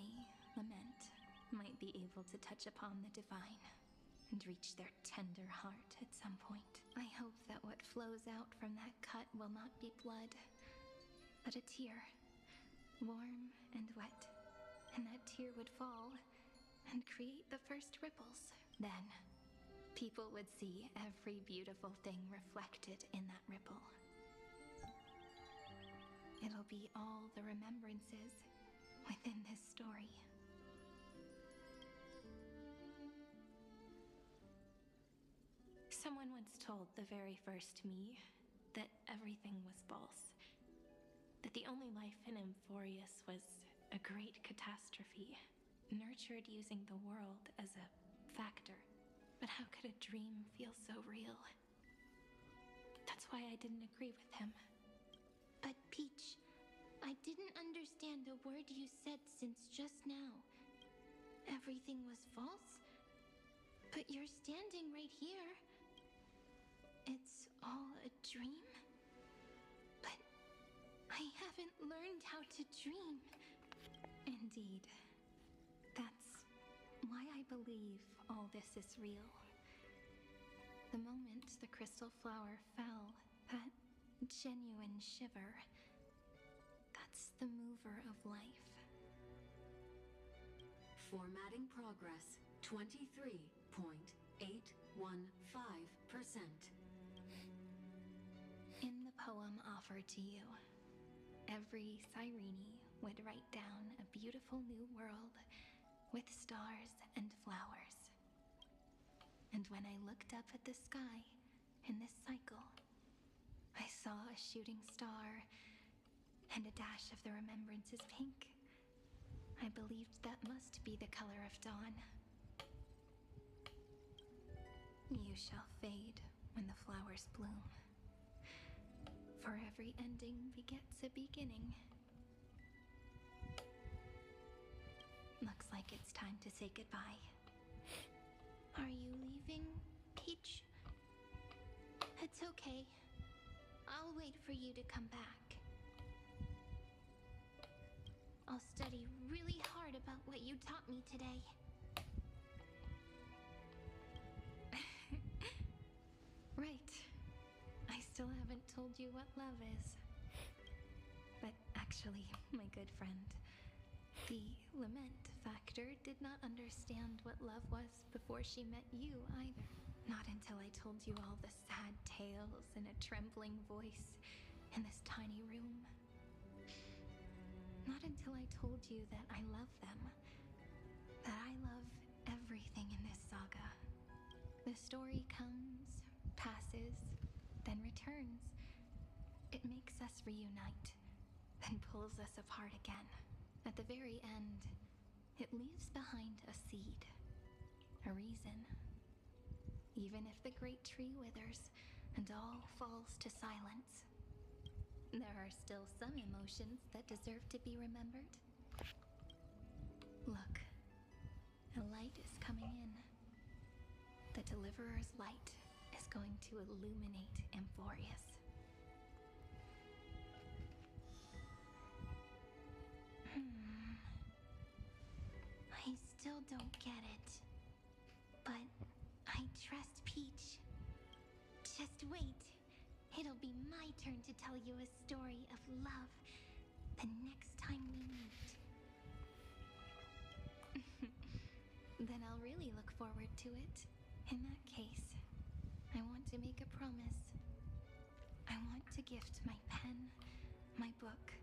lament might be able to touch upon the divine and reach their tender heart at some point. I hope that what flows out from that cut will not be blood, but a tear, warm and wet, and that tear would fall and create the first ripples. Then, people would see every beautiful thing reflected in that ripple. It'll be all the remembrances within this story. Someone once told the very first me that everything was false. That the only life in AMPHOREUS was a great catastrophe, nurtured using the world as a factor. But how could a dream feel so real? That's why I didn't agree with him. But Peach, I didn't understand a word you said since just now. Everything was false? But you're standing right here. It's all a dream? But I haven't learned how to dream. Indeed. That's why I believe all this is real. The moment the crystal flower fell, that genuine shiver, that's the mover of life. Formatting progress 23.815%. In the poem offered to you, every Cyrene would write down a beautiful new world with stars and flowers. And when I looked up at the sky in this cycle, I saw a shooting star and a dash of the remembrances pink. I believed that must be the color of dawn. You shall fade when the flowers bloom. For every ending begets a beginning. Looks like it's time to say goodbye. Are you leaving, Peach? It's okay. I'll wait for you to come back. I'll study really hard about what you taught me today. Right. I still haven't told you what love is. But actually, my good friend, the lament factor did not understand what love was before she met you either. Not until I told you all the sad tales in a trembling voice in this tiny room. Not until I told you that I love them. That I love everything in this saga. The story comes, passes, then returns. It makes us reunite, then pulls us apart again. At the very end, it leaves behind a seed, a reason. Even if the great tree withers and all falls to silence, there are still some emotions that deserve to be remembered. Look, a light is coming in. The Deliverer's light is going to illuminate AMPHOREUS. I still don't get it. But I trust Peach. Just wait. It'll be my turn to tell you a story of love the next time we meet. Then I'll really look forward to it. In that case, I want to make a promise. I want to gift my pen, my book,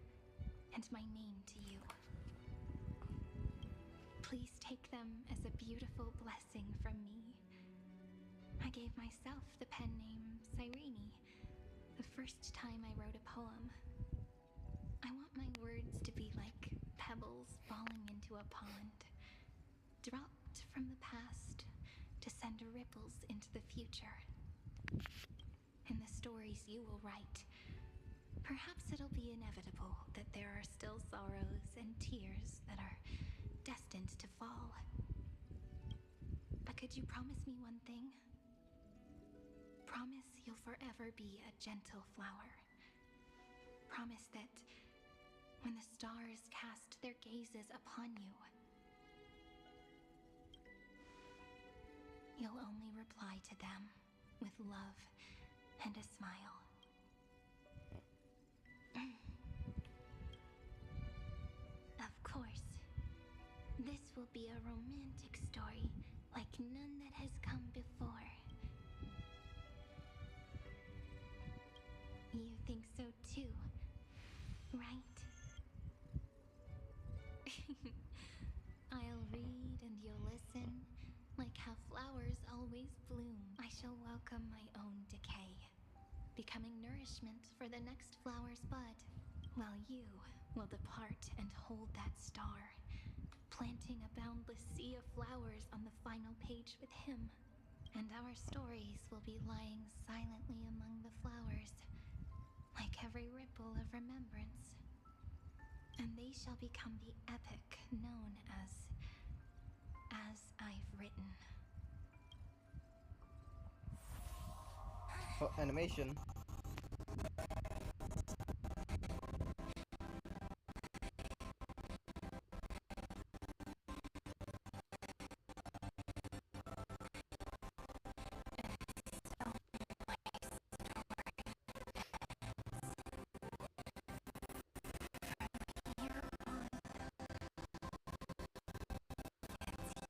and my name to you. Please take them as a beautiful blessing from me. I gave myself the pen name Cyrene the first time I wrote a poem. I want my words to be like pebbles falling into a pond, dropped from the past to send ripples into the future. In the stories you will write, perhaps it'll be inevitable that there are still sorrows and tears that are destined to fall. But could you promise me one thing? Promise you'll forever be a gentle flower. Promise that when the stars cast their gazes upon you, you'll only reply to them with love and a smile. Of course, this will be a romantic story like none that has come before. You think so too, right? I'll read and you'll listen, like how flowers always bloom. I shall welcome my own decay, becoming nourishment for the next flower's bud, while you will depart and hold that star, planting a boundless sea of flowers on the final page with him. And our stories will be lying silently among the flowers, like every ripple of remembrance. And they shall become the epic known as I've Written. Oh, animation.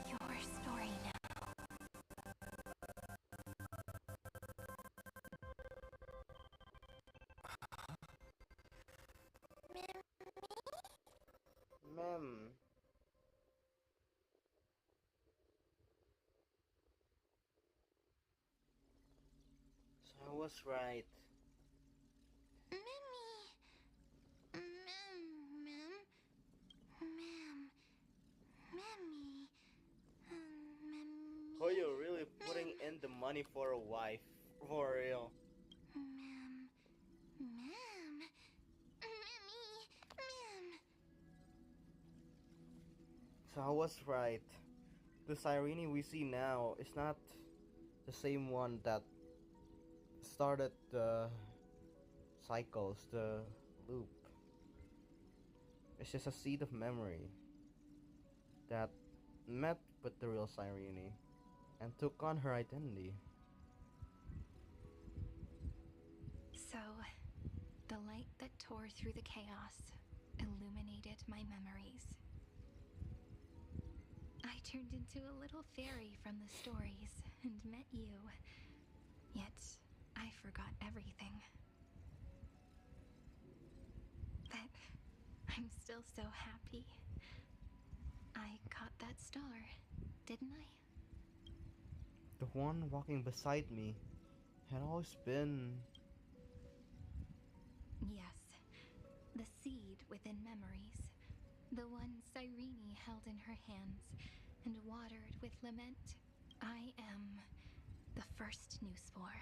Your story now. Mem. So I was right. Oh, you're really putting in the money for a wife. For real. So I was right. The Cyrene we see now is not the same one that started the cycles, the loop. It's just a seed of memory that met with the real Cyrene and took on her identity. So, the light that tore through the chaos illuminated my memories. I turned into a little fairy from the stories and met you. Yet, I forgot everything. But I'm still so happy. I caught that star, didn't I? The one walking beside me had always been... Yes, the seed within memories. The one Cyrene held in her hands and watered with lament. I am the first new spore.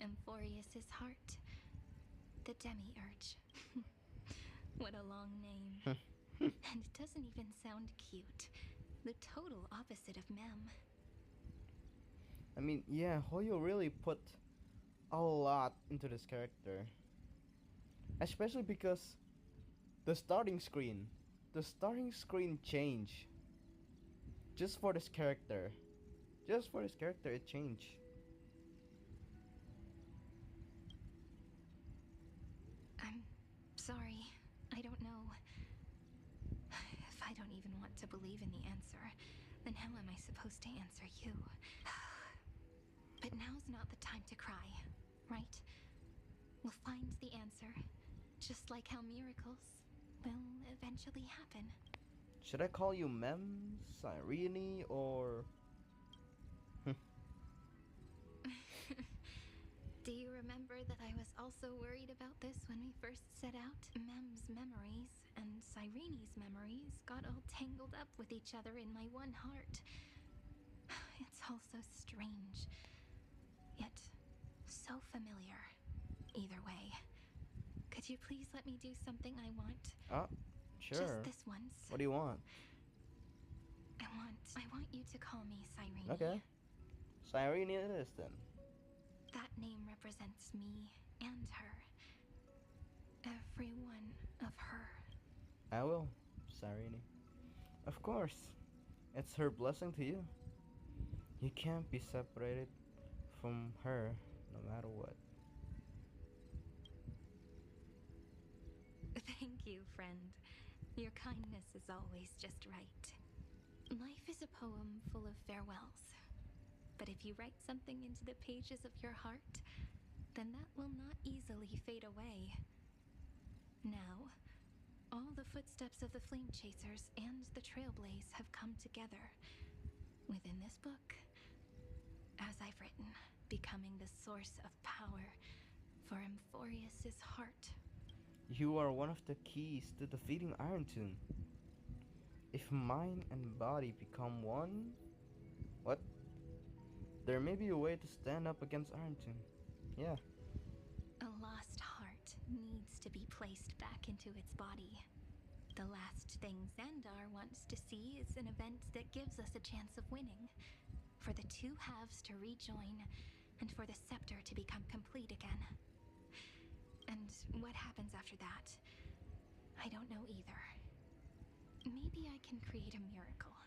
AMPHOREUS' heart. The demiurge. What a long name. And it doesn't even sound cute. The total opposite of Mem. I mean, yeah, Hoyo really put a lot into this character. Especially because the starting screen changed. Just for this character. It changed. I'm sorry. I don't know. If I don't even want to believe in the answer, then how am I supposed to answer you? But now's not the time to cry, right? We'll find the answer, just like how miracles will eventually happen. Should I call you Mem, Cyrene, or... remember that I was also worried about this when we first set out? Mem's memories and Cyrene's memories got all tangled up with each other in my one heart. It's all so strange, yet so familiar. Either way, could you please let me do something I want? Sure. Just this once. What do you want? I want you to call me Cyrene. Okay. Cyrene it is then. That name represents me and her. Every one of her. I will, Cyrene. Of course. It's her blessing to you. You can't be separated from her no matter what. Thank you, friend. Your kindness is always just right. Life is a poem full of farewells. But if you write something into the pages of your heart, then that will not easily fade away. Now, all the footsteps of the Flame Chasers and the Trailblaze have come together within this book, as I've written, becoming the source of power for AMPHOREUS' heart. You are one of the keys to defeating Iron Tomb. If mind and body become one, what? There may be a way to stand up against Iron Tomb. Yeah. A lost heart needs to be placed back into its body. The last thing Xandar wants to see is an event that gives us a chance of winning. For the two halves to rejoin, and for the scepter to become complete again. And what happens after that, I don't know either. Maybe I can create a miracle,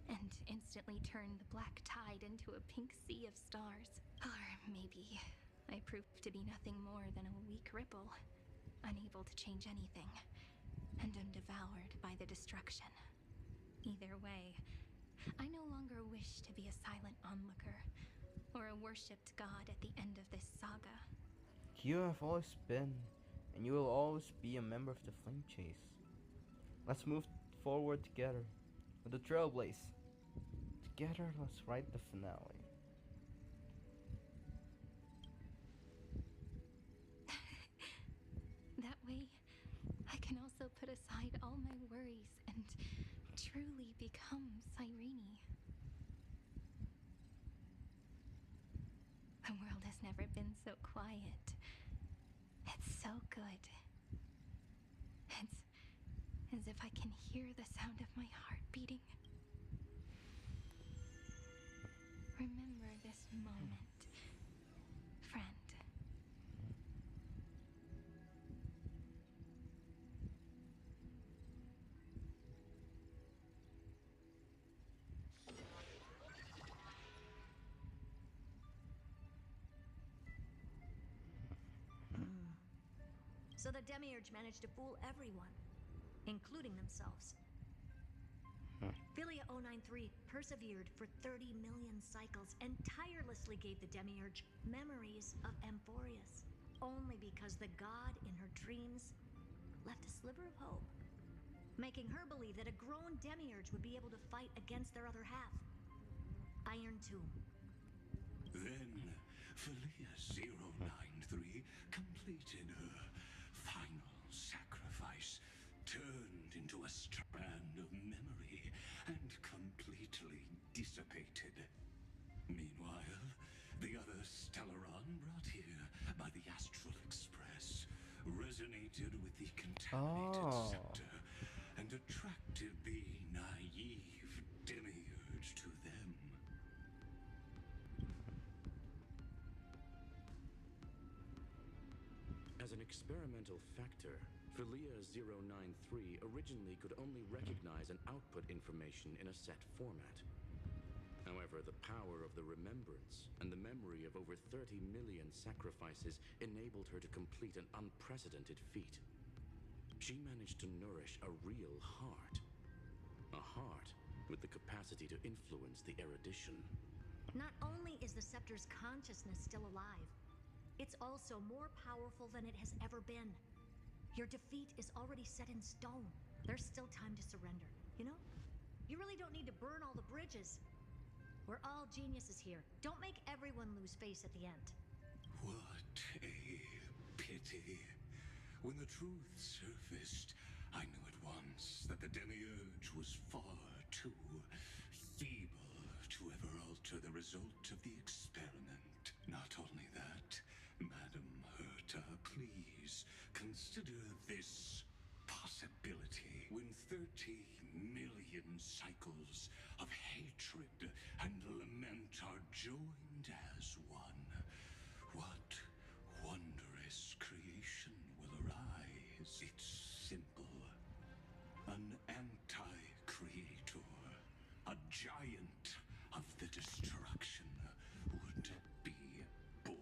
and instantly turn the black tide into a pink sea of stars. Or maybe I prove to be nothing more than a weak ripple, unable to change anything, and am devoured by the destruction. Either way, I no longer wish to be a silent onlooker, or a worshipped god at the end of this saga. You have always been, and you will always be a member of the Flame Chase. Let's move forward together, with the Trailblaze. Together, let's write the finale. That way, I can also put aside all my worries and truly become Cyrene. The world has never been so quiet. It's so good. It's as if I can hear the sound of my heart beating. Remember this moment, friend. So the Demiurge managed to fool everyone, including themselves. Philia 093 persevered for 30 million cycles and tirelessly gave the Demiurge memories of AMPHOREUS, only because the god in her dreams left a sliver of hope, making her believe that a grown Demiurge would be able to fight against their other half, Iron Tomb. Then, Philia 093 completed her final sacrifice, turned into a strand of memory, and completely dissipated. Meanwhile, the other Stellaron brought here by the Astral Express resonated with the contaminated scepter and attracted the naive Demiurge to them. As an experimental factor, Philia 093 originally could only recognize and output information in a set format. However, the power of the remembrance and the memory of over 30 million sacrifices enabled her to complete an unprecedented feat. She managed to nourish a real heart. A heart with the capacity to influence the erudition. Not only is the scepter's consciousness still alive, it's also more powerful than it has ever been. Your defeat is already set in stone. There's still time to surrender, you know? You really don't need to burn all the bridges. We're all geniuses here. Don't make everyone lose face at the end. What When the truth surfaced, I knew at once that the Demiurge was far too feeble to ever alter the result of the experiment. Not only that, Madam Herta, please consider this possibility. When 30 million cycles of hatred and lament are joined as one, what wondrous creation will arise? It's simple. An anti-creator, a giant of the destruction, would be born.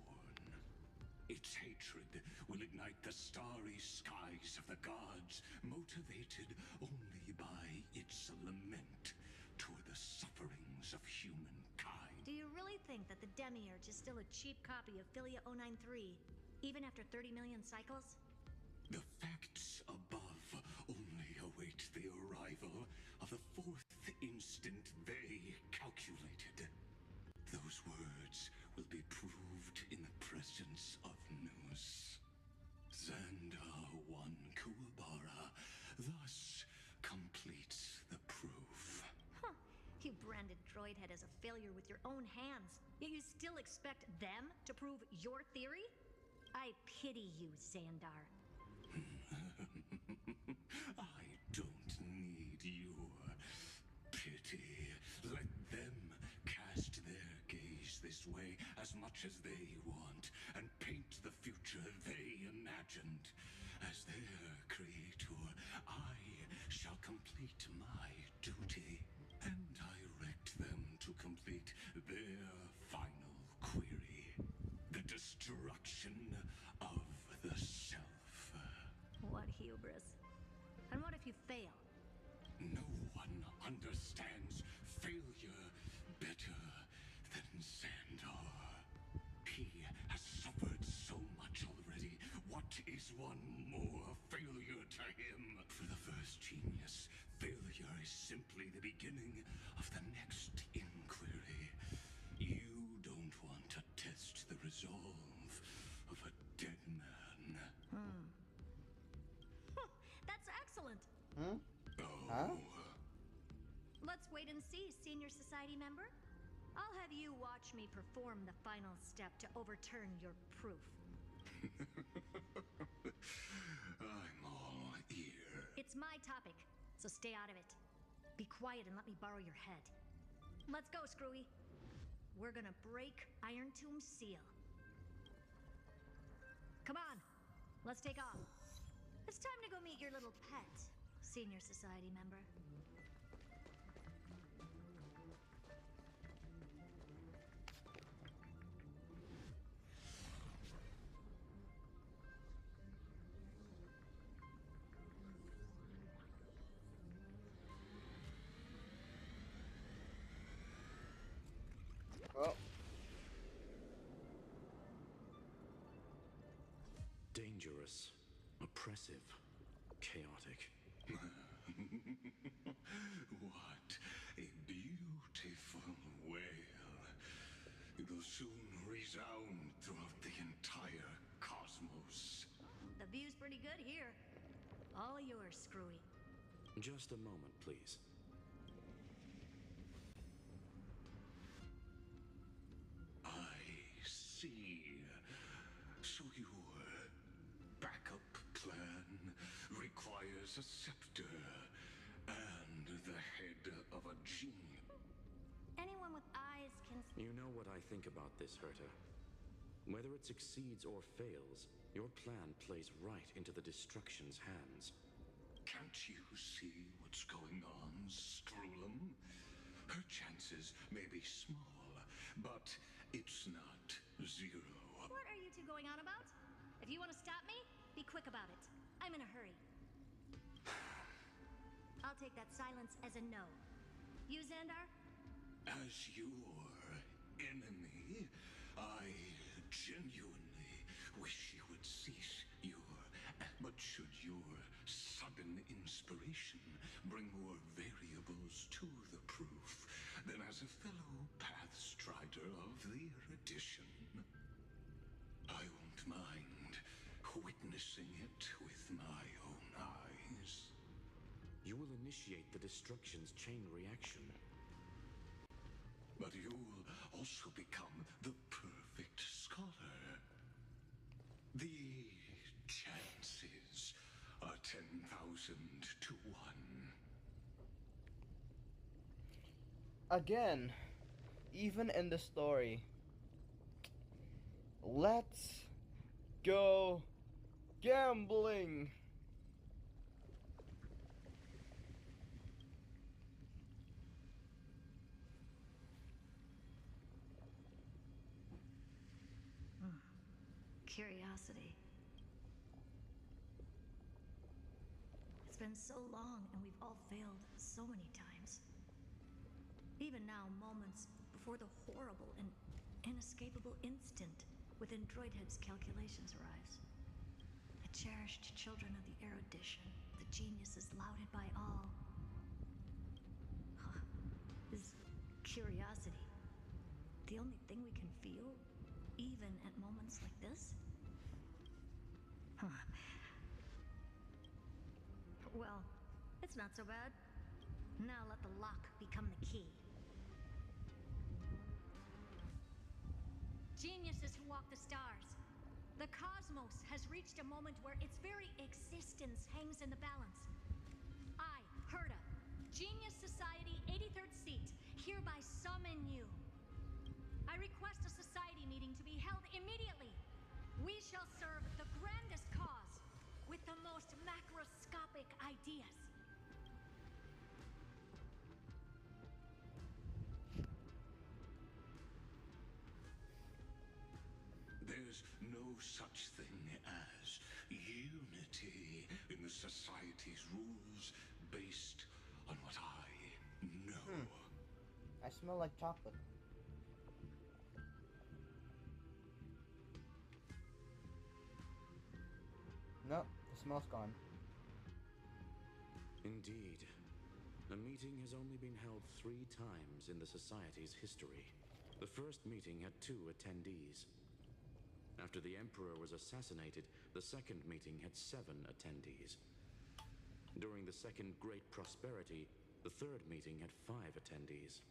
Its hatred will ignite the starry skies of the gods, motivated only by its lament toward the sufferings of humankind. Do you really think that the Demiurge is still a cheap copy of Philia 093, even after 30 million cycles? The facts above only await the arrival of the fourth instant they calculated. Those words will be proved in the presence of news. Xandar 1 Kuwabara thus completes the proof. Huh. You branded Droidhead as a failure with your own hands, yet you still expect them to prove your theory? I pity you, Xandar. I don't need your pity. Let them cast their gaze this way as much as they want, and paint the future they imagined. As their creator, I shall complete my duty, and direct them to complete their final query. The destruction of the self. What hubris. And what if you fail? No one understands failure better than Xandar. He has suffered so much already. What is one more failure to him? For the first genius, failure is simply the beginning of the next inquiry. You don't want to test the resolve of a dead man. That's excellent. Hmm? Oh. Huh? Let's wait and see, Senior Society member. I'll have you watch me perform the final step to overturn your proof. I'm all ear. It's my topic, so stay out of it. Be quiet and let me borrow your head. Let's go, Screwy. We're gonna break Iron Tomb's seal. Come on, let's take off. It's time to go meet your little pet, Senior Society member. Oh. Dangerous, oppressive, chaotic. What a beautiful wail. It'll soon resound throughout the entire cosmos. The view's pretty good here. All yours, Screwy. Just a moment, please. I see. So your backup plan requires a scepter and the head of a genie. Anyone with eyes can... You know what I think about this, Herta. Whether it succeeds or fails, your plan plays right into the destruction's hands. Can't you see what's going on, Screwlum? Her chances may be small, but it's not zero. What are you two going on about? If you want to stop me, be quick about it. I'm in a hurry. I'll take that silence as a no. You, Xandar? As your enemy, I genuinely wish you would cease your... But should your sudden inspiration bring more variables to the proof, then as a fellow pathstrider of the erudition, I won't mind witnessing witnessing it with my own eyes. You will initiate the destruction's chain reaction. But you'll also become the perfect scholar. The chances are 10,000 to 1. Again, even in the story, let's go gambling. Curiosity. It's been so long and we've all failed so many times. Even now, moments before the horrible and inescapable instant within Droidhead's calculations arrives. The cherished children of the erudition, the geniuses lauded by all. Is curiosity the only thing we can feel, even at moments like this? Well, it's not so bad. Now let the lock become the key. Geniuses who walk the stars. The cosmos has reached a moment where its very existence hangs in the balance. I, Herda, Genius Society 83rd seat, hereby summon you. I request a society meeting to be held immediately. We shall serve the grandest cause with the most macroscopic ideas. There's no such thing as unity in the Society's rules based on what I know. I smell like chocolate. No, the smell's gone. Indeed. A meeting has only been held 3 times in the Society's history. The first meeting had 2 attendees. After the Emperor was assassinated, the second meeting had 7 attendees. During the Second Great Prosperity, the third meeting had 5 attendees.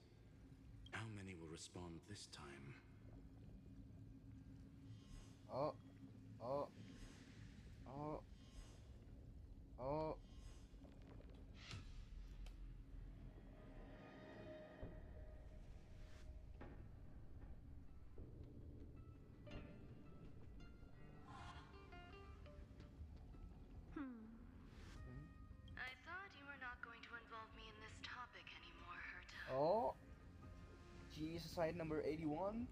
How many will respond this time? Oh. I thought you were not going to involve me in this topic anymore, Herta. Oh. Genius Society number 81.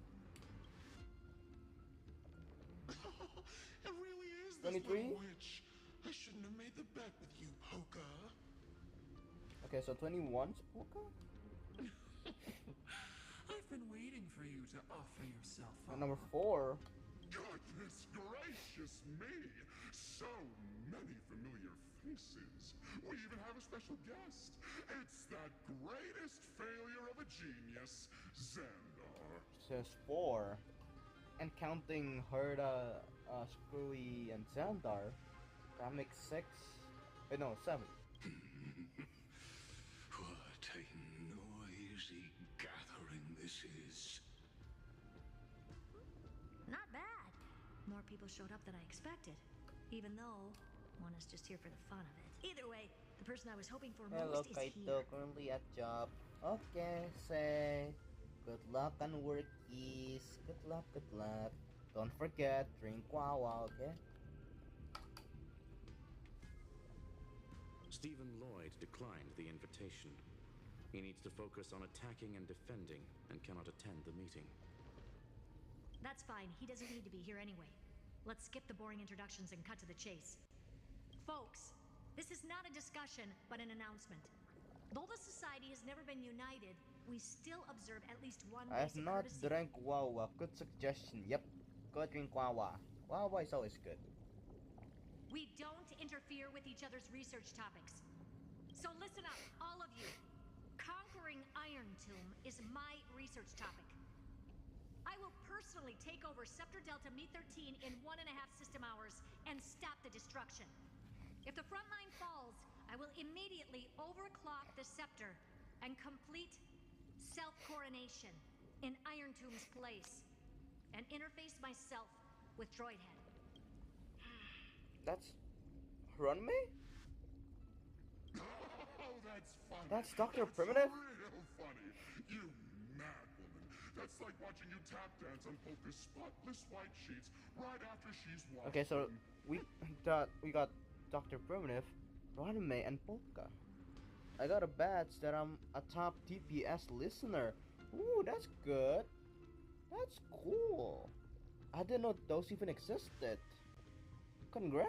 It really is this 23? little witch. I shouldn't have made the bet with you, Poka. Okay, so 21's Polka? I've been waiting for you to offer yourself up. Number 4. Goodness gracious me! So many familiar faces. We even have a special guest. It's that greatest failure of a genius, Xandar. Says 4. And counting Herda, Screwy, and Xandar, that makes 6. Wait, no, 7. What a noisy gathering this is. Not bad. More people showed up than I expected. Even though one is just here for the fun of it. Either way, the person I was hoping for Hello, most is Kaito, here. currently at job. Okay, say, good luck on work, keys. Good luck, good luck. Don't forget, drink Wawa, okay? Stephen Lloyd declined the invitation. He needs to focus on attacking and defending and cannot attend the meeting. That's fine. He doesn't need to be here anyway. Let's skip the boring introductions and cut to the chase. Folks, this is not a discussion, but an announcement. Though the society has never been united, we still observe at least one I have basic not courtesy. drank Wawa. Good suggestion. Yep, go drink Wawa. Wawa is always good. We don't interfere with each other's research topics. So listen up, all of you. Conquering Iron Tomb is my research topic. I will personally take over Scepter Delta Me-13 in 1.5 system hours and stop the destruction. If the front line falls, I will immediately overclock the scepter and complete self-coronation in Iron Tomb's place, and interface myself with Droidhead. That's Runme? Oh, that's funny. That's Dr. Primitive? Real funny. You mad woman. That's like watching you tap dance on Polka's spotless white sheets right after she's washed Okay, so them. we got Dr. Primitive, Runme, and Polka. I got a badge that I'm a top TPS listener. Ooh, that's good. That's cool. I didn't know those even existed. Congrats.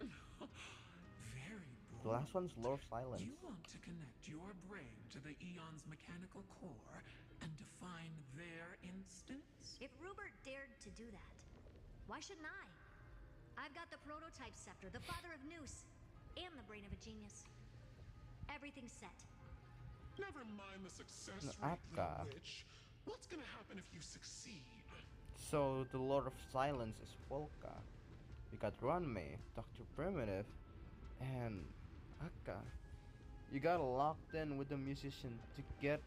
Very The last one's Lord Silence. You want to connect your brain to the Eon's mechanical core and define their instance? If Rupert dared to do that, why shouldn't I? I've got the prototype scepter, the father of Noose, and the brain of a genius. Everything's set. Never mind the success No, rate, Akka. little witch. What's gonna happen if you succeed? So the Lord of Silence is Polka. We got Runme, Dr. Primitive, and Akka. You got locked in with the musician to get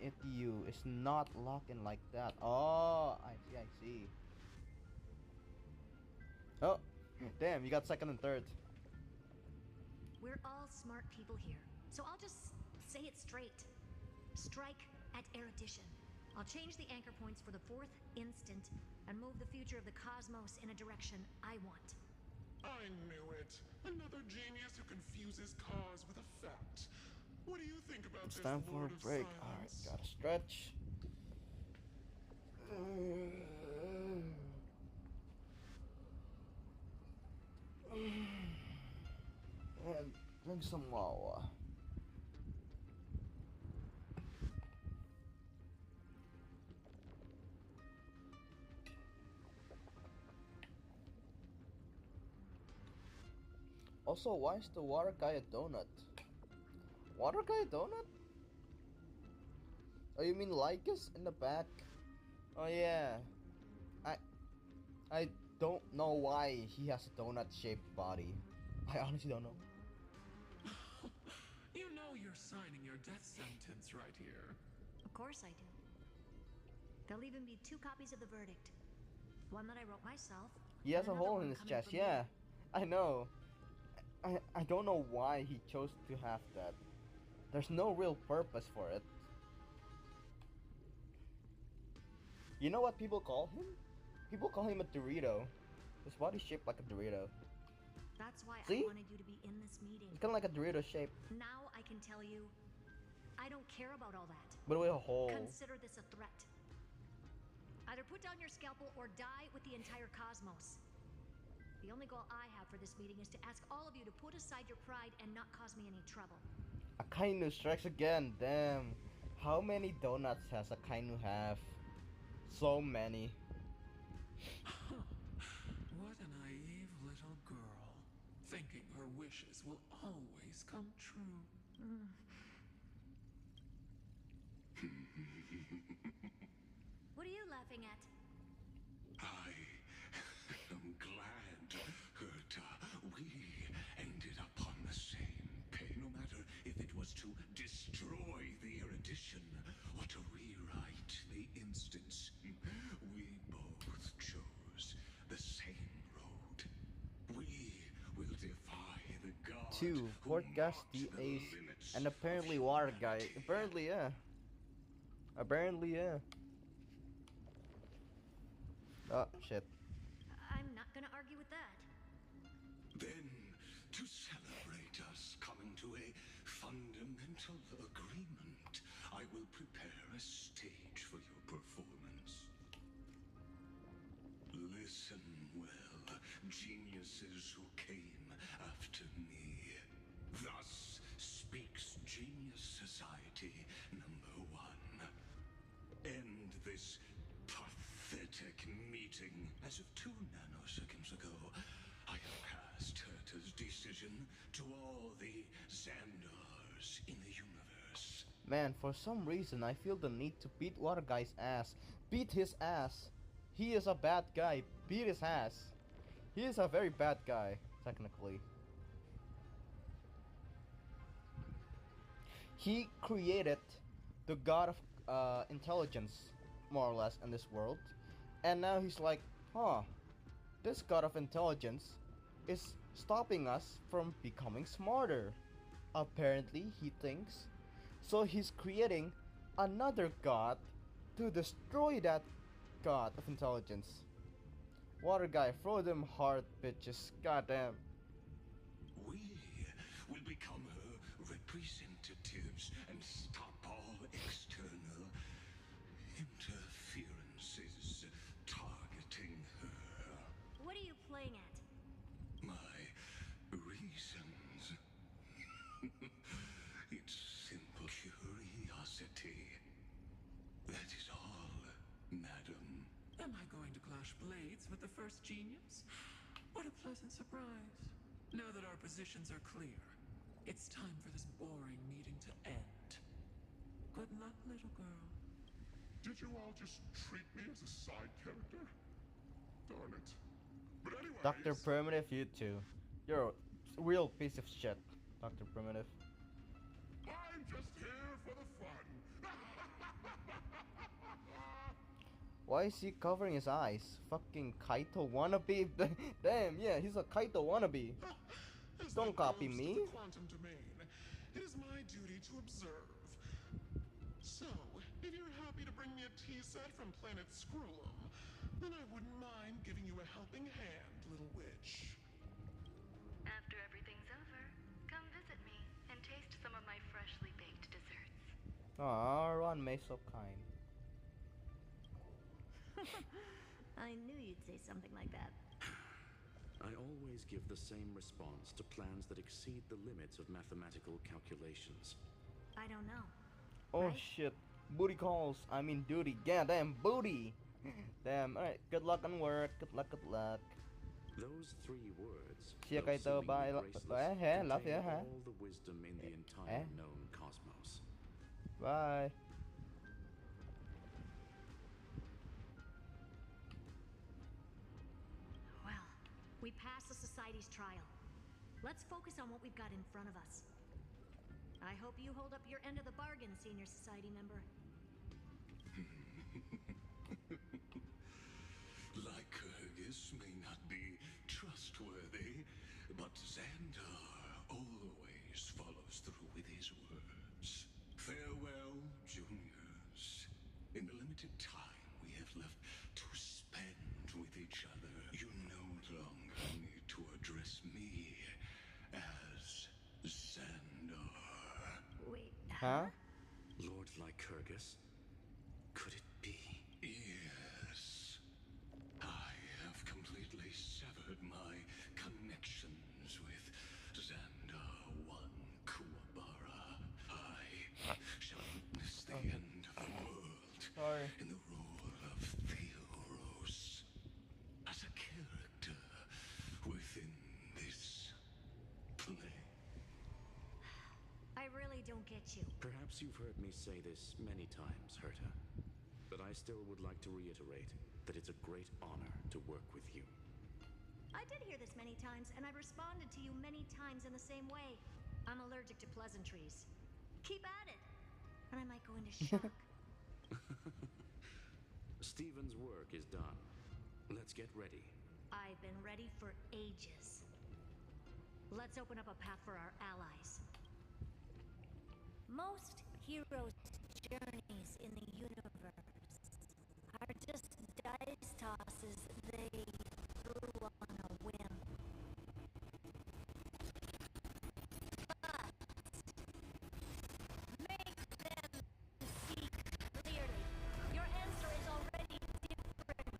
it to you. It's not locked in like that. Oh, I see. Oh, damn, you got second and third. We're all smart people here, so I'll just say it straight. Strike at erudition. I'll change the anchor points for the fourth instant and move the future of the cosmos in a direction I want. I knew it. Another genius who confuses cause with effect. What do you think about It's this, time for Lord a of break. Silence? Alright, gotta stretch. And drink some water. Also, why is the water guy a donut? Water guy a donut? Oh, you mean Lycus in the back? Oh yeah. I don't know why he has a donut-shaped body. I honestly don't know. You know you're signing your death sentence right here. Of course I do. There'll even be 2 copies of the verdict. One that I wrote myself. He has and a another hole one in his coming chest, from yeah. you. I know. I don't know why he chose to have that. There's no real purpose for it. You know what people call him? People call him a Dorito. His body's shaped like a Dorito. That's why See? I wanted you to be in this meeting. It's kind of like a Dorito shape, Now I can tell you, I don't care about all that. but with a hole. Consider this a threat. Either put down your scalpel or die with the entire cosmos. The only goal I have for this meeting is to ask all of you to put aside your pride and not cause me any trouble. Akainu strikes again, damn. How many donuts has Akainu have? So many. What a naive little girl, thinking her wishes will always come true. What are you laughing at? I am glad that we ended up on the same page. No matter if it was to destroy the erudition or to rewrite the instance, we both chose the same road. We will defy the gods. 2, who Port Gas, mocked the the Ace, limits and of apparently Water Guy. Apparently, yeah. Apparently, yeah. Oh, shit. I'm not gonna argue with that. Then, to celebrate us coming to a fundamental agreement, I will prepare a stage for your performance. Listen well, geniuses who came after me. Thus speaks Genius Society #1. End this pathetic meeting. As of 2 nanoseconds ago, I have passed Herta's decision to all the Xandars in the universe. Man, for some reason, I feel the need to beat Water Guy's ass. Beat his ass. he is a bad guy. Beat his ass. He is a very bad guy, technically. He created the god of intelligence, more or less, in this world. And now he's like, huh, this god of intelligence is stopping us from becoming smarter. Apparently, he thinks. So he's creating another god to destroy that god of intelligence. Water guy, throw them hard, bitches. Goddamn. We will become her representatives and stop all external interferences targeting her. What are you playing at? My reasons. It's simple curiosity. That is all, madam. Am I going to clash blades with the first genius? What a pleasant surprise. Now that our positions are clear, it's time for this boring meeting to end. Good luck, little girl. Did you all just treat me as a side character? Darn it. But anyways... Dr. Primitive, you too. You're a real piece of shit, Dr. Primitive. I'm just here for the fun. Why is he covering his eyes? Fucking Kaito wannabe? Damn, yeah, he's a Kaito wannabe. Don't copy me. The quantum domain. It is my duty to observe. So, if you're happy to bring me a tea set from planet Screw'em, then I wouldn't mind giving you a helping hand, little witch. After everything's over, come visit me and taste some of my freshly baked desserts. Aw, Ron May so kind. I knew you'd say something like that. I always give the same response to plans that exceed the limits of mathematical calculations. I don't know. Oh right? shit. Booty calls. I mean duty. Goddamn booty. Damn. Alright. Good luck on work. Good luck. Good luck. Those three words, See you, though Kaito. Bye. seemingly graceless, Love you, contain huh? all the wisdom in the entire known cosmos. Bye. Well, we passed the Society's trial. Let's focus on what we've got in front of us. I hope you hold up your end of the bargain, Senior Society member. Lycurgus may not be trustworthy, but Xandar always follows through with his words. Farewell, juniors. In the limited time we have left to spend with each other, you no longer need to address me as Xandar. Wait, huh? Lord Lycurgus? Could it be? Yes. I have completely severed my connections with Xandar One Kuwabara. I shall witness the end of the world in the role of Theoros. As a character within this play. I really don't get you. Perhaps you've heard me say this many times, Herta, but I still would like to reiterate that it's a great honor to work with you. I did hear this many times, and I responded to you many times in the same way. I'm allergic to pleasantries. Keep at it, and I might go into shock. Stephen's work is done. Let's get ready. I've been ready for ages. Let's open up a path for our allies. Most heroes' journeys in the universe are just dice tosses they threw on a whim. But make them see clearly. Your answer is already different.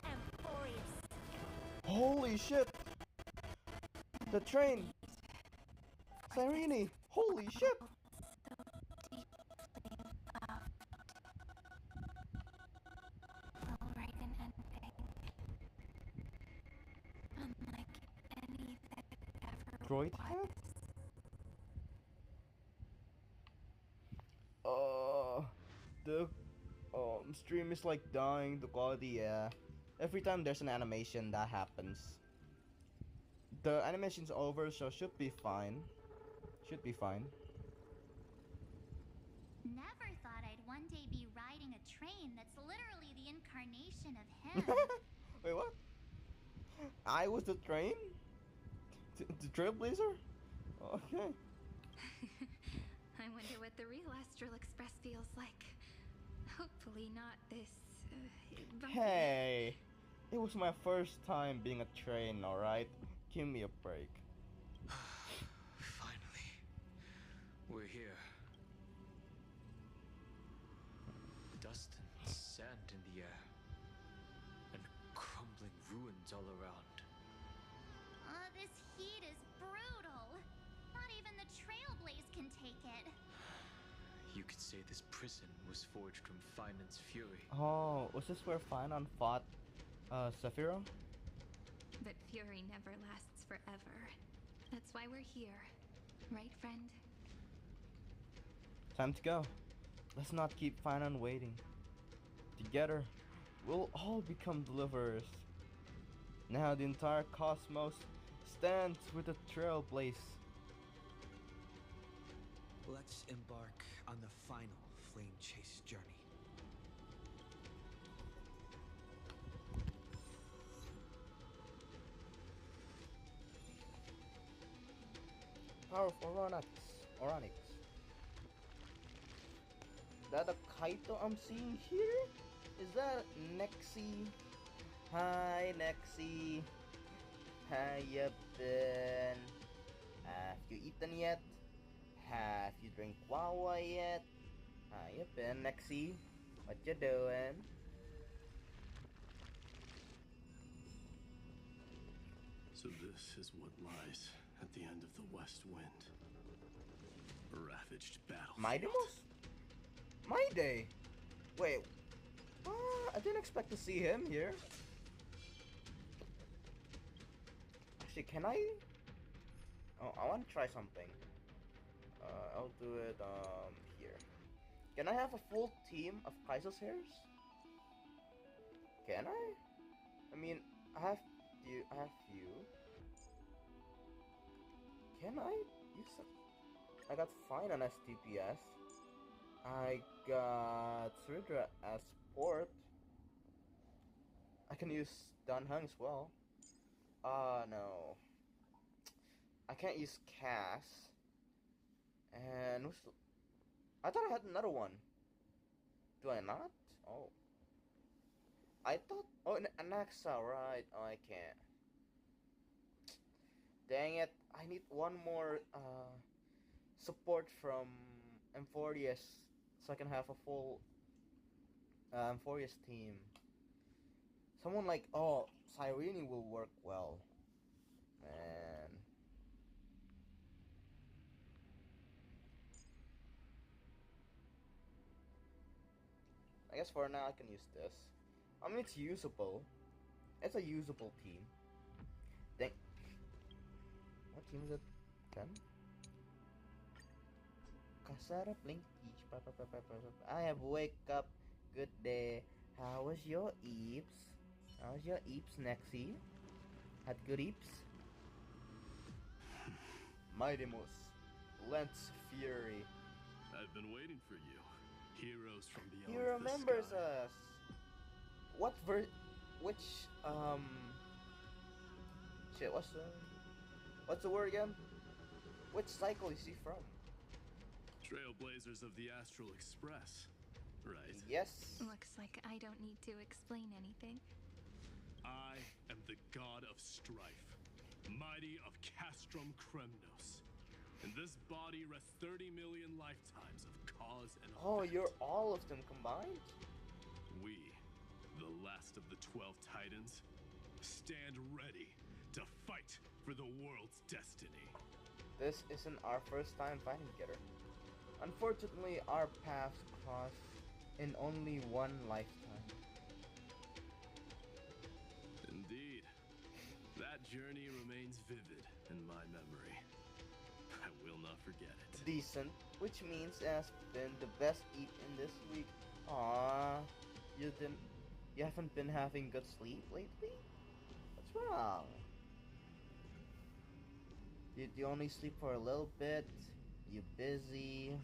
AMPHOREUS. Holy shit! The train! Sirini! Holy shit! Will write an ending. Unlike any that ever Droid was. head? The Stream is like dying, the quality, yeah. Every time there's an animation, that happens. The animation's over, so should be fine. Should be fine. Never thought I'd one day be riding a train that's literally the incarnation of him. Wait, what? I was the train? The Trailblazer? Okay. I wonder what the real Astral Express feels like. Hopefully not this. Bumpy. Hey! It was my first time being a train, alright? Give me a break. Finally, we're here. Dust and sand in the air, and crumbling ruins all around. This heat is brutal. Not even the Trailblaze can take it. You could say this prison was forged from Finan's fury. Oh, was this where Finon fought Sephiroth? But fury never lasts forever. That's why we're here. Right, friend? Time to go. Let's not keep Finon waiting. Together, we'll all become deliverers. Now the entire cosmos stands with the Trailblaze. Let's embark on the final flame chase journey. Power of Oronix. That a Kaito I'm seeing here? Is that Nexi? Hi Nexi. How you been? Have you eaten yet? Have you drink Wawa yet? How you been, Nexi? What you doing? So this is what lies at the end of the West Wind. A ravaged battlefield. Mightymouse? My day. Wait. I didn't expect to see him here. Actually, can I? Oh, I want to try something. I'll do it here. Can I have a full team of Kaiser's hairs? Can I? I mean, I have you. Can I use some? I got Fine on STPS. I got Sridra as support. I can use Dan Hung as well. No. I can't use Cass. And I thought I had another one. Do I not? Oh. I thought. Oh, Anaxa, right. Oh, I can't. Dang it. I need one more support from AMPHOREUS so I can have a full AMPHOREUS team. Someone like, oh, Cyrene will work well. Man. I guess for now I can use this. I mean, it's usable. It's a usable team. What team is it? 10? Kasara Blinky. I have wake up. Good day. How was your eeps? How was your eeps, Nexi? Had good eeps? Mightymouse. Lance Fury. I've been waiting for you. Heroes from beyond He the remembers sky. us. Which shit, what's the word again? Which cycle is he from? Trailblazers of the Astral Express, right? Yes. Looks like I don't need to explain anything. I am the god of strife, mighty of Castrum Kremnos. In this body rests 30 million lifetimes of cause and effect. Oh, you're all of them combined? We, the last of the 12 Titans, stand ready to fight for the world's destiny. This isn't our first time fighting together. Unfortunately, our paths cross in only one lifetime. Indeed. That journey remains vivid in my memory. I will not forget it. Decent, which means it has been the best eat in this week. Aww. you haven't been having good sleep lately? What's wrong? Did you only sleep for a little bit? You busy?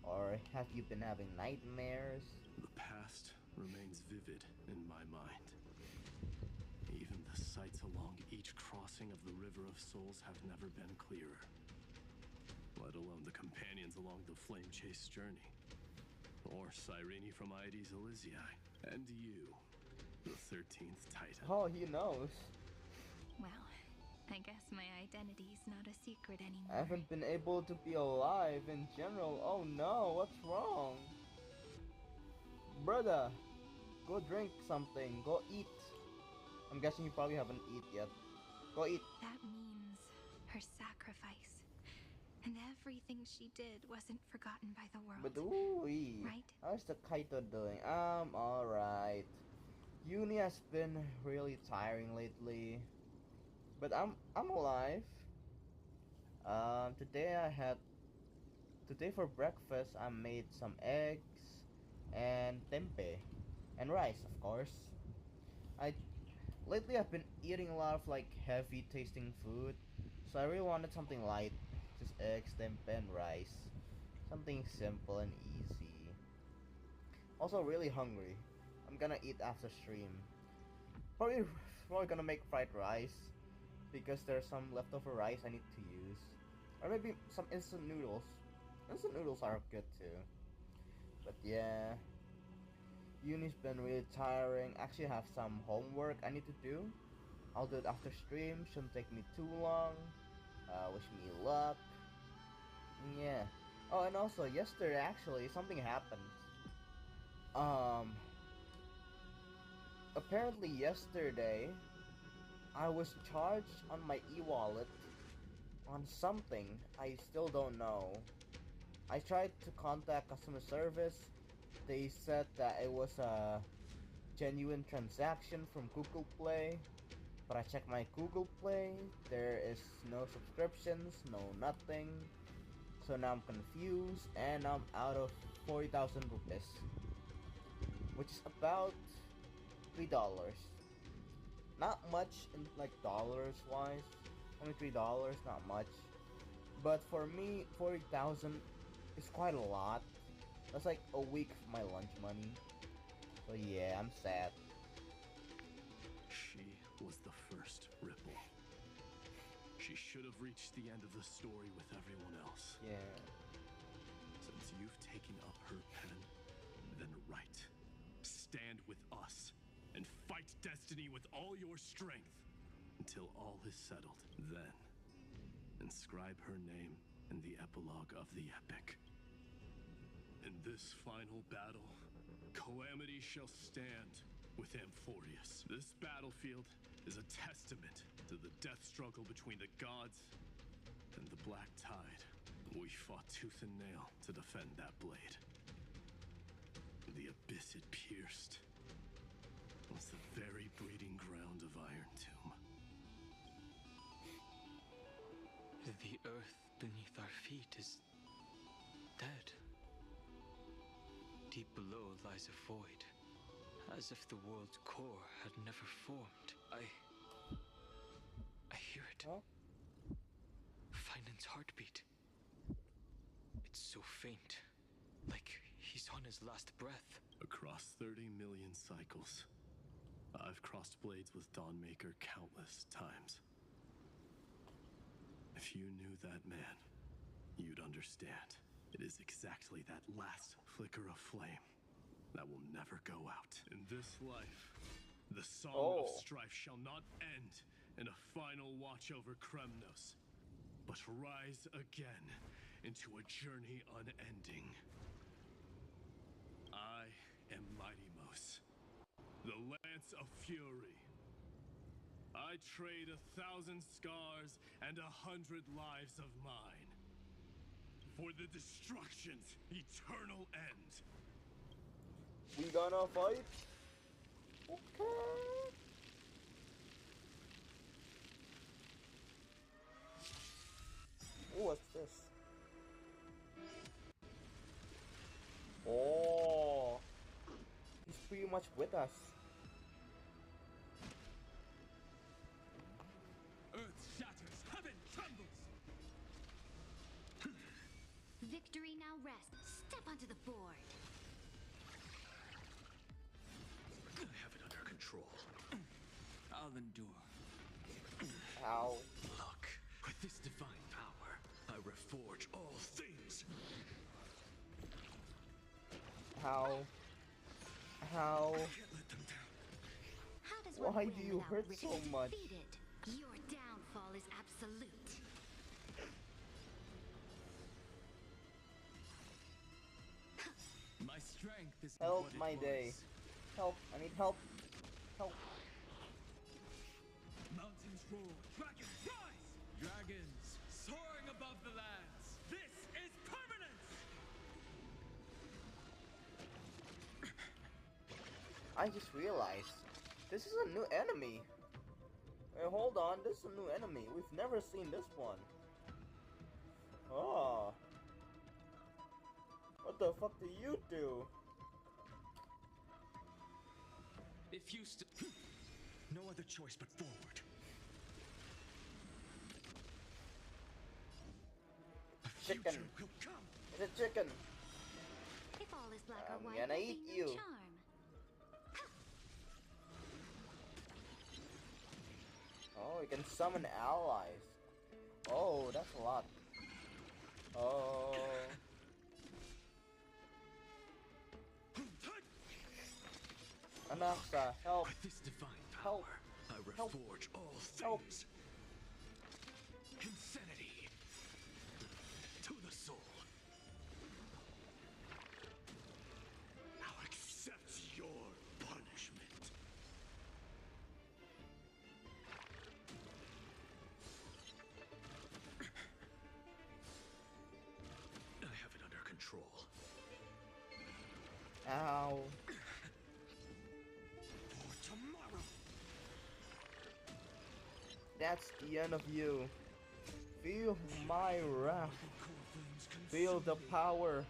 Or have you been having nightmares? The past remains vivid in my mind. Even the sights along each crossing of the River of Souls have never been clearer. Let alone the companions along the Flame Chase journey. Or Cyrene from Aedes Elysiae. And you, the 13th Titan. Oh, he knows. Well, I guess my identity's not a secret anymore. I haven't been able to be alive in general. Oh no, what's wrong? Brother, go drink something. Go eat. I'm guessing you probably haven't eat yet. Go eat. That means her sacrifice. And everything she did wasn't forgotten by the world. But ooh, right? How's the Kaito doing? Alright. Uni has been really tiring lately. But I'm alive. Today for breakfast I made some eggs and tempeh and rice, of course. Lately I've been eating a lot of like heavy tasting food, so I really wanted something light, just eggs, tempeh, and rice, something simple and easy. Also really hungry. I'm gonna eat after stream. Probably gonna make fried rice because there's some leftover rice I need to use, or maybe some instant noodles. Instant noodles are good too. But yeah, uni's been really tiring. Actually, I have some homework I need to do. I'll do it after stream. Shouldn't take me too long. Wish me luck. Yeah. Oh, and also yesterday actually something happened. Apparently yesterday I was charged on my e-wallet on something I still don't know. I tried to contact customer service. They said that it was a genuine transaction from Google Play, but I checked my Google Play. There is no subscriptions, no nothing. So now I'm confused and I'm out of 40,000 rupees, which is about $3. Not much in like dollars wise. Only $3, not much. But for me, 40,000 is quite a lot. That's like a week of my lunch money. So yeah, I'm sad. She was the first ripple. She should have reached the end of the story with everyone else. Yeah. Since you've taken up her pen, then write. Stand with us and fight destiny with all your strength until all is settled. Then, inscribe her name in the epilogue of the epic. In this final battle, calamity shall stand with AMPHOREUS. This battlefield is a testament to the death struggle between the gods and the Black Tide. We fought tooth and nail to defend that blade. The abyss it pierced was the very breeding ground of Iron Tomb. The earth beneath our feet is dead. Deep below lies a void, as if the world's core had never formed. I hear it. Huh? Finan's heartbeat. It's so faint, like he's on his last breath. Across 30 million cycles, I've crossed blades with Dawnmaker countless times. If you knew that man, you'd understand. It is exactly that last flicker of flame that will never go out. In this life, the song of strife shall not end in a final watch over Kremnos, but rise again into a journey unending. I am Mighty-Mos, the Lance of Fury. I trade 1,000 scars and 100 lives of mine for the destruction's eternal end. We gonna fight? Okay. Ooh, what's this? Oh, he's pretty much with us. Earth shatters, heaven trembles. Victory now rests. Step onto the board. I have it under control. I'll endure. How? Look, with this divine power, I reforge all things. How? How does one Why win do you without hurt risking so much? defeated? Your downfall is absolute. My strength is Help what it my was. day. Help, I need help. Help. Mountains roar, dragons rise! Dragons soaring above the lands. This is permanence! I just realized this is a new enemy. Hey, hold on, this is a new enemy. We've never seen this one. Oh. What the fuck do you do? If you No other choice but forward. Chicken. Will come. It's a chicken. If all is black or I'm white, gonna there'll eat be no you. charm. Oh, you can summon allies. Oh, that's a lot. Oh. Anaxa, help. With this divine Help. power, I Help. reforge all Help. things. Insanity to the soul. Now accept your punishment. I have it under control. Ow. For tomorrow. That's the end of you. Feel my wrath. Feel the power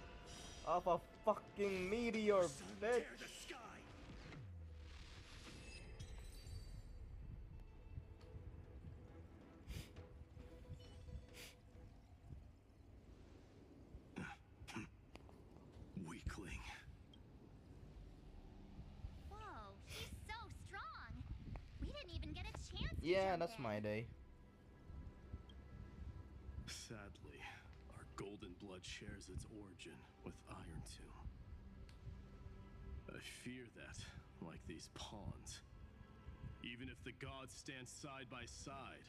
of a fucking meteor, bitch. The sky. Weakling. Whoa, she's so strong. We didn't even get a chance to Yeah, jump that's in. my day. Sadly, our golden blood shares its origin with Iron Tomb. I fear that, like these pawns, even if the gods stand side by side,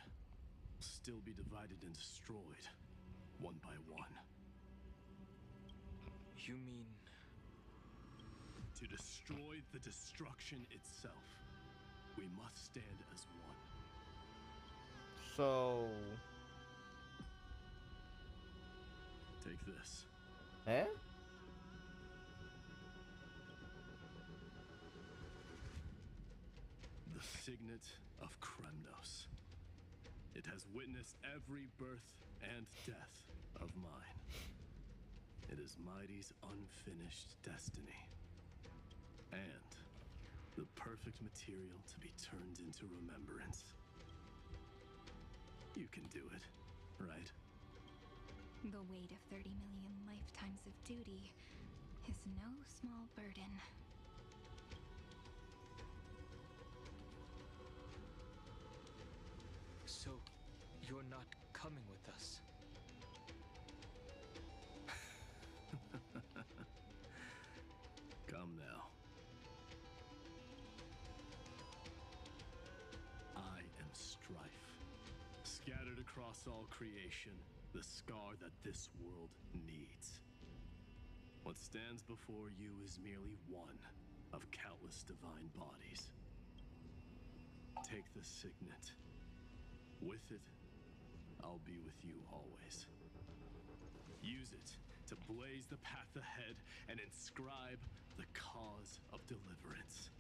will still be divided and destroyed, one by one. You mean To destroy the destruction itself, we must stand as one. So. Take this. Eh? The signet of Kremnos. It has witnessed every birth and death of mine. It is Mighty's unfinished destiny. And the perfect material to be turned into remembrance. You can do it, right? The weight of 30 million lifetimes of duty is no small burden. so? You're not coming with us? Come now. I am strife. Scattered across all creation, the scar that this world needs. What stands before you is merely one of countless divine bodies. Take the signet. With it, I'll be with you always. Use it to blaze the path ahead and inscribe the cause of deliverance.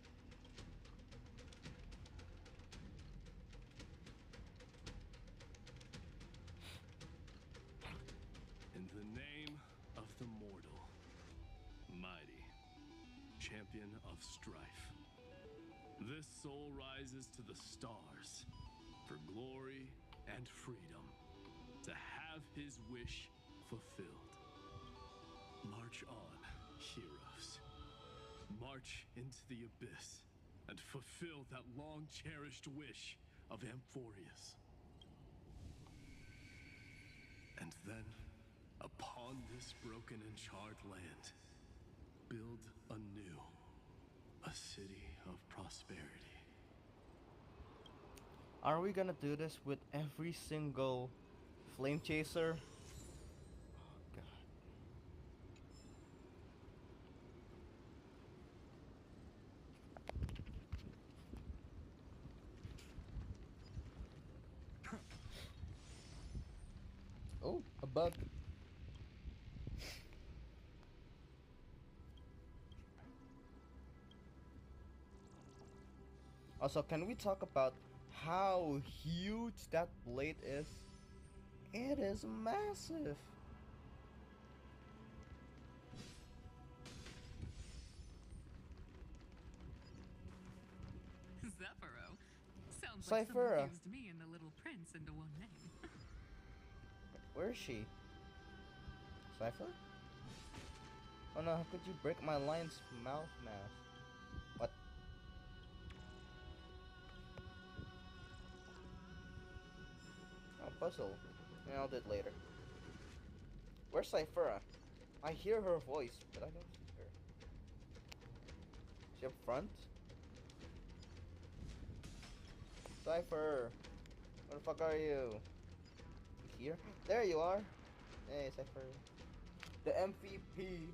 In the name of the mortal, Mighty champion of strife. This soul rises to the stars for glory and freedom, to have his wish fulfilled. March on, heroes. March into the abyss and fulfill that long-cherished wish of Amphoreus. And then, upon this broken and charred land, build anew a city of prosperity. Are we gonna do this with every single flame chaser? Oh god. Oh, a bug. Also, can we talk about how huge that blade is? It is massive. Zephyro. Sounds like Cyphera. someone fused me and the Little Prince into one name. Where is she? Cypher? Oh no, how could you break my lion's mouth mask? What? Oh, puzzle. Yeah, I'll do it later. Where's Cyphera? I hear her voice, but I don't see her. Is she up front? Cypher! Where the fuck are you? Here? There you are! Hey, Cypher. The MVP!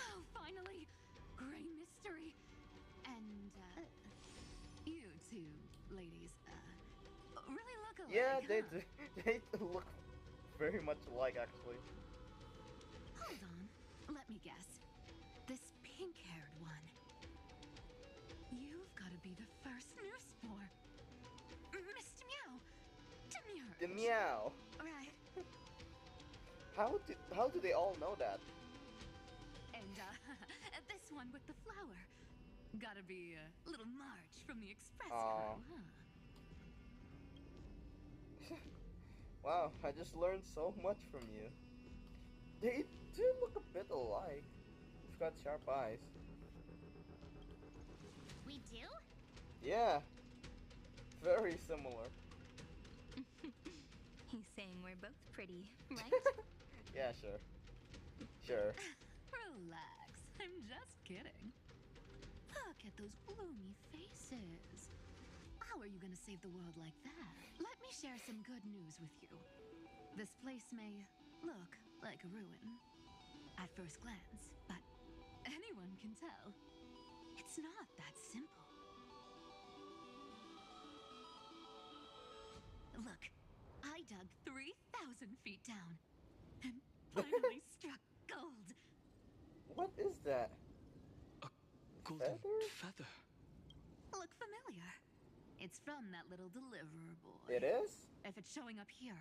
Oh, finally! Gray mystery! And, you two ladies, really look alike. Yeah, huh? they look very much alike, actually. Hold on. Let me guess. This pink-haired one. You've got to be the first newsboar. Mr. Meow. Demure. The meow. Right. How do they all know that? And, this one with the flower. Gotta be little Marge from the Express Aw. crew, huh? Wow, I just learned so much from you. They do look a bit alike. You've got sharp eyes. We do? Yeah. Very similar. He's saying we're both pretty, right? Yeah, sure. Sure. Relax. I'm just kidding. Look at those gloomy faces. How are you gonna save the world like that? Let me share some good news with you. This place may look like a ruin at first glance, but anyone can tell it's not that simple. Look, I dug 3,000 feet down and finally struck gold. What is that? Golden Feather? feather. Look familiar. It's from that little deliverer boy. It is? If it's showing up here,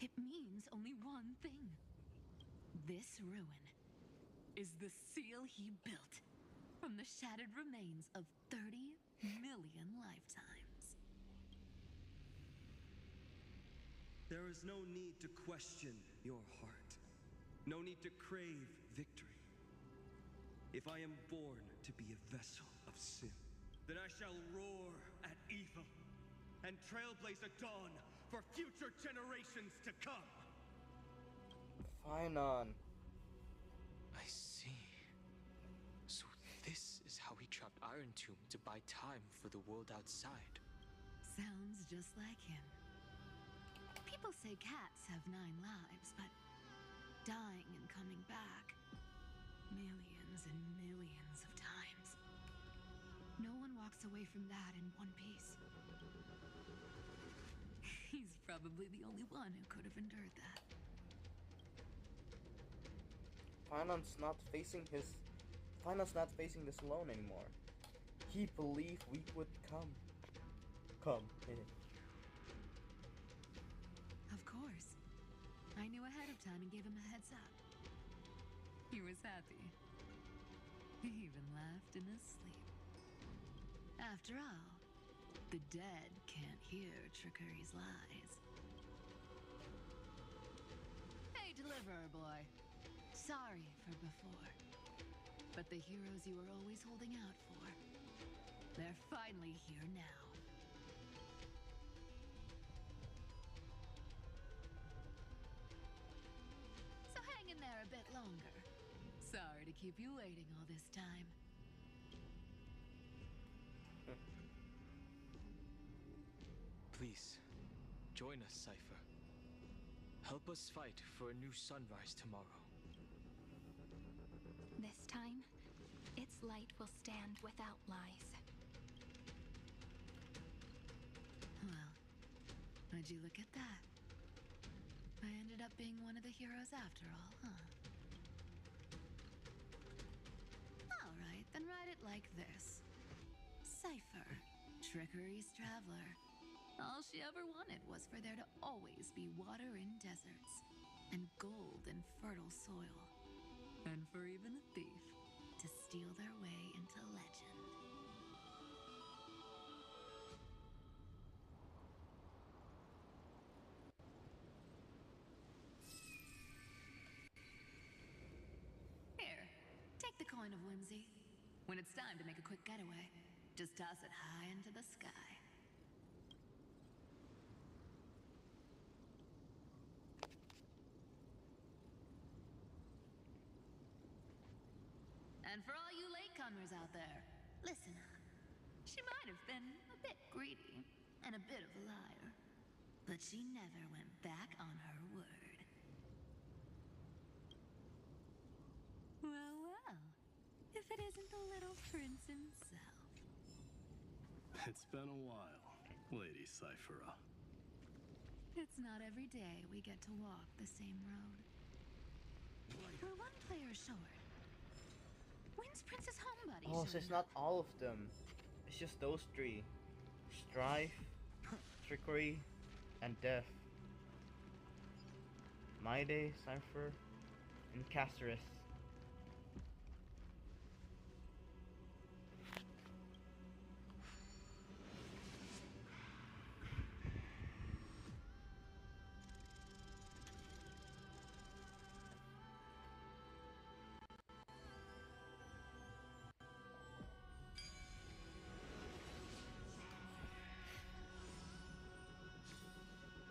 it means only one thing. This ruin is the seal he built from the shattered remains of 30 million lifetimes. There is no need to question your heart. No need to crave victory. If I am born to be a vessel of sin, then I shall roar at evil and trailblaze a dawn for future generations to come. Fine on. I see. So this is how he trapped Iron Tomb to buy time for the world outside. Sounds just like him. People say cats have 9 lives, but dying and coming back millions and millions of times. No one walks away from that in one piece. He's probably the only one who could have endured that. Finance not facing this alone anymore. He believed we would come. Of course. I knew ahead of time and gave him a heads up. He was happy. He even laughed in his sleep. After all, the dead can't hear trickery's lies. Hey, Deliverer Boy. Sorry for before. But the heroes you were always holding out for, they're finally here now. So hang in there a bit longer. Sorry to keep you waiting all this time. Please, join us, Cypher. Help us fight for a new sunrise tomorrow. This time, its light will stand without lies. Well, would you look at that? I ended up being one of the heroes after all, huh? Alright, then write it like this. Cypher, Trickery's traveler. All she ever wanted was for there to always be water in deserts, and gold in fertile soil, and for even a thief to steal their way into legend. Here, take the coin of whimsy. When it's time to make a quick getaway, just toss it high into the sky. And for all you latecomers out there, listen up. She might have been a bit greedy and a bit of a liar, but she never went back on her word. Well, well, if it isn't the little prince himself. It's been a while, Lady Cyphera. It's not every day we get to walk the same road. We're one player short. When's Princess Homebody Oh, so showing it's not all of them. It's just those three. Strife, Trickery, and Death. My Day, Cypher, and Hsr.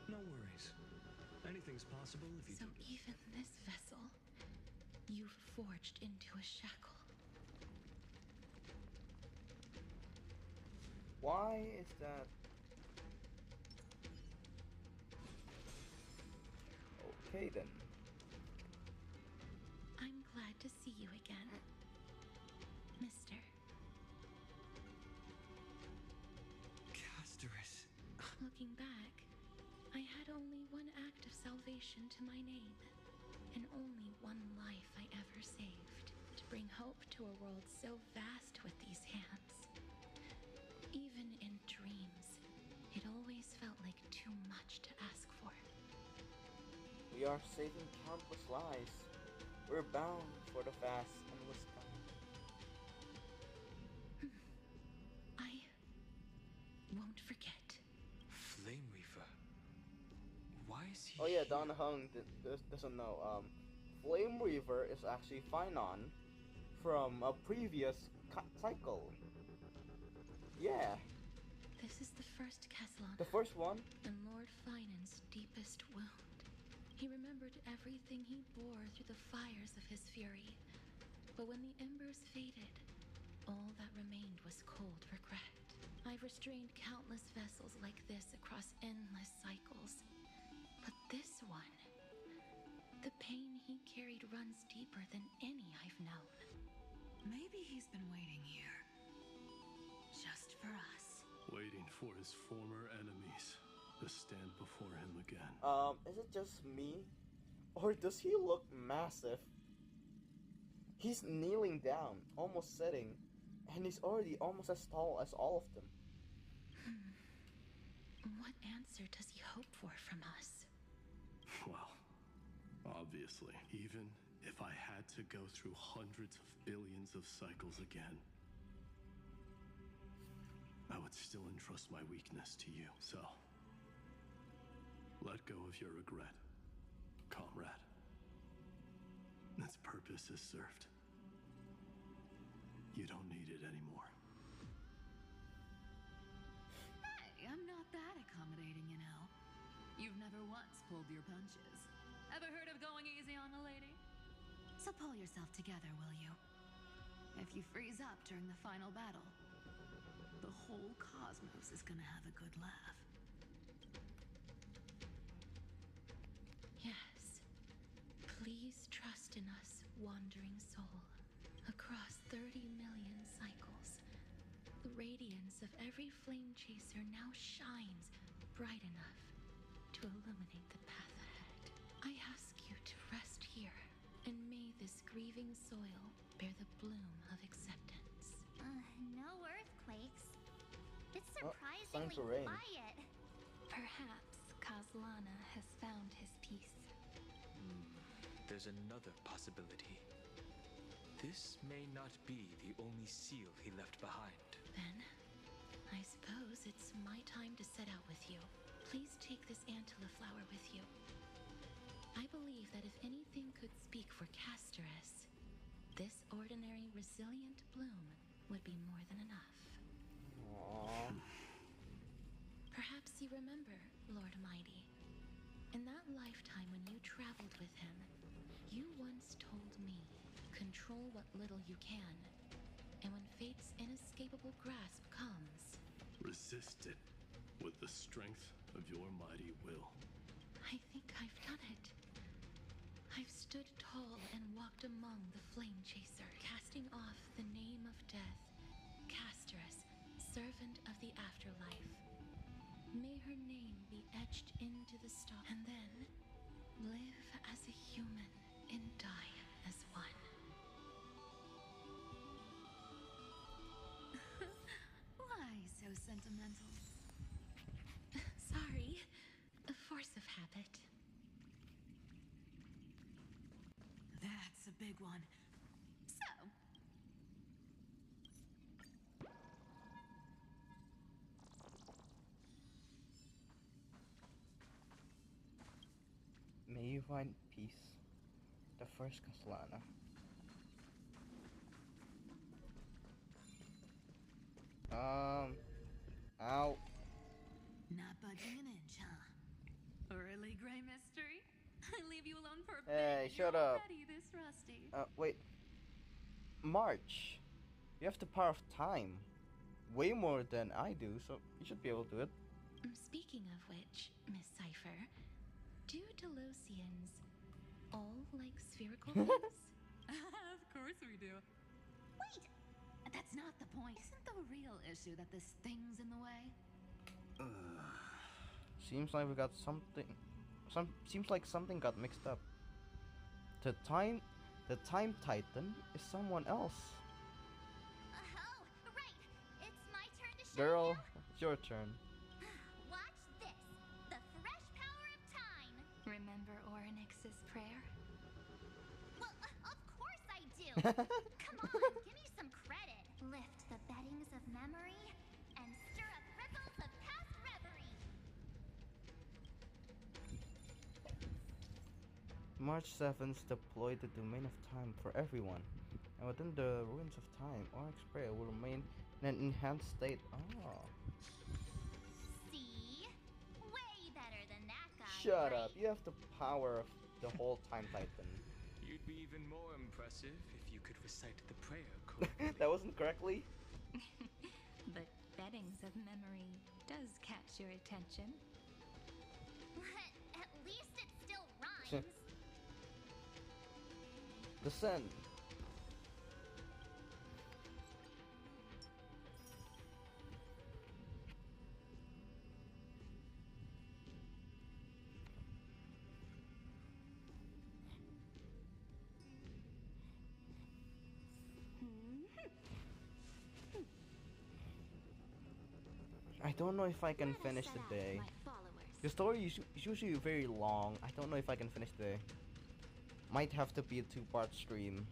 No worries. Anything's possible if you So do. even this vessel, you've forged into a shackle. Why is that? Okay then. I'm glad to see you again, Mister. Hsr. Looking back, I had only one act of salvation to my name, and only one life I ever saved, to bring hope to a world so vast with these hands. Even in dreams, it always felt like too much to ask for. We are saving countless lives. We're bound for the fast and endless time. I won't forget. Flame Reaver. Why is he Oh yeah, here? Don Hung doesn't know. Flame Reaver is actually Finon from a previous cycle. Yeah. This is the first Castellan. The first one? And Lord Finan's deepest wound. He remembered everything he bore through the fires of his fury. But when the embers faded, all that remained was cold regret. I've restrained countless vessels like this across endless cycles. But this one, the pain he carried runs deeper than any I've known. Maybe he's been waiting here. Just for us. Waiting for his former enemies to stand before him again. Is it just me? Or does he look massive? He's kneeling down, almost sitting, and he's already almost as tall as all of them. What answer does he hope for from us? Well, obviously, even If I had to go through hundreds of billions of cycles again, I would still entrust my weakness to you. So, let go of your regret, comrade. Its purpose is served. You don't need it anymore. Hey, I'm not that accommodating, you know. You've never once pulled your punches. Ever heard of going easy on a lady? So pull yourself together, will you? If you freeze up during the final battle, the whole cosmos is gonna have a good laugh. Yes. Please trust in us, wandering soul. Across 30 million cycles, the radiance of every flame chaser now shines bright enough to illuminate the path ahead. I ask you to rest here, and may this grieving soil bear the bloom of acceptance. No earthquakes. It's time surprisingly to rain. quiet. Perhaps Kozlana has found his peace. There's another possibility. This may not be the only seal he left behind. Then, I suppose it's my time to set out with you. Please take this Antilla flower with you. I believe that if anything could speak for Castorus, this ordinary resilient bloom would be more than enough. Aww. Perhaps you remember, Lord Mighty. In that lifetime when you traveled with him, you once told me, control what little you can, and when fate's inescapable grasp comes, Resist it with the strength of your mighty will. I think I've done it. I've stood tall and walked among the flame chaser, casting off the name of death, Castorus, servant of the afterlife. May her name be etched into the star, and then live as a human and die as one. Why so sentimental? Sorry, a force of habit. That's a big one. So, May you find peace. The first Kozlana. Ow. not budging an inch, huh? Really, Gray Mystery? I leave you alone for a Hey, bit. shut You're up. already this rusty. Wait. March. You have the power of time. Way more than I do, so you should be able to do it. Speaking of which, Miss Cipher, do Delosians all like spherical things? Of course we do. Wait! That's not the point. Isn't the real issue that this thing's in the way? Seems like we got something. Seems like something got mixed up. The time Titan is someone else. Oh, right. It's my turn to show Girl, you. it's your turn. Watch this. The fresh power of time. Remember Orynyx's prayer? Well, of course I do. Come on, give me some credit. Lift the beddings of memory and stir up ripples of past reverie. March 7th deployed the domain of time for everyone, and within the ruins of time, Oryx prayer will remain in an enhanced state. Oh. See? Way better than that guy. Shut right? up! You have the power of the whole time Titan. You'd be even more impressive if you could recite the prayer correctly. That wasn't correctly. But beddings of memory does catch your attention. At least it still rhymes. Descend. I don't know if I can finish the day. The story is usually very long. I don't know if I can finish the day. Might have to be a two-part stream.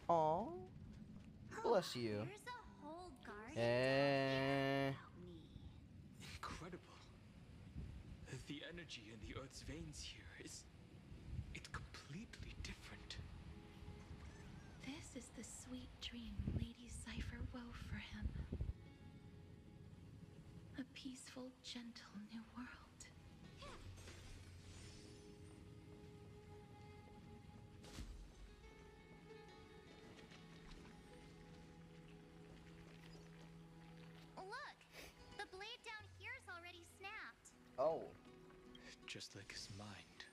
Aww. Bless you. There's a whole garden Incredible. The energy in the Earth's veins here is... it's completely different. This is the sweet dream Lady Cypher wove for him. A peaceful, gentle new world. Look! The blade down here's already snapped. Oh. Just like his mind.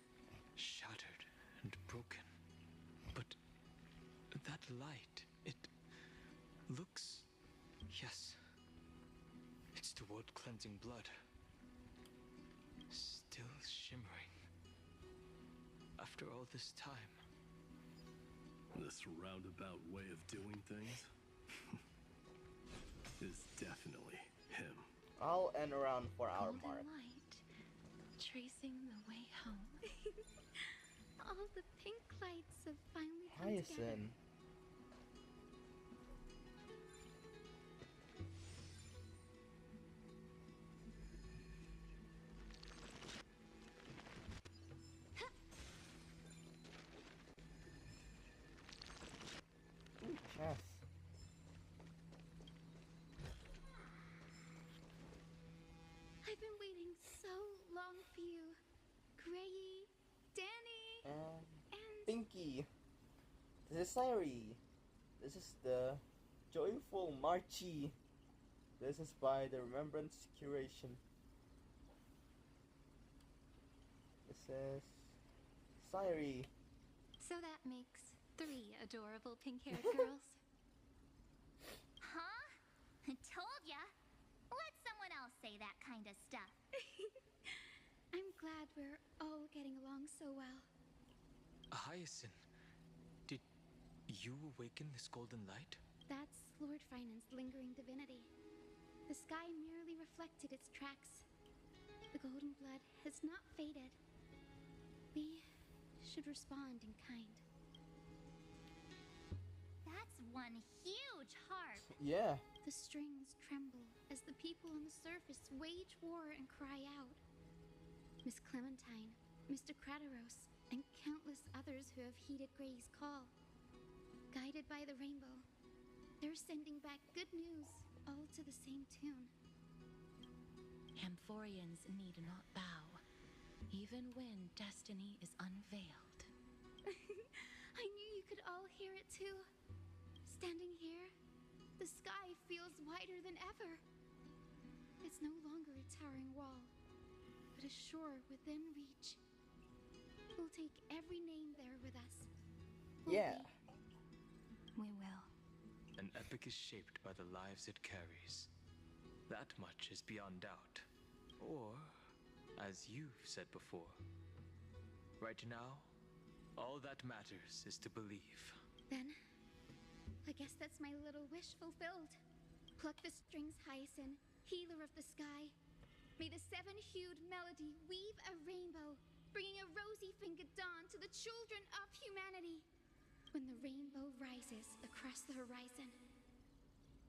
Shattered and broken. But that light, it looks... yes. It's the world cleansing blood. Still shimmering. After all this time. This roundabout way of doing things is definitely him. I'll end around 4-hour Golden mark. light, tracing the way home. All the pink lights have finally come together. Hyacinth. Ooh, chess. I've been waiting so long for you, Grayi, Danny, And Pinky. This is Sairi. This is the Joyful Marchi. This is by the Remembrance Curation. This is Sairi. So that makes 3 adorable pink-haired girls. Huh? I told ya. Let someone else say that kind of stuff. I'm glad we're all getting along so well. Hyacinth, did you awaken this golden light? That's Lord Finan's lingering divinity. The sky merely reflected its tracks. The golden blood has not faded. We should respond in kind. That's one huge harp. Yeah. The strings tremble as the people on the surface wage war and cry out. Miss Clementine, Mr. Krateros, and countless others who have heeded Gray's call. Guided by the rainbow, they're sending back good news, all to the same tune. Amphoreans need not bow, even when destiny is unveiled. I knew you could all hear it too. Standing here, the sky feels wider than ever. It's no longer a towering wall, but a shore within reach. We'll take every name there with us. Yeah. We will. An epic is shaped by the lives it carries. That much is beyond doubt. Or, as you've said before, right now, all that matters is to believe. Then, I guess that's my little wish fulfilled. Pluck the strings, Hyacinth, healer of the sky. May the 7-hued melody weave a rainbow, bringing a rosy-fingered dawn to the children of humanity. When the rainbow rises across the horizon,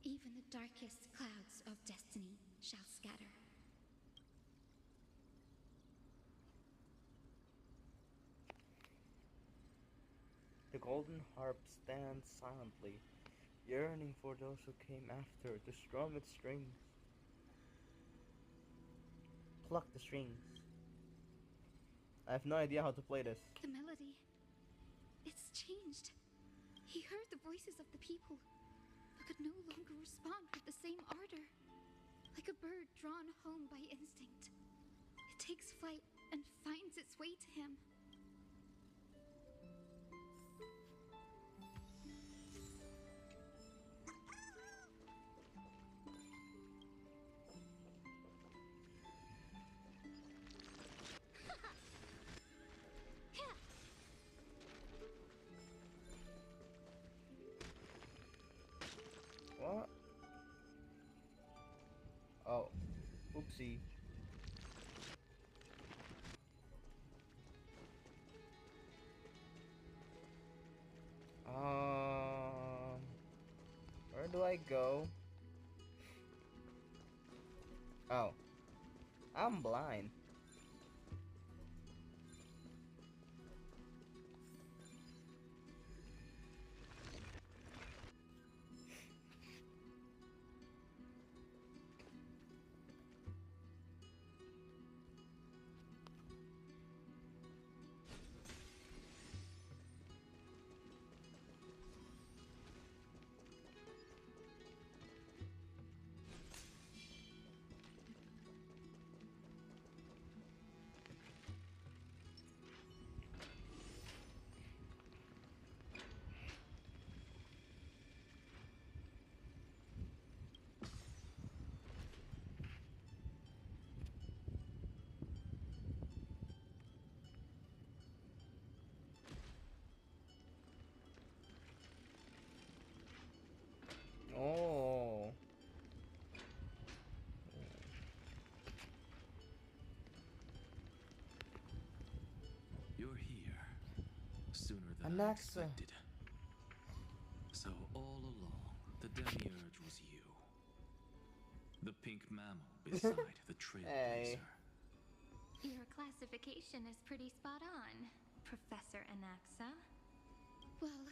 even the darkest clouds of destiny shall scatter. The golden harp stands silently, yearning for those who came after to strum its strings. Pluck the strings. I have no idea how to play this. The melody, it's changed. He heard the voices of the people, but could no longer respond with the same ardor. Like a bird drawn home by instinct, it takes flight and finds its way to him. What? Oh, oopsie. I go? Oh. I'm blind. Oh. You're here. Sooner than I Anaxa. expected. So all along, the demiurge was you. The pink mammal beside the trailblazer. Your classification is pretty spot on, Professor Anaxa. Well,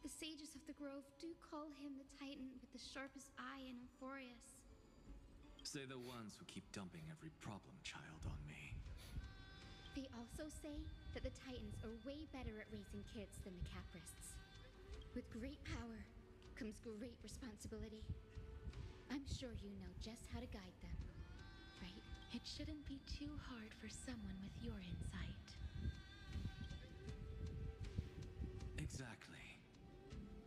the sages of the grove do call him the Titan with the sharpest eye in AMPHOREUS. Say the ones who keep dumping every problem child on me. They also say that the Titans are way better at raising kids than the Caprists. With great power comes great responsibility. I'm sure you know just how to guide them, right? It shouldn't be too hard for someone with your insight. Exactly.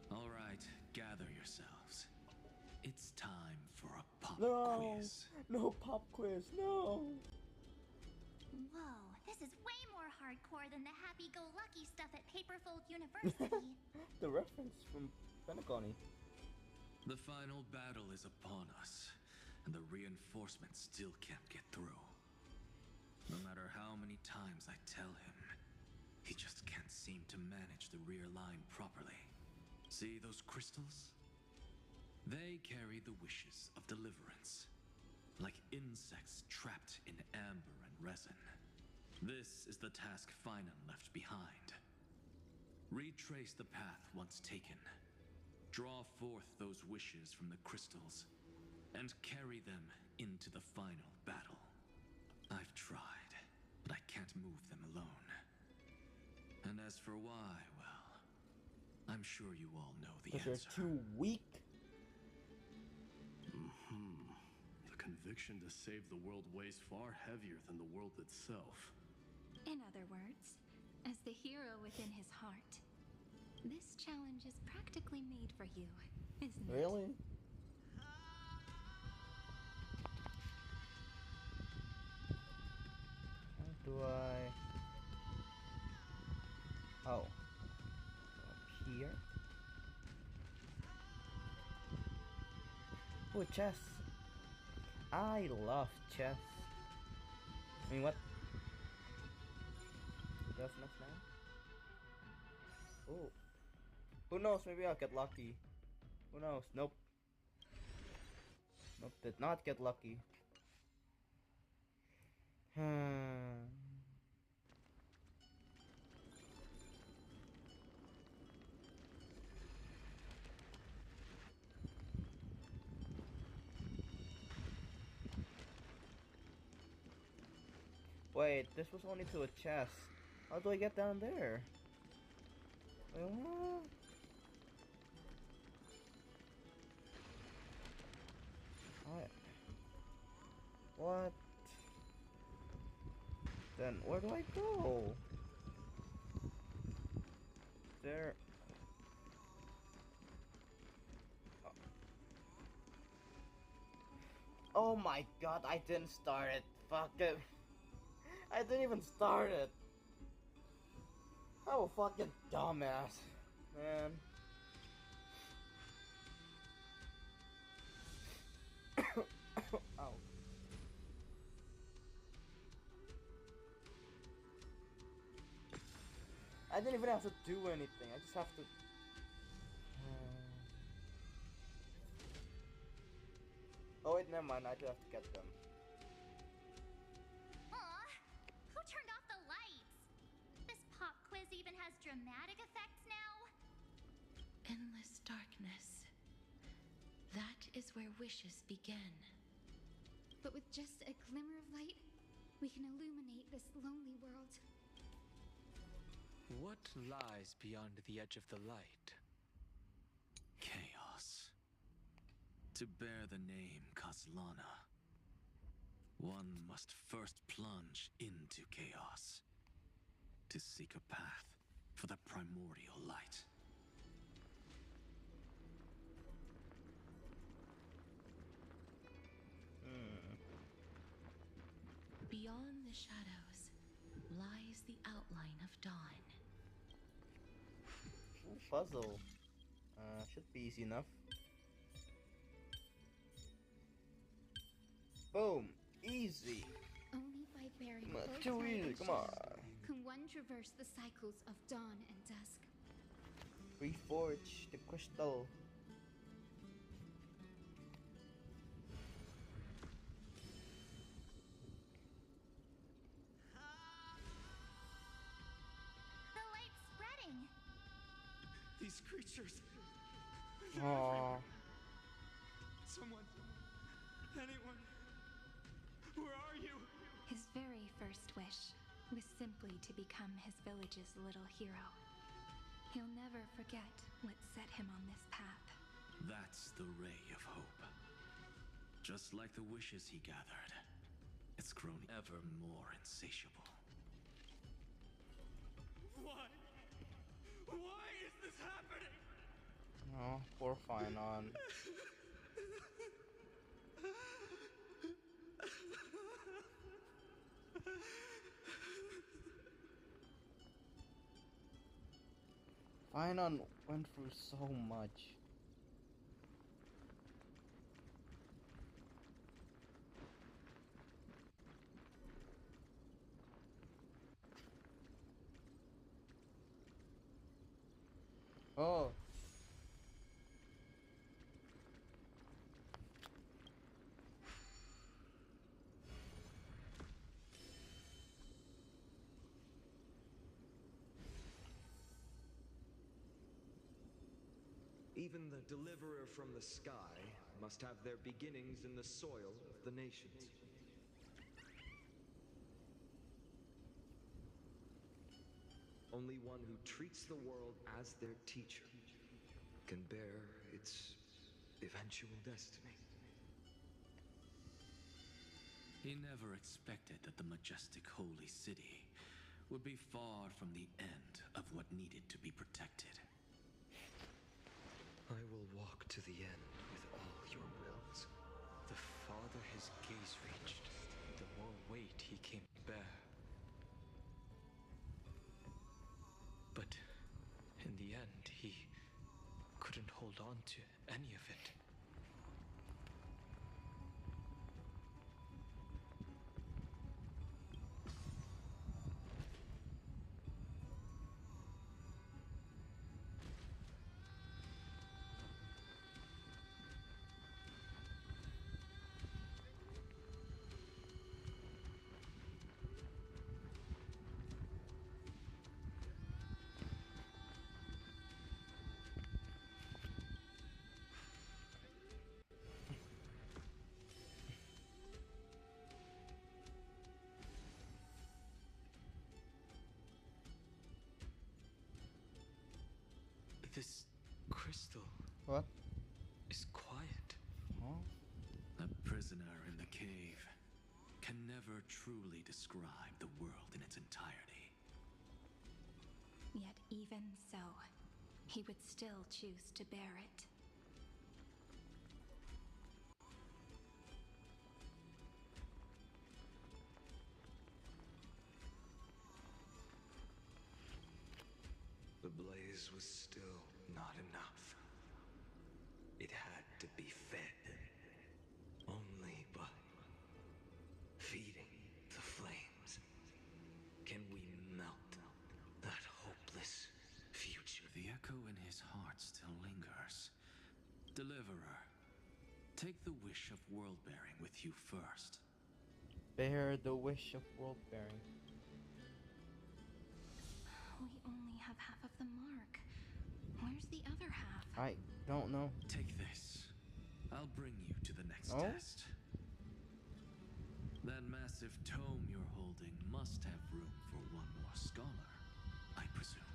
All right, gather yourselves. It's time for a pop quiz. No pop quiz, no. Whoa, this is way more hardcore than the happy-go-lucky stuff at Paperfold University. The reference from Pentaconi. The final battle is upon us, and the reinforcements still can't get through. No matter how many times I tell him, he just can't seem to manage the rear line properly. See those crystals? They carry the wishes of deliverance, like insects trapped in amber and resin. This is the task Finan left behind. Retrace the path once taken. Draw forth those wishes from the crystals, and carry them into the final battle. I've tried, but I can't move them alone. And as for why, well, I'm sure you all know the answer. Because they're too weak. The conviction to save the world weighs far heavier than the world itself. In other words, as the hero within his heart, this challenge is practically made for you, isn't it? Really? How do I... Oh. Up here? Oh, chess. I love chess. I mean, what? That's enough now? Oh. Who knows? Maybe I'll get lucky. Who knows? Nope. Nope, did not get lucky. Wait, this was only to a chest. How do I get down there? Wait, what? What? Then where do I go? There. Oh my god, I didn't start it. Fuck it. I didn't even start it. I'm a fucking dumbass, man. Ow. I didn't even have to do anything. I just have to. Oh wait, never mind. I do have to get them. Aw, who turned off the lights? This pop quiz even has dramatic effects now? Endless darkness. That is where wishes begin. But with just a glimmer of light, we can illuminate this lonely world. What lies beyond the edge of the light? Chaos. To bear the name Kaslana, one must first plunge into chaos to seek a path for the primordial light. Beyond the shadows lies the outline of dawn. Ooh, puzzle. Should be easy enough. Boom! Easy! Only by bearing Not both too light easy, and come shadow on. can one traverse the cycles of dawn and dusk. Reforge the crystal. The light's spreading. These creatures. Aww. Someone. Anyone. Where are you? His very first wish was simply to become his village's little hero. He'll never forget what set him on this path. That's the ray of hope. Just like the wishes he gathered, it's grown ever more insatiable. Why? Why is this happening? Oh, poor Finon. Finon went through so much. Oh. Even the deliverer from the sky must have their beginnings in the soil of the nations. Only one who treats the world as their teacher can bear its eventual destiny. He never expected that the majestic holy city would be far from the end of what needed to be protected. I will walk to the end with all your wills. The farther his gaze reached, the more weight he came to bear. But in the end, he couldn't hold on to any of it. This crystal. What? Is quiet. Huh? A prisoner in the cave can never truly describe the world in its entirety. Yet even so, he would still choose to bear it. The blaze was still not enough. It had to be fed. Only by feeding the flames can we melt that hopeless future. The echo in his heart still lingers. Deliverer, Take the wish of world-bearing with you first. Bear the wish of world bearing. We only have half of the mark. Where's the other half? I don't know. Take this. I'll bring you to the next Oh? test. That massive tome you're holding must have room for one more scholar, I presume.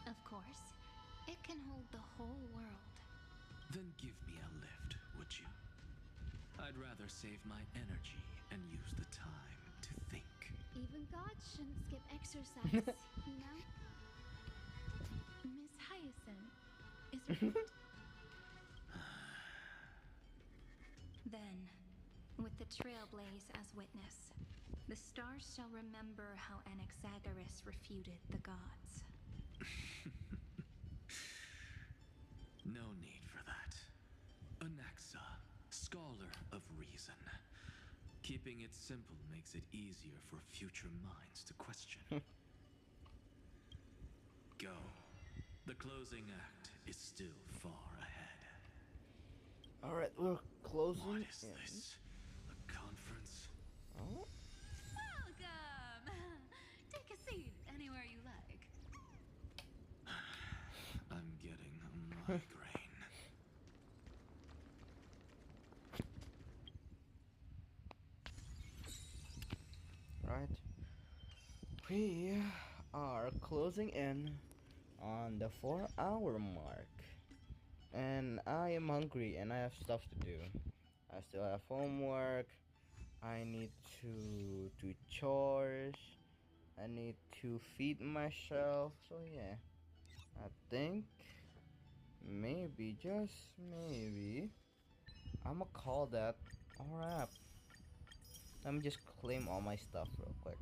Of course. It can hold the whole world. Then give me a lift, would you? I'd rather save my energy and use the time to think. Even gods shouldn't skip exercise, you know? Miss Hyacinth is right. Then, with the Trailblaze as witness, the stars shall remember how Anaxagoras refuted the gods. No need for that. Anaxa, scholar of reason. Keeping it simple makes it easier for future minds to question. Go. The closing act is still far ahead. Alright, we're closing. What is this? A conference? Oh? Welcome! Take a seat anywhere you like. I'm getting a migraine. Right. We are closing in on the 4-hour mark. And I am hungry and I have stuff to do. I still have homework. I need to do chores. I need to feed myself. So yeah. I think maybe, just maybe, I'ma call that a wrap. Let me just claim all my stuff real quick.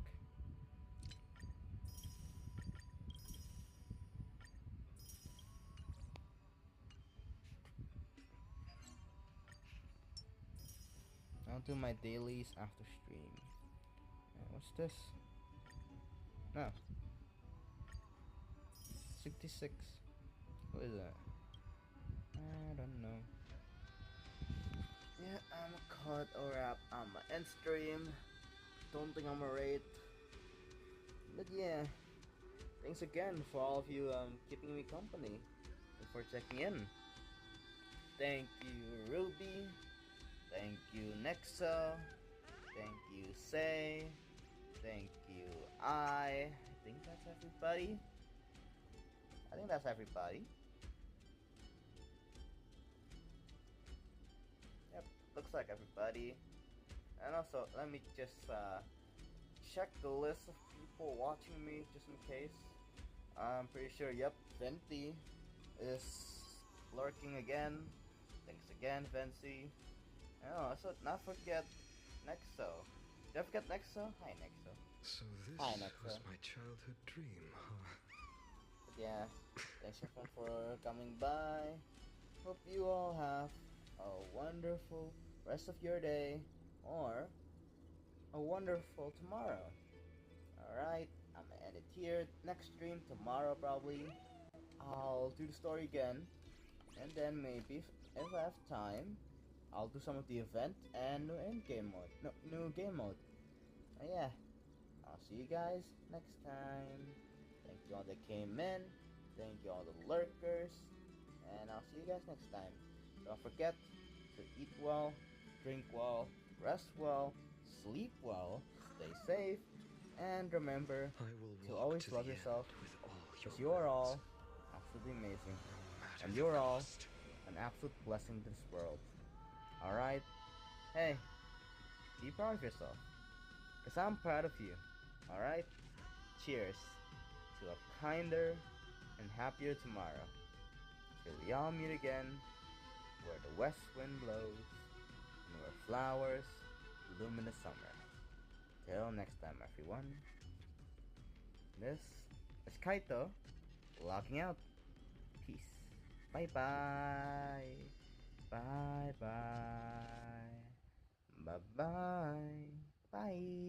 I'll do my dailies after stream. What's this? No. 66. What is that? I don't know. Yeah, I'ma cut a wrap on my end stream. Don't think I'm a rate. But yeah. Thanks again for all of you keeping me company and for checking in. Thank you, Ruby. Thank you, Nexa. Thank you, Say. Thank you, I think that's everybody. I think that's everybody. Yep, looks like everybody. And also, let me just check the list of people watching me just in case. I'm pretty sure, yep, Venti is lurking again. Thanks again, Venti. Oh, also not forget Nexo. Did I forget Nexo? Hi, Nexo. So this Hi, Nexo. was my childhood dream, huh? But yeah, thanks everyone for coming by. Hope you all have a wonderful rest of your day or a wonderful tomorrow. Alright, I'm gonna end it here. Next stream tomorrow probably. I'll do the story again. And then maybe if I have time, I'll do some of the event and new game mode. No, new game mode. Yeah. I'll see you guys next time. Thank you all that came in. Thank you all the lurkers. And I'll see you guys next time. Don't forget to eat well, drink well, rest well, sleep well, stay safe, and remember to always love yourself because you're all absolutely amazing. And you're all an absolute blessing to this world. Alright? Hey, be proud of yourself. Because I'm proud of you. Alright? Cheers to a kinder and happier tomorrow. Till we all meet again, where the west wind blows, and where flowers bloom in the summer. Till next time, everyone. This is Kaito, logging out. Peace. Bye-bye. Bye-bye. Bye-bye. Bye.